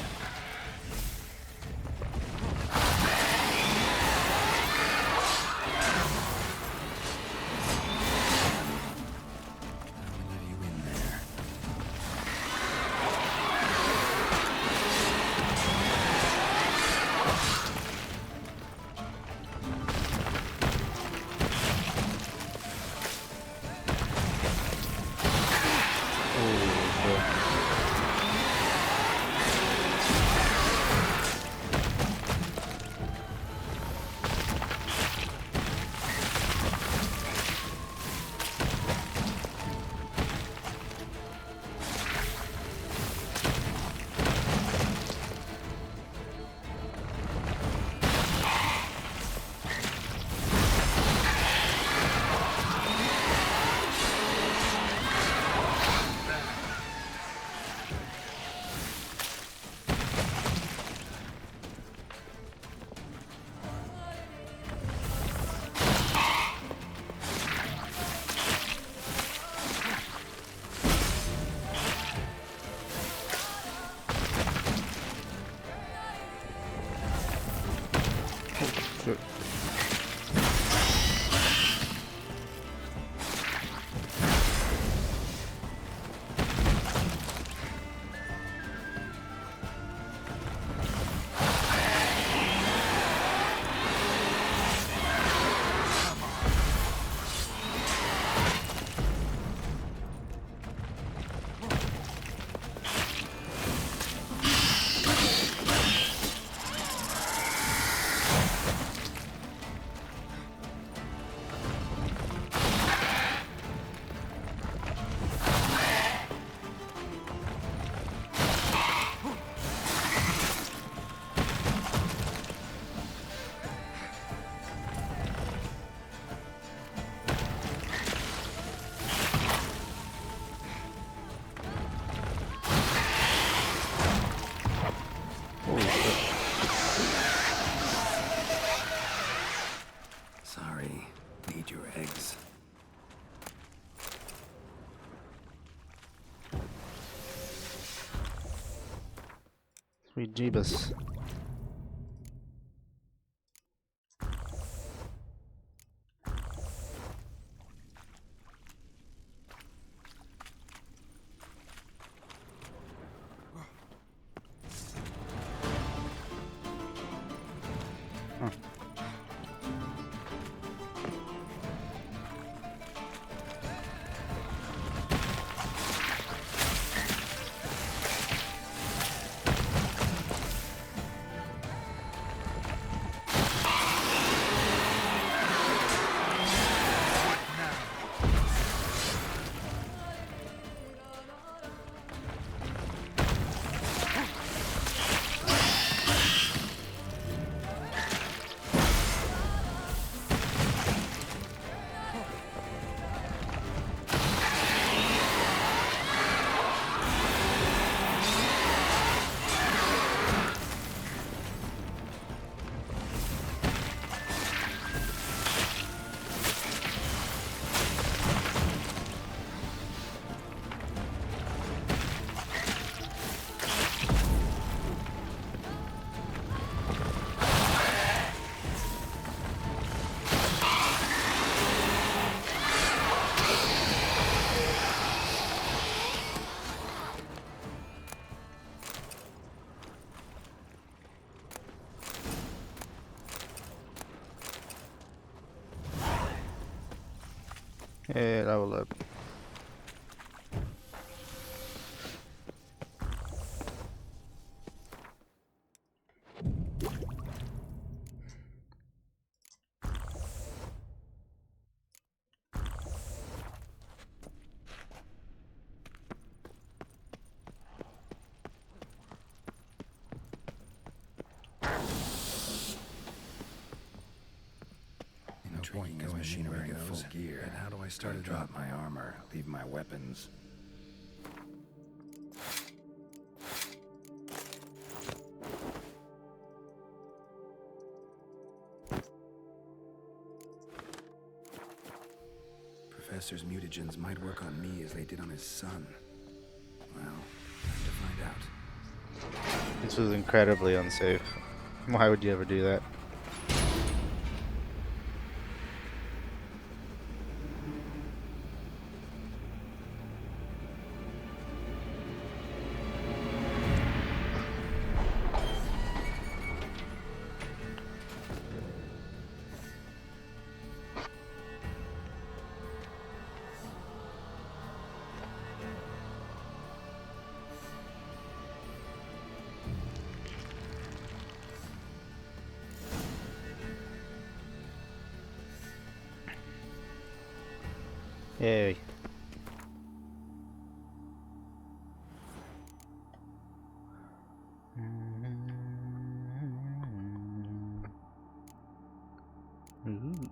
Sweet Jeebus. Hey, level up. Point as machinery goes, full gear. And how do I start to drop my armor, leave my weapons? Professor's mutagens might work on me as they did on his son. Well, time to find out. This was incredibly unsafe. Why would you ever do that? Yay. Ooh.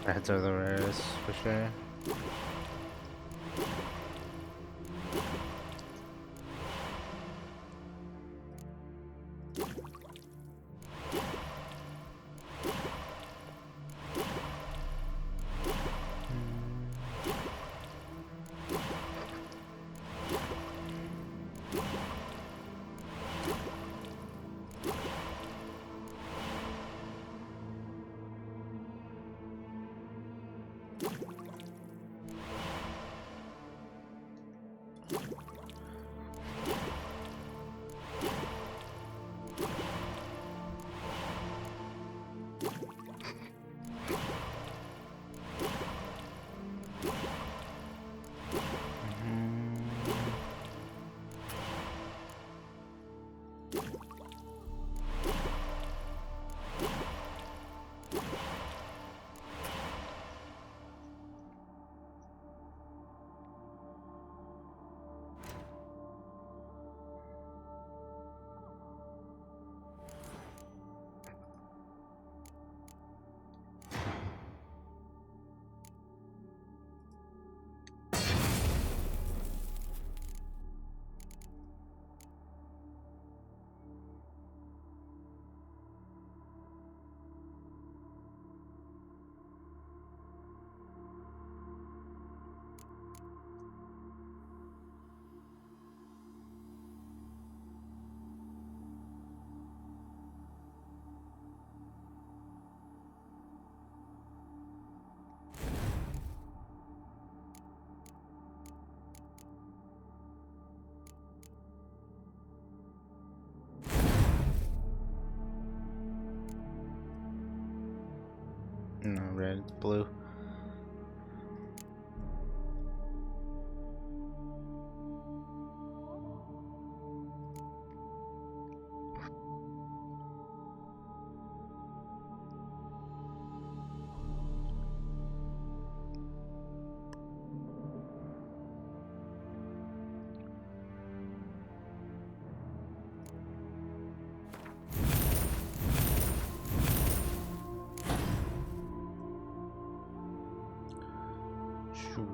Heads are the rarest for sure. No, red, it's blue. Sure.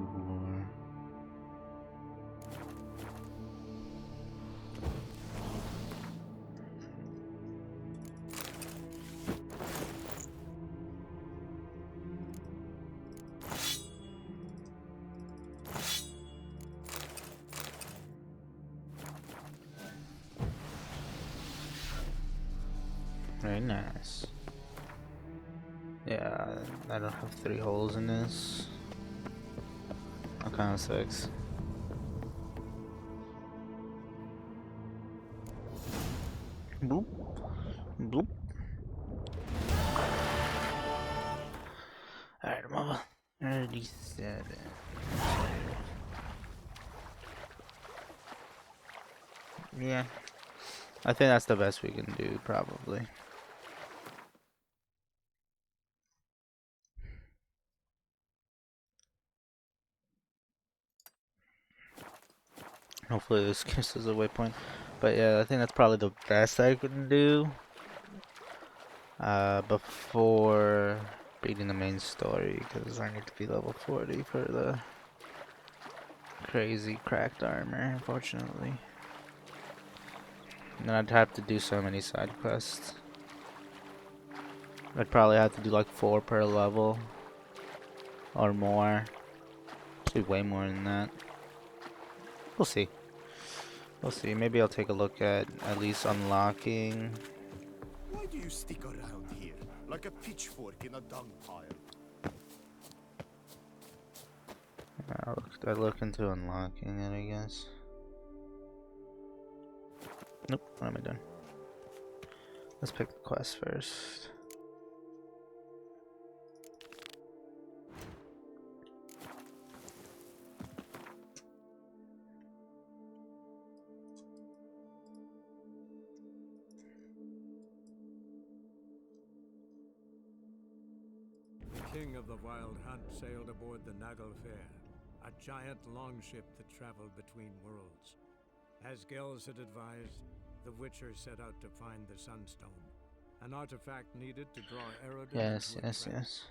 Very nice. Yeah, I don't have 3 holes in this. That kind of sucks. Bloop. Bloop. Alright, mama. 37. Yeah. I think that's the best we can do, probably. Hopefully this gives us a waypoint. But yeah, I think that's probably the best I can do. Before beating the main story, because I need to be level 40 for the crazy cracked armor, unfortunately. And then I'd have to do so many side quests. I'd probably have to do like 4 per level. Or more. Actually way more than that. We'll see. We'll see. Maybe I'll take a look at least unlocking. Why do you stick around here like a pitchfork in a dung pile? I'll look into unlocking it, I guess. Nope, what am I doing? Let's pick the quest first. The king of the Wild Hunt sailed aboard the Naglfar, a giant longship that traveled between worlds. As Gels had advised, the Witcher set out to find the Sunstone, an artifact needed to draw Eredin Yes, into a yes, trance. yes.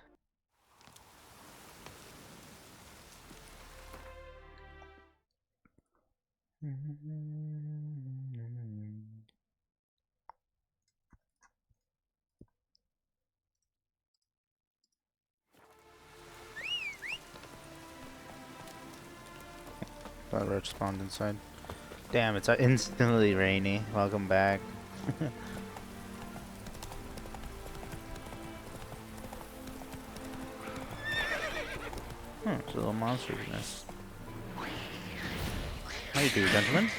Thought Roach spawned inside. Damn, it's instantly rainy. Welcome back. It's a little monster's nest. How you do, gentlemen?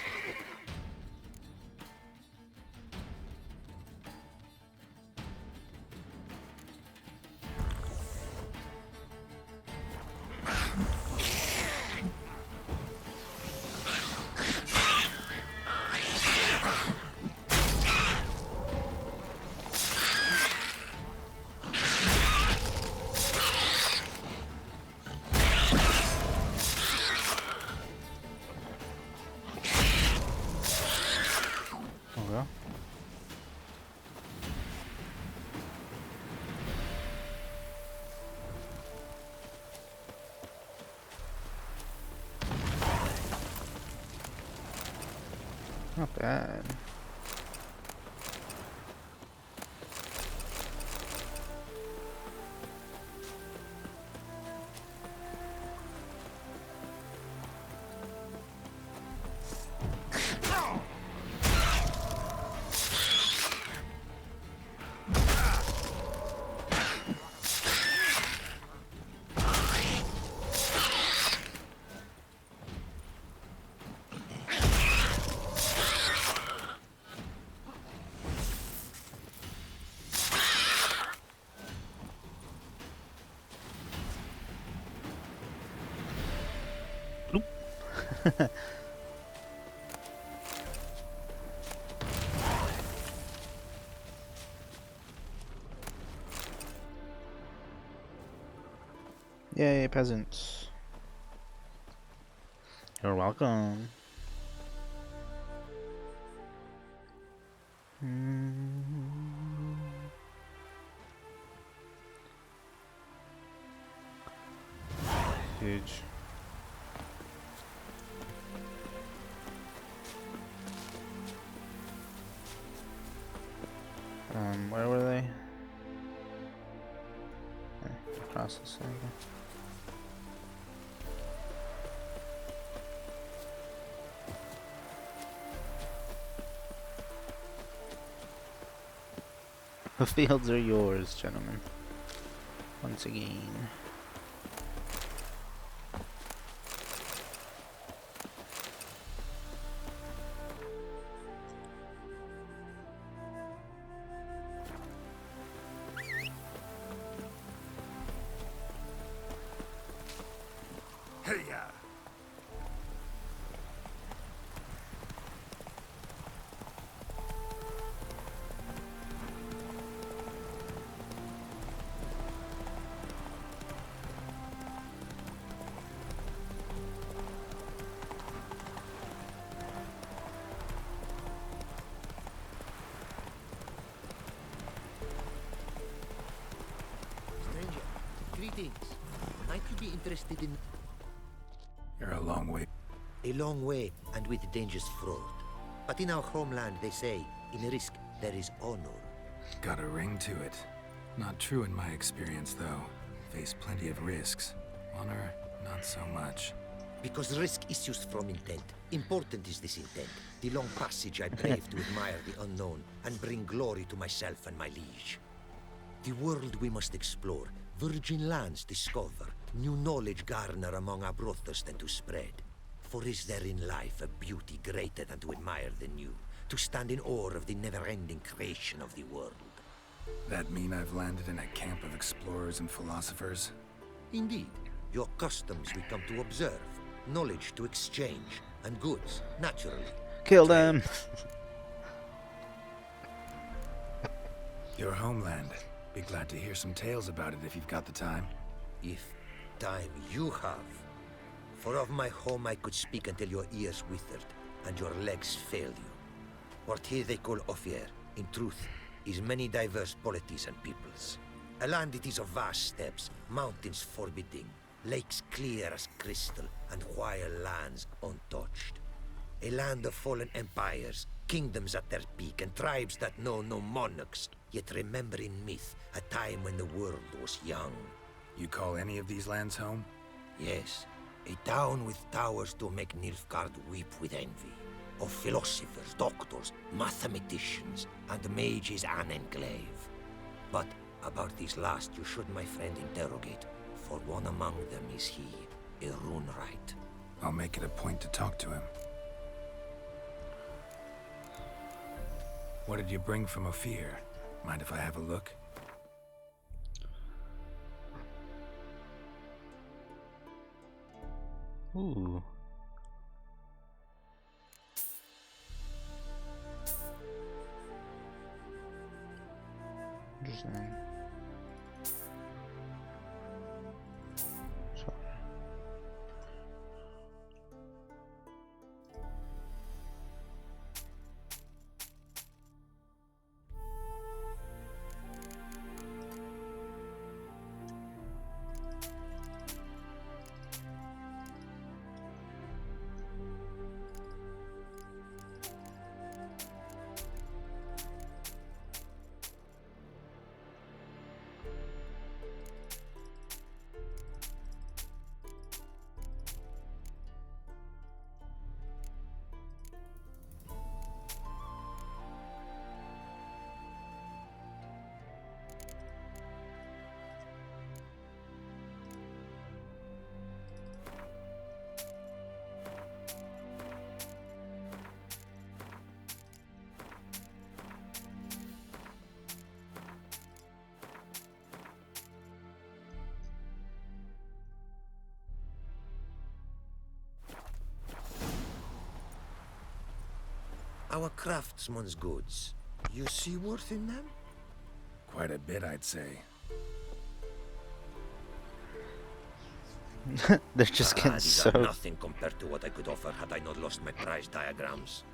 Not bad. Yay, peasants. You're welcome. Huge. Where were they? Across the center. The fields are yours, gentlemen. Once again. Hey-ya! Stranger, greetings. Might you be interested in... You're a long way. A long way, and with dangers fraught. But in our homeland, they say, in risk, there is honor. Got a ring to it. Not true in my experience, though. Face plenty of risks. Honor, not so much. Because risk issues from intent. Important is this intent. The long passage I brave to admire the unknown, and bring glory to myself and my liege. The world we must explore, virgin lands discover, new knowledge garner among our brothers than to spread. For is there in life a beauty greater than to admire the new, to stand in awe of the never-ending creation of the world? That mean I've landed in a camp of explorers and philosophers? Indeed. Your customs we come to observe, knowledge to exchange, and goods, naturally. Kill them! Your homeland. Be glad to hear some tales about it if you've got the time. If time you have. For of my home I could speak until your ears withered, and your legs failed you. What here they call Ophir, in truth, is many diverse polities and peoples. A land it is of vast steppes, mountains forbidding, lakes clear as crystal, and wild lands untouched. A land of fallen empires, kingdoms at their peak, and tribes that know no monarchs, yet remember in myth a time when the world was young. You call any of these lands home? Yes, a town with towers to make Nilfgaard weep with envy. Of philosophers, doctors, mathematicians, and mages an enclave. But about these last you should, my friend, interrogate, for one among them is he, a Runewright. I'll make it a point to talk to him. What did you bring from Ophir? Mind if I have a look? Ooh. Interesting. Our craftsman's goods. You see worth in them? Quite a bit, I'd say. They're just getting These so... are nothing compared to what I could offer had I not lost my prized diagrams.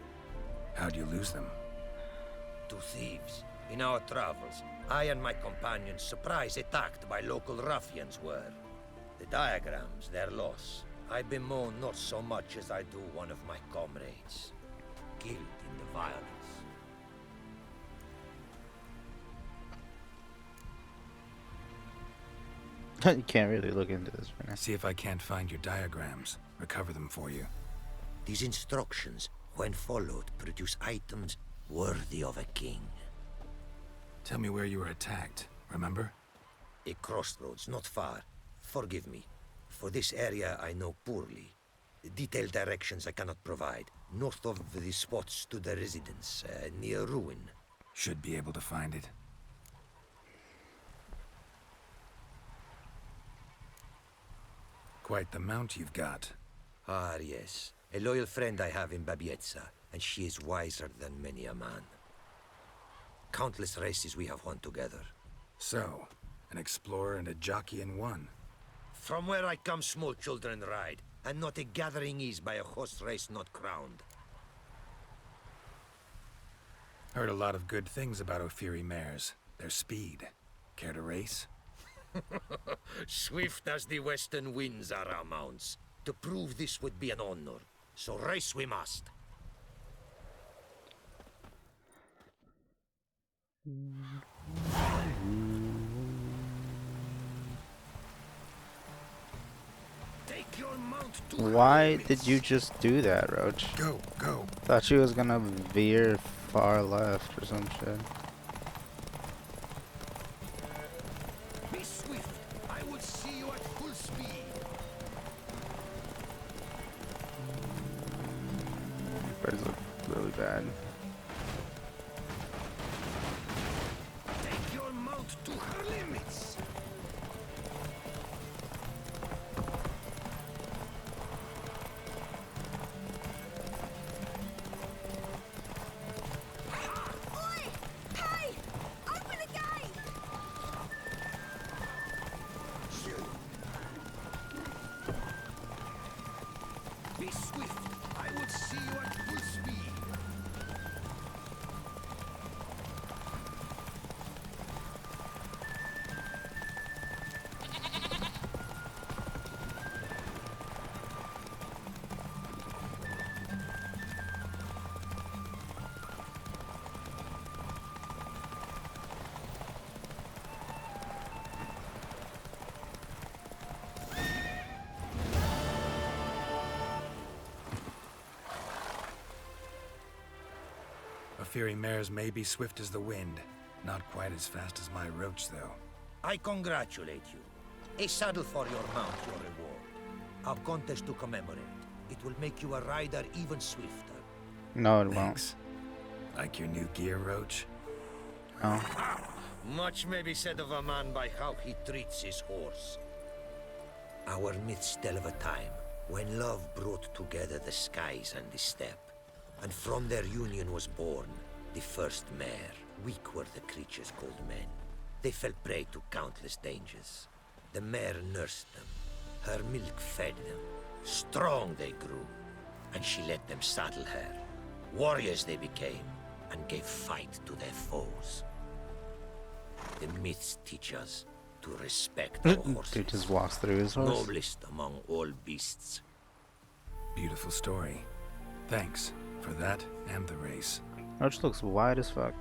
How'd you lose them? To thieves. In our travels, I and my companions surprise attacked by local ruffians were. The diagrams, their loss. I bemoan not so much as I do one of my comrades. Killed in the violence. You can't really look into this right now. See if I can't find your diagrams. Recover them for you. These instructions, when followed, produce items worthy of a king. Tell me where you were attacked, remember? A crossroads, not far. Forgive me. For this area I know poorly. Detailed directions I cannot provide. North of the spot stood a residence, near ruin. Should be able to find it. Quite the mount you've got. Ah, yes. A loyal friend I have in Babietza, and she is wiser than many a man. Countless races we have won together. So, an explorer and a jockey in one. From where I come, small children ride, and not a gathering is by a horse race not crowned. Heard a lot of good things about Ophiri mares. Their speed. Care to race? Swift as the western winds are our mounts. To prove this would be an honor. So race we must. Take your mount to Why did you just do that, Roach? Go, go. Thought she was gonna veer far left or some shit. Be swift. I will see you at full speed. Birds look really bad. Take your mount to her limits. Be swift. I will see you at full speed. Ophiri mares may be swift as the wind. Not quite as fast as my Roach, though. I congratulate you. A saddle for your mount, your reward. A contest to commemorate. It will make you a rider even swifter. No, it Thanks. Like your new gear, Roach? Oh. Much may be said of a man by how he treats his horse. Our myths tell of a time when love brought together the skies and the steppe. And from their union was born the first mare. Weak were the creatures called men. They fell prey to countless dangers. The mare nursed them. Her milk fed them. Strong they grew. And she let them saddle her. Warriors they became, and gave fight to their foes. The myths teach us to respect our horses. Dude just walks through his horse. Noblest among all beasts. Beautiful story. Thanks for that and the race. Roach looks wide as fuck.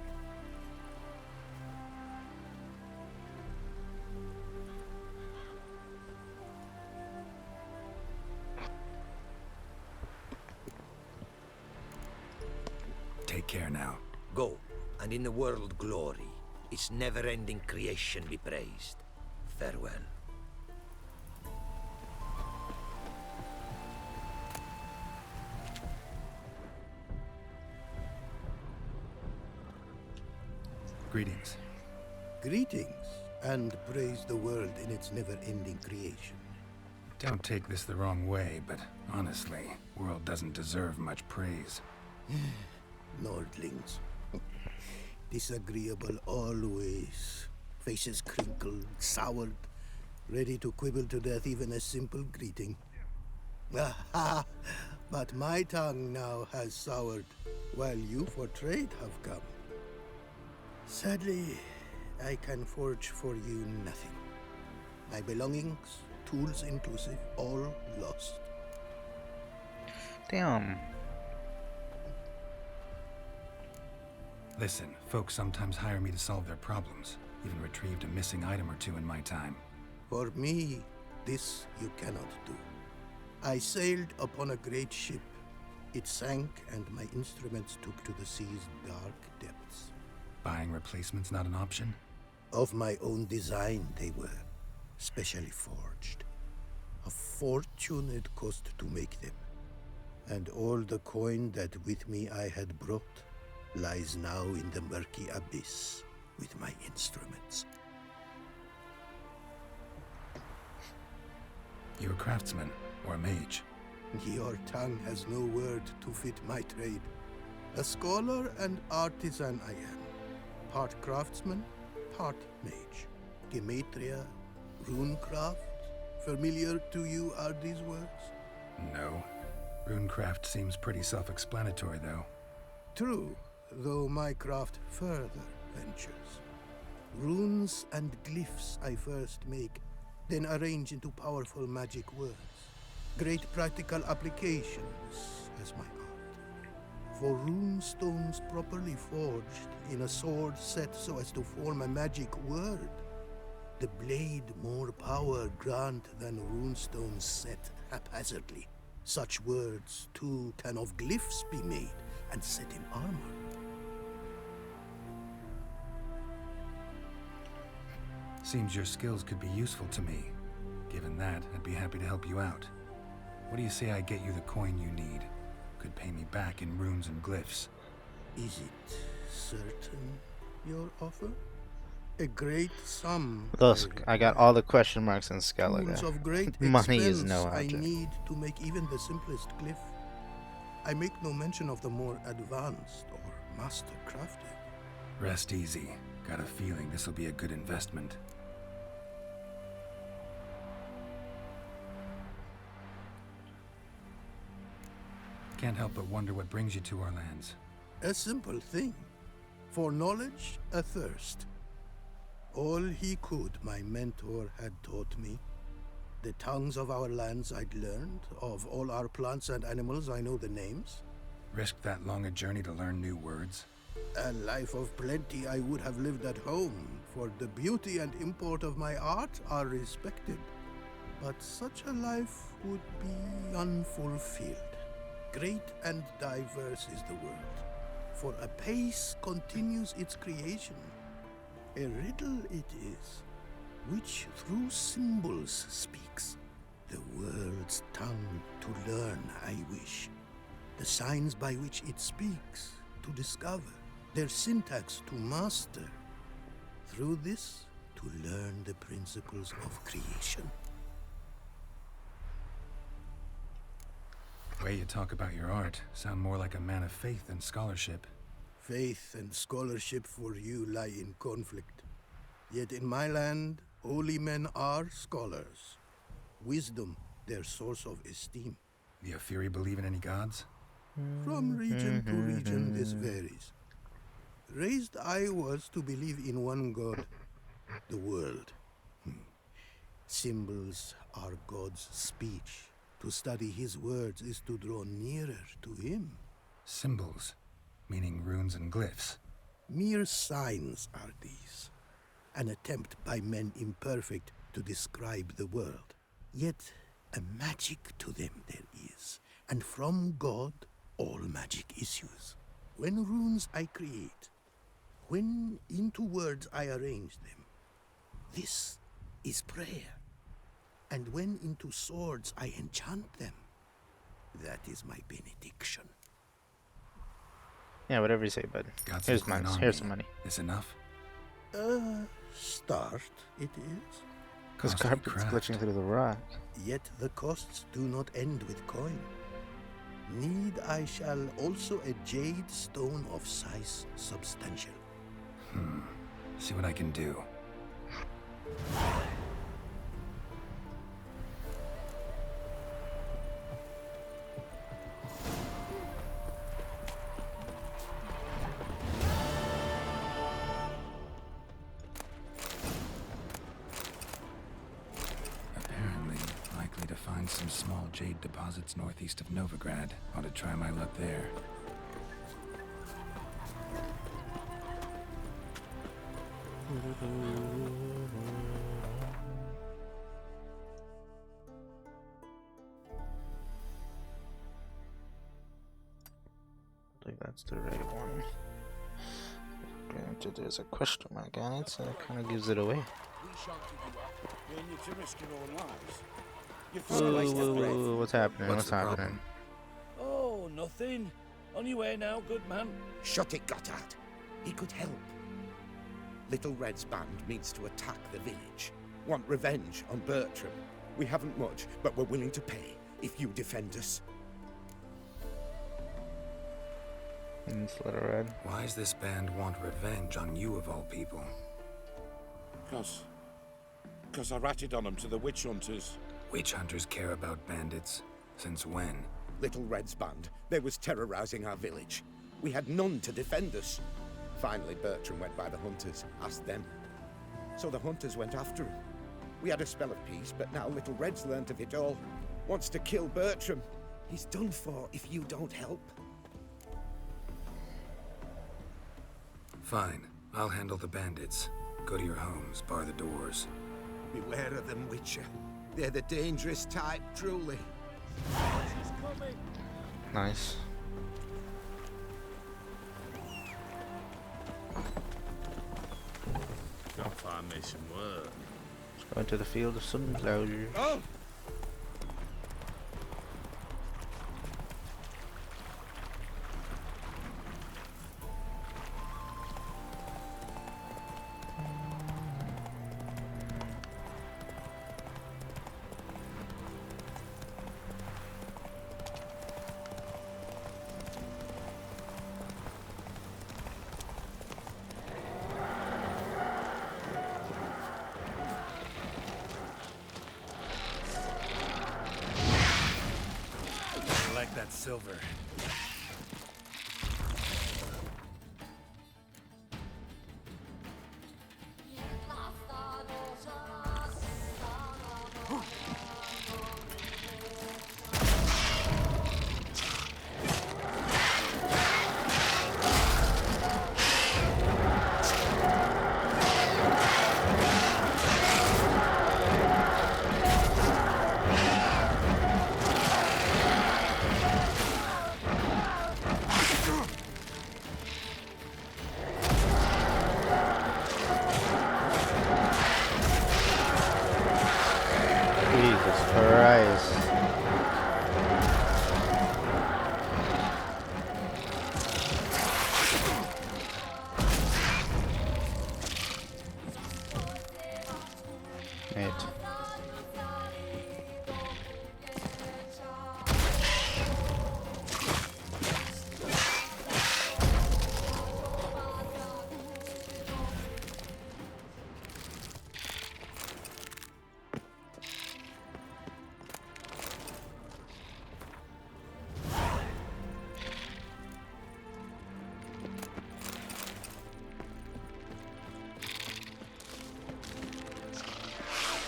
Take care now. Go, and in the world glory, its never-ending creation be praised. Farewell. Greetings. Greetings, and praise the world in its never-ending creation. Don't take this the wrong way, but honestly, world doesn't deserve much praise. Nordlings. Disagreeable always. Faces crinkled, soured, ready to quibble to death even a simple greeting. Aha! But my tongue now has soured, while you for trade have come. Sadly, I can forge for you nothing. My belongings, tools inclusive, all lost. Damn. Listen, folks sometimes hire me to solve their problems. Even retrieved a missing item or two in my time. For me, this you cannot do. I sailed upon a great ship. It sank, and my instruments took to the sea's dark depths. Buying replacements not an option? Of my own design they were, specially forged. A fortune it cost to make them. And all the coin that with me I had brought lies now in the murky abyss with my instruments. You a craftsman or a mage? Your tongue has no word to fit my trade. A scholar and artisan I am. Part craftsman, part mage. Gematria, runecraft. Familiar to you are these words? No. Runecraft seems pretty self-explanatory, though. True, though my craft further ventures. Runes and glyphs I first make, then arrange into powerful magic words. Great practical applications as my art. For rune stones properly forged in a sword set so as to form a magic word, the blade more power grant than runestones set haphazardly. Such words, too, can of glyphs be made and set in armor. Seems your skills could be useful to me. Given that, I'd be happy to help you out. What do you say I get you the coin you need? Could pay me back in runes and glyphs. Is it certain, your offer? A great sum. Thus, I got all the question marks in Skellige. Tools of great Money is expense no I object. need to make even the simplest glyph. I make no mention of the more advanced or master crafted. Rest easy. Got a feeling this will be a good investment. Can't help but wonder what brings you to our lands. A simple thing. For knowledge, a thirst. All he could, my mentor had taught me. The tongues of our lands I'd learned. Of all our plants and animals, I know the names. Risked that long a journey to learn new words? A life of plenty I would have lived at home, for the beauty and import of my art are respected. But such a life would be unfulfilled. Great and diverse is the world, for a pace continues its creation. A riddle it is, which through symbols speaks. The world's tongue to learn I wish, the signs by which it speaks to discover, their syntax to master. Through this, to learn the principles of creation. The way you talk about your art sound more like a man of faith than scholarship. Faith and scholarship for you lie in conflict. Yet in my land, holy men are scholars. Wisdom, their source of esteem. The Aphiri believe in any gods? From region to region, this varies. Raised I was to believe in one god, the world. Symbols are God's speech. To study his words is to draw nearer to him. Symbols, meaning runes and glyphs. Mere signs are these. An attempt by men imperfect to describe the world. Yet a magic to them there is, and from God all magic issues. When runes I create, when into words I arrange them, this is prayer. And when into swords I enchant them, that is my benediction. Yeah, whatever you say, bud. Here's mine. Here's some money. Is enough? Start it is. Because carpet's glitching through the rock. Yet the costs do not end with coin. Need I shall also a jade stone of size substantial. See what I can do. Apparently, likely to find some small jade deposits northeast of Novigrad. Ought to try my luck there. I think that's the right one. Granted, there's a question mark on it, so it kind of gives it away. Whoa, what's happening? What's happening? Oh, nothing. On your way now, good man. Shut it, Gotthard. He could help. Little Red's band means to attack the village. Want revenge on Bertram. We haven't much, but we're willing to pay if you defend us. Little Red. Why does this band want revenge on you of all people? Because I ratted on them to the witch hunters. Witch hunters care about bandits? Since when? Little Red's band. They was terrorizing our village. We had none to defend us. Finally, Bertram went by the hunters, asked them. So the hunters went after him. We had a spell of peace, but now Little Red's learnt of it all. Wants to kill Bertram. He's done for if you don't help. Fine. I'll handle the bandits. Go to your homes, bar the doors. Beware of them, Witcher. They're the dangerous type, truly. Nice. Gotta find me some work. Let's go into the field of Sunclosure. Oh! That silver.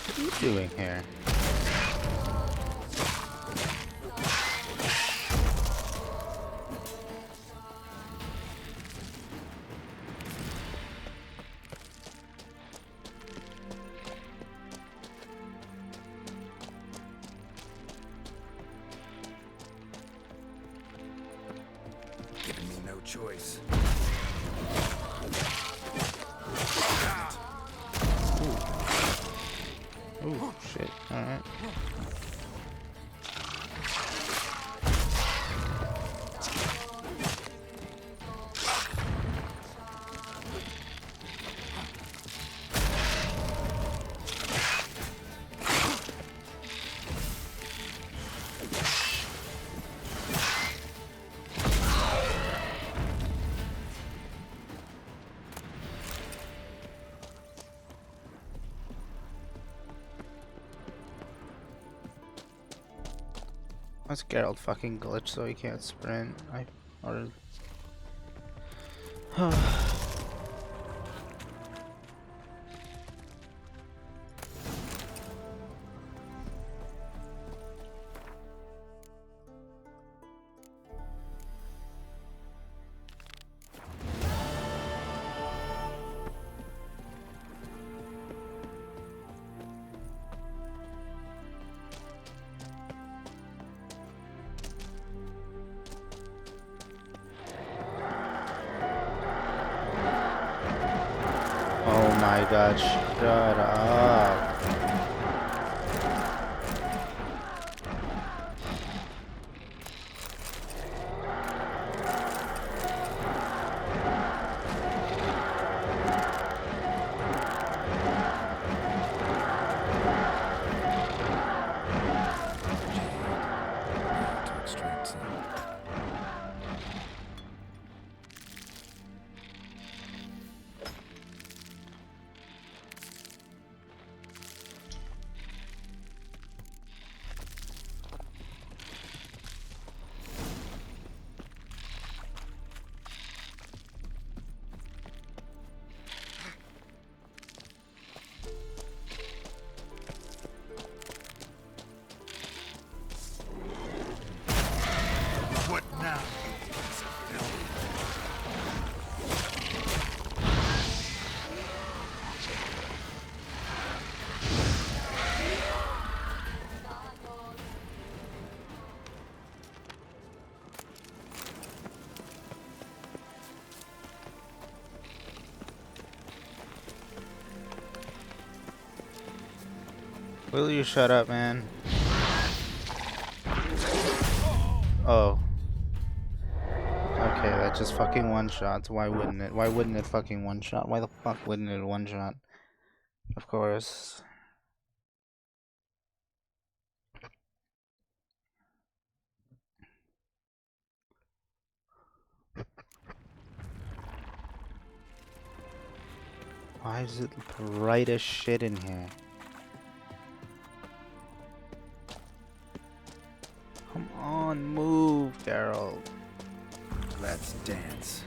What are you doing here? Giving me no choice. Oh shit, alright. Why's Geralt fucking glitch so he can't sprint? Oh my god, shut up. To extract some. What now, you piece of filth? Will you shut up, man? Oh. Okay, that just fucking one-shots. Why wouldn't it? Why wouldn't it fucking one-shot? Why the fuck wouldn't it one-shot? Of course. Why is it bright as shit in here? Come on, move, Geralt. Let's dance.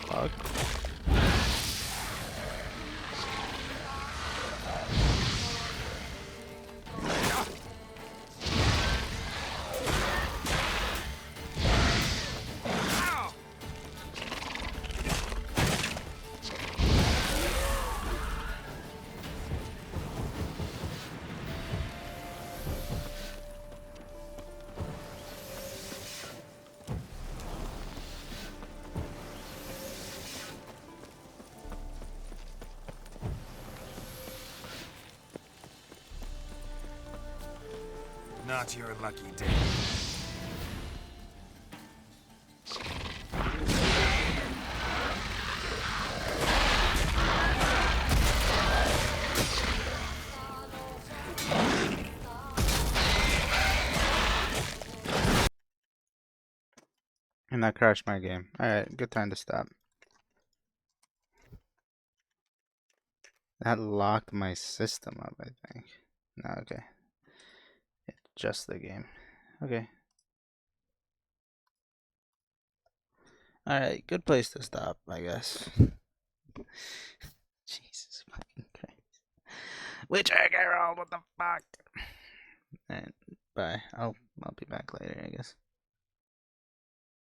Fuck. Not your lucky day. And that crashed my game. Alright, good time to stop. That locked my system up, I think. No, okay. It's just the game. Okay. Alright, good place to stop, I guess. Jesus fucking Christ. Witcher Geralt, what the fuck? And bye. I'll be back later, I guess.